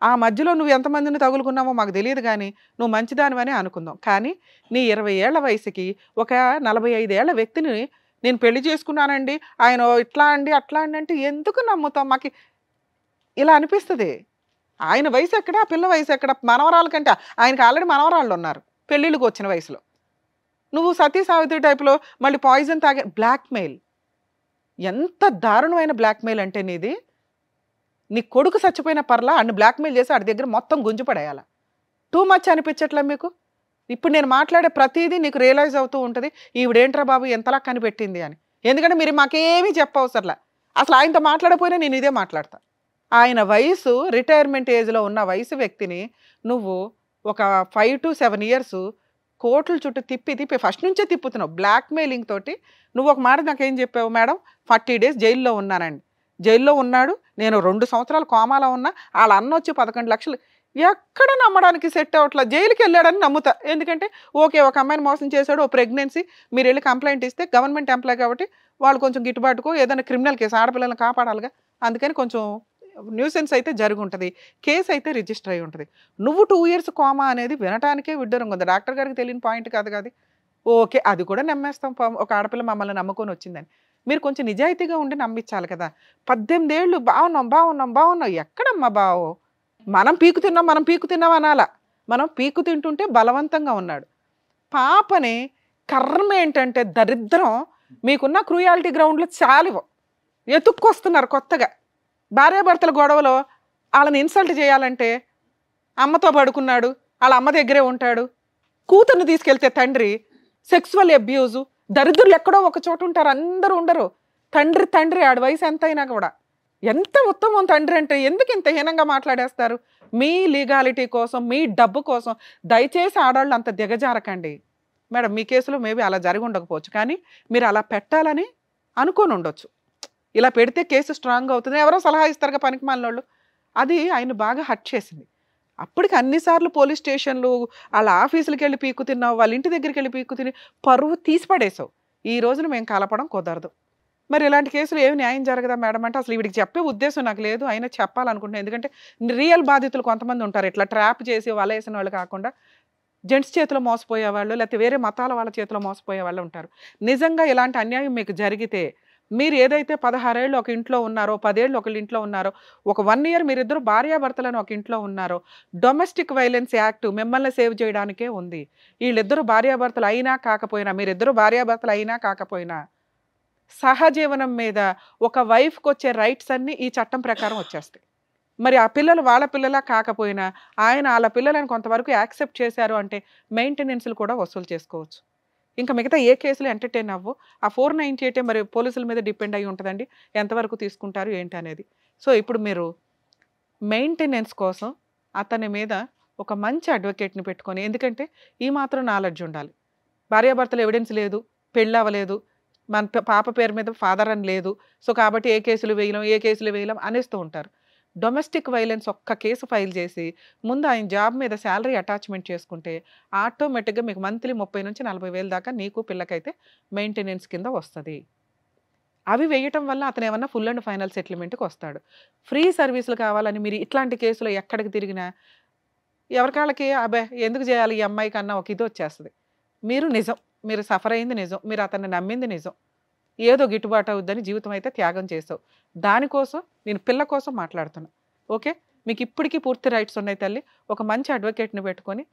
ఆ మధ్యలో నువ్వు ఎంతమందిని తగులుకున్నావో మాకు తెలియదు. కానీ నువ్వు మంచిదానివని అనుకుందాం. కానీ నీ 20 ఏళ్ల వయసుకి ఒక 45 ఏళ్ల వ్యక్తిని నేను పెళ్లి చేసుకున్నానండి, ఆయన ఇట్లా అండి అట్లా అండి అంటే ఎందుకు నమ్ముతాం? మాకు ఇలా అనిపిస్తుంది. ఆయన వయసు ఎక్కడ, ఆ పిల్ల వయసు ఎక్కడ? మనవరాల కంటే ఆయనకి ఆల్రెడీ మనవరాళ్ళు ఉన్నారు పెళ్ళిళ్ళకి వచ్చిన వయసులో. నువ్వు సతీ సావిత్రి టైప్లో మళ్ళీ పాయిజన్ తాగే బ్లాక్మెయిల్. ఎంత దారుణమైన బ్లాక్మెయిల్ అంటే నీది. నీ కొడుకు చచ్చిపోయిన పర్లా అన్ని బ్లాక్మెయిల్ చేసి వాడి దగ్గర మొత్తం గుంజుపడేయాల. టూ మచ్ అనిపించట్లే మీకు? ఇప్పుడు నేను మాట్లాడే ప్రతిదీ నీకు రియలైజ్ అవుతూ ఉంటుంది, ఈవిడేంట్రా బాబు ఎంతలా కనిపెట్టింది అని. ఎందుకంటే మీరు మాకేమీ చెప్పవసరలా. అసలు ఆయనతో మాట్లాడపోయినా నేను ఇదే మాట్లాడతా. ఆయన వయసు రిటైర్మెంట్ ఏజ్లో ఉన్న వయసు వ్యక్తిని నువ్వు ఒక 5 to 7 years కోర్టుల చుట్టూ తిప్పి ఫస్ట్ నుంచే తిప్పుతున్నావు బ్లాక్మెయిలింగ్ తోటి. నువ్వు ఒక మాట నాకేం చెప్పావు? మేడం 40 days జైల్లో ఉన్నానండి. జైల్లో ఉన్నాడు, నేను 2 సంవత్సరాలు కోమాలో ఉన్నా, వాళ్ళ అన్న వచ్చి 11 లక్షలు. ఎక్కడ నమ్మడానికి సెట్ అవట్లా. జైలుకి వెళ్ళాడని నమ్ముతా. ఎందుకంటే ఓకే ఒక అమ్మాయిని మోసం చేశాడు, ఓ ప్రెగ్నెన్సీ, మీరు వెళ్ళి కంప్లైంట్ ఇస్తే గవర్నమెంట్ ఎంప్లాయ్ కాబట్టి వాళ్ళు కొంచెం గిట్టుబాటుకో ఏదైనా క్రిమినల్ కేసు, ఆడపిల్లలను కాపాడాలిగా, అందుకని కొంచెం న్యూసెన్స్ అయితే జరిగి ఉంటుంది, కేసు అయితే రిజిస్టర్ అయి ఉంటుంది. నువ్వు 2 years కోమా అనేది వినటానికే విడ్డూరంగా ఉంది. డాక్టర్ గారికి తెలియని పాయింట్ కాదు కాదు. ఓకే అది కూడా నమ్మేస్తాం, ఒక ఆడపిల్ల మమ్మల్ని నమ్ముకొని వచ్చిందని. మీరు కొంచెం నిజాయితీగా ఉండి నమ్మించాలి కదా. 18 ఏళ్ళు బాగున్నాం. ఎక్కడమ్మా బావో? మనం పీకు తిన్నాం అనాలా. మనం పీకు తింటుంటే బలవంతంగా ఉన్నాడు. పాపని కర్మ ఏంటంటే దరిద్రం, మీకున్న క్రూయాలిటీ గ్రౌండ్లో చాలివో ఎత్తుక్కొస్తున్నారు కొత్తగా. భార్యాభర్తల గొడవలో వాళ్ళని ఇన్సల్ట్ చేయాలంటే అమ్మతో పడుకున్నాడు, వాళ్ళ అమ్మ దగ్గరే ఉంటాడు. కూతుర్ని తీసుకెళ్తే తండ్రి సెక్సువల్ అబ్యూజు. దరిద్రులు ఎక్కడో ఒక చోట ఉంటారు, అందరూ ఉండరు. తండ్రి ఆడి వయసు ఎంత అయినా కూడా ఎంత ఉత్తమం తండ్రి అంటే ఎందుకు ఇంత హీనంగా మాట్లాడేస్తారు? మీ లీగాలిటీ కోసం, మీ డబ్బు కోసం దయచేసి ఆడవాళ్ళు అంత దిగజారకండి. మేడం మీ కేసులో మేబీ అలా జరిగి ఉండకపోవచ్చు, కానీ మీరు అలా పెట్టాలని అనుకొని ఉండొచ్చు. ఇలా పెడితే కేసు స్ట్రాంగ్ అవుతుంది, ఎవరో సలహా ఇస్తారుగా పనికి మాలినోళ్ళు. అది ఆయన బాగా హర్ట్ చేసింది. అప్పటికి అన్నిసార్లు పోలీస్ స్టేషన్లు, వాళ్ళ ఆఫీసులకి వెళ్ళి పీకు తిన్నావు, వాళ్ళ ఇంటి దగ్గరికి వెళ్ళి పీకు తిని పరువు తీసి పడేసావు. ఈ రోజున మేము కలపడం కుదరదు. మరి ఇలాంటి కేసులు ఏమి న్యాయం జరగదా మేడం అంటే అసలు వీడికి చెప్పే ఉద్దేశం నాకు లేదు, అయినా చెప్పాలనుకుంటున్నాను. ఎందుకంటే రియల్ బాధితులు కొంతమంది ఉంటారు, ఇట్లా ట్రాప్ చేసి వలేసిన వాళ్ళు కాకుండా జెంట్స్ చేతిలో మోసపోయే వాళ్ళు, లేకపోతే వేరే మతాల వాళ్ళ చేతిలో మోసపోయే వాళ్ళు ఉంటారు. నిజంగా ఇలాంటి అన్యాయం మీకు జరిగితే మీరు ఏదైతే 16 ఏళ్ళు ఒక ఇంట్లో ఉన్నారో, 10 ఏళ్ళు ఒక ఇంట్లో ఉన్నారో, ఒక 1 ఇయర్ మీరిద్దరు భార్యాభర్తలను ఒక ఇంట్లో ఉన్నారో, డొమెస్టిక్ వైలెన్స్ యాక్ట్ మిమ్మల్ని సేవ్ చేయడానికే ఉంది. వీళ్ళిద్దరు భార్యాభర్తలు అయినా కాకపోయినా, మీరిద్దరు భార్యాభర్తలు అయినా కాకపోయినా, సహజీవనం మీద ఒక వైఫ్కి వచ్చే రైట్స్ అన్నీ ఈ చట్టం ప్రకారం వచ్చేస్తాయి. మరి ఆ పిల్లలు వాళ్ళ పిల్లలా కాకపోయినా ఆయన వాళ్ళ పిల్లలను కొంతవరకు యాక్సెప్ట్ చేశారు అంటే మెయింటెనెన్స్లు కూడా వసూలు చేసుకోవచ్చు. ఇంకా మిగతా ఏ కేసులు ఎంటర్టైన్ అవ్వు. ఆ 498 మరి పోలీసుల మీద డిపెండ్ అయ్యి ఉంటుందండి, ఎంతవరకు తీసుకుంటారు ఏంటి అనేది. సో ఇప్పుడు మీరు మెయింటెనెన్స్ కోసం అతని మీద ఒక మంచి అడ్వకేట్ని పెట్టుకొని, ఎందుకంటే ఈ మాత్రం నాలెడ్జ్ ఉండాలి. భార్యాభర్తలు ఎవిడెన్స్ లేదు, పెళ్ళి అవ్వలేదు, మన పాప పేరు మీద ఫాదర్ అని లేదు, సో కాబట్టి ఏ కేసులు వేయలేం అనేస్తూ ఉంటారు. డొమెస్టిక్ వైలెన్స్ ఒక్క కేసు ఫైల్ చేసి ముందు ఆయన జాబ్ మీద శాలరీ అటాచ్మెంట్ చేసుకుంటే ఆటోమేటిక్గా మీకు మంత్లీ 30 నుంచి 40 వేలు దాకా నీకు పిల్లకైతే మెయింటెనెన్స్ కింద వస్తుంది. అవి వేయటం వల్ల అతను ఏమన్నా ఫుల్ అండ్ ఫైనల్ సెటిల్మెంట్కి వస్తాడు. ఫ్రీ సర్వీసులు కావాలని మీరు ఇట్లాంటి కేసులో ఎక్కడికి తిరిగినా ఎవరికాళ్ళకి అబ్బాయి ఎందుకు చేయాలి ఈ అమ్మాయి కన్నా ఒక ఇది వచ్చేస్తుంది. మీరు నిజం, మీరు సఫర్ అయింది నిజం, మీరు అతన్ని నమ్మింది నిజం, ఏదో గిట్టుబాటు అవుద్దని జీవితం అయితే త్యాగం చేసావు. దానికోసం నేను పిల్ల కోసం మాట్లాడుతున్నా. ఓకే, మీకు ఇప్పటికీ పూర్తి రైట్స్ ఉన్నాయి తల్లి. ఒక మంచి అడ్వకేట్ని పెట్టుకొని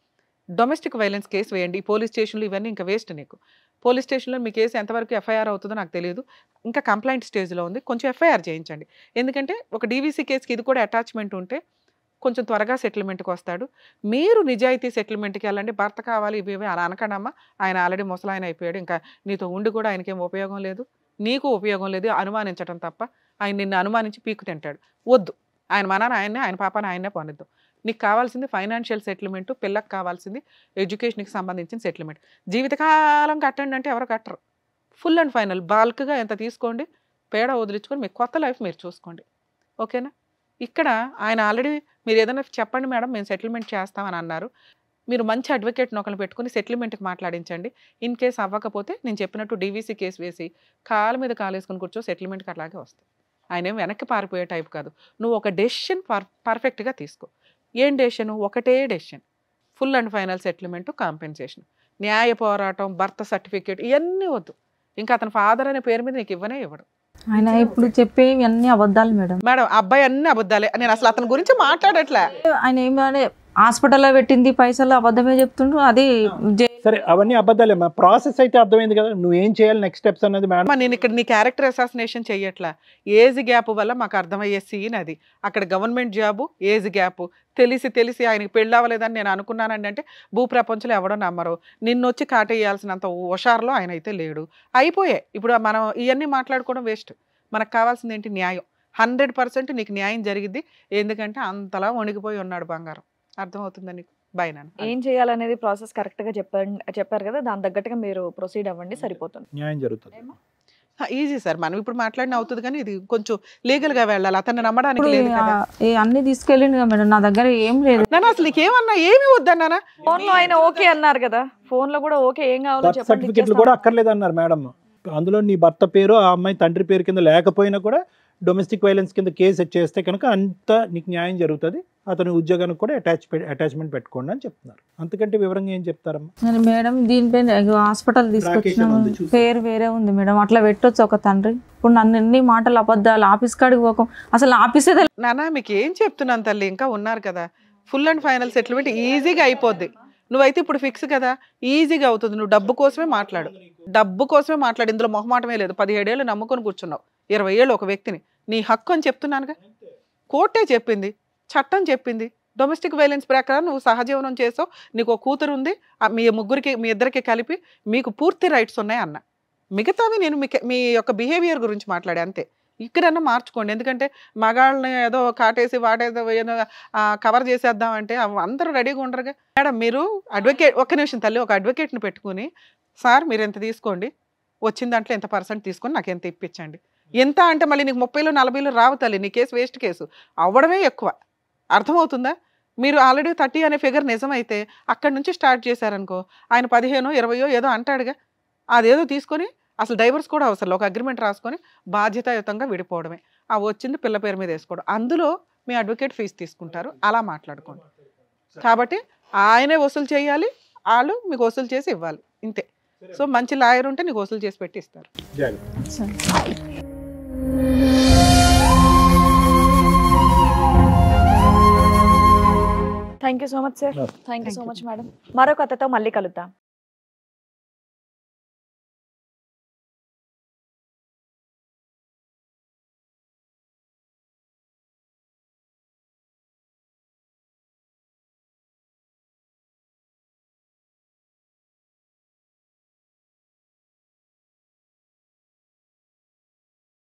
డొమెస్టిక్ వైలెన్స్ కేసు వేయండి. ఈ పోలీస్ స్టేషన్లు ఇవన్నీ ఇంకా వేస్ట్. నీకు పోలీస్ స్టేషన్లో మీ కేసు ఎంతవరకు ఎఫ్ఐఆర్ అవుతుందో నాకు తెలియదు, ఇంకా కంప్లైంట్ స్టేజ్లో ఉంది. కొంచెం ఎఫ్ఐఆర్ చేయించండి. ఎందుకంటే ఒక డీవీసీ కేసుకి ఇది కూడా అటాచ్మెంట్ ఉంటే కొంచెం త్వరగా సెటిల్మెంట్కి వస్తాడు. మీరు నిజాయితీ సెటిల్మెంట్కి వెళ్ళండి. భర్త కావాలి ఇవి అలా అనకనమ్మా, ఆయన ఆల్రెడీ ముసలాయన అయిపోయాడు, ఇంకా నీతో ఉండి కూడా ఆయనకేం ఉపయోగం లేదు, నీకు ఉపయోగం లేదు, అనుమానించడం తప్ప. ఆయన నిన్ను అనుమానించి పీకు తింటాడు. వద్దు, ఆయన మనని ఆయన్నే, ఆయన పాపని ఆయన్నే పోనిద్దాం. నీకు కావాల్సింది ఫైనాన్షియల్ సెటిల్మెంట్, పిల్లకి కావాల్సింది ఎడ్యుకేషన్కి సంబంధించిన సెటిల్మెంట్. జీవితకాలం కట్టండి అంటే ఎవరు కట్టరు. ఫుల్ అండ్ ఫైనల్ బాల్క్గా ఎంత తీసుకోండి, పేడ వదిలించుకొని మీ కొత్త లైఫ్ మీరు చూసుకోండి. ఓకేనా? ఇక్కడ ఆయన ఆల్రెడీ మీరు ఏదైనా చెప్పండి మేడం మేము సెటిల్మెంట్ చేస్తామని అన్నారు. మీరు మంచి అడ్వకేట్ని ఒకరిని పెట్టుకుని సెటిల్మెంట్కి మాట్లాడించండి. ఇన్ కేసు అవ్వకపోతే నేను చెప్పినట్టు డీవీసీ కేసు వేసి కాళ్ళ మీద కాలేసుకుని కూర్చో, సెటిల్మెంట్కి అట్లాగే వస్తాయి. ఆయన ఏం వెనక్కి పారిపోయే టైప్ కాదు. నువ్వు ఒక డెసిషన్ పర్ఫెక్ట్గా తీసుకో. ఏం డెసిషన్? ఒకటే decision, full and final settlement, compensation, న్యాయ పోరాటం, బర్త్ సర్టిఫికేట్ ఇవన్నీ వద్దు. ఇంకా అతని ఫాదర్ అనే పేరు మీద నీకు ఇవ్వనే ఇవ్వడు. ఆయన ఇప్పుడు చెప్పేవి అన్ని అబద్ధాలు మేడం. మేడం అబ్బాయి అన్ని అబద్ధాలే. నేను అసలు అతని గురించి మాట్లాడట్లే. ఆయన ఏమని హాస్పిటల్లో పెట్టింది పైసలు అబద్ధమే చెప్తుండ్రు. అది సరే అవన్నీ అబద్ధాలే. ప్రాసెస్ అయితే అర్థమైంది కదా, నువ్వు ఏం చేయాలి నెక్స్ట్ స్టెప్స్ అనేది. మేడం నేను ఇక్కడ నీ క్యారెక్టర్ అసాసినేషన్ చెయ్యట్లా. ఏజ్ గ్యాప్ వల్ల మాకు అర్థమయ్యే సీన్ అది. అక్కడ గవర్నమెంట్ జాబు, ఏజ్ గ్యాప్, తెలిసి ఆయనకి పెళ్ళి అవ్వలేదని నేను అనుకున్నానండి అంటే భూప్రపంచంలో ఎవడో నమ్మరు. నిన్ను వచ్చి కాటేయాల్సినంత హుషారులో ఆయన అయితే లేడు. అయిపోయాయి. ఇప్పుడు మనం ఇవన్నీ మాట్లాడుకోవడం వేస్ట్. మనకు కావాల్సింది ఏంటి? న్యాయం. 100% నీకు న్యాయం జరిగిద్ది. ఎందుకంటే అంతలా వణిగిపోయి ఉన్నాడు బంగారం. అర్థమవుతుందా నీకు? బై నాన్న. ఏం చేయాలనేది ప్రాసెస్ కరెక్ట్గా చెప్పారు కదా, దాని తగ్గట్టుగా మీరు ప్రొసీడ్ అవ్వండి, సరిపోతుంది. న్యాయం జరుగుతుంది. ఈజీ సార్, మనం ఇప్పుడు మాట్లాడిన అవుతుంది కానీ ఇది కొంచెం లీగల్ గా వెళ్ళాలి. అతన్ని నమ్మడానికి లేదు కదా. అన్ని తీసుకెళ్ళింది కదా మేడం, నా దగ్గర ఏం లేదు. నాన్న అసలు నీకేమన్నా ఏమి వద్దన్నా? ఫోన్ లో ఆయన ఓకే అన్నారు కదా, ఫోన్ లో కూడా ఓకే, ఏం కావాలో చెప్పండి. సర్టిఫికెట్లు కూడా అక్కర్లేదు అన్నారు మేడం. అందులో నీ భర్త పేరు ఆ అమ్మాయి తండ్రి పేరు కింద లేకపోయినా కూడా డొమెస్టిక్ వైలెన్స్ కింద కేసు చేస్తే కనుక అంత నీకు న్యాయం జరుగుతుంది. అతని ఉద్యోగానికి కూడా అటాచ్మెంట్ పెట్టుకోండి అని చెప్తున్నారు. అంతకంటే వివరంగా ఏం చెప్తారమ్మా? మేడం దీనిపైన హాస్పిటల్ తీసుకొచ్చినాము, పేరు వేరే ఉంది మేడం, అట్లా పెట్టొచ్చు ఒక తండ్రి. ఇప్పుడు నన్ను ఎన్ని మాటలు అబద్ధాలు, ఆఫీస్ కాడికి పోకం, అసలు ఆఫీసే నాన్న మీకు ఏం చెప్తున్నాను తల్లి, ఇంకా ఉన్నారు కదా. ఫుల్ అండ్ ఫైనల్ సెటిల్మెంట్ ఈజీగా అయిపోద్ది. నువ్వైతే ఇప్పుడు ఫిక్స్ కదా, ఈజీగా అవుతుంది. నువ్వు డబ్బు కోసమే మాట్లాడు, ఇందులో మొహమాటమే లేదు. 17 ఏళ్ళు నమ్ముకొని కూర్చున్నావు, 20 ఏళ్ళు ఒక వ్యక్తిని. నీ హక్కు అని చెప్తున్నానుగా. కోర్టే చెప్పింది, చట్టం చెప్పింది. డొమెస్టిక్ వైలెన్స్ ప్రకారం నువ్వు సహజీవనం చేసావు, నీకు ఒక కూతురు ఉంది, మీ ఇద్దరికి కలిపి మీకు పూర్తి రైట్స్ ఉన్నాయి అన్న. మిగతావి నేను మీ యొక్క బిహేవియర్ గురించి మాట్లాడే అంతే. ఇక్కడన్నా మార్చుకోండి. ఎందుకంటే మగాళ్ళని ఏదో కాటేసి వాటేదో కవర్ చేసేద్దామంటే అందరూ రెడీగా ఉండరుగా. మేడం మీరు అడ్వకేట్, ఒక్క నిమిషం తల్లి, ఒక అడ్వకేట్ని పెట్టుకుని సార్ మీరు ఎంత తీసుకోండి, వచ్చిన దాంట్లో ఎంత % తీసుకొని నాకు ఎంత ఇప్పించండి. ఎంత అంటే మళ్ళీ నీకు 30లో 40లో రావు తల్లి, నీ కేసు వేస్ట్ కేసు అవ్వడమే ఎక్కువ. అర్థమవుతుందా? మీరు ఆల్రెడీ 30 అనే ఫిగర్ నిజమైతే అక్కడి నుంచి స్టార్ట్ చేశారనుకో, ఆయన 15, 20 ఏదో అంటాడుగా, అదేదో తీసుకొని అసలు డైవర్స్ కూడా అవసరం, ఒక అగ్రిమెంట్ రాసుకొని బాధ్యతాయుతంగా విడిపోవడమే. ఆ వచ్చింది పిల్ల పేరు మీద వేసుకోవడం. అందులో మీ అడ్వకేట్ ఫీజు తీసుకుంటారు, అలా మాట్లాడుకోండి. కాబట్టి ఆయనే వసూలు చేయాలి, వాళ్ళు మీకు వసూలు చేసి ఇవ్వాలి, ఇంతే. సో మంచి లాయర్ ఉంటే నీకు వసూలు చేసి పెట్టి ఇస్తారు. Thank you so much sir. No. Thank you so Thank you. Much madam. మరో కథతో మళ్ళీ కలుద్దాం.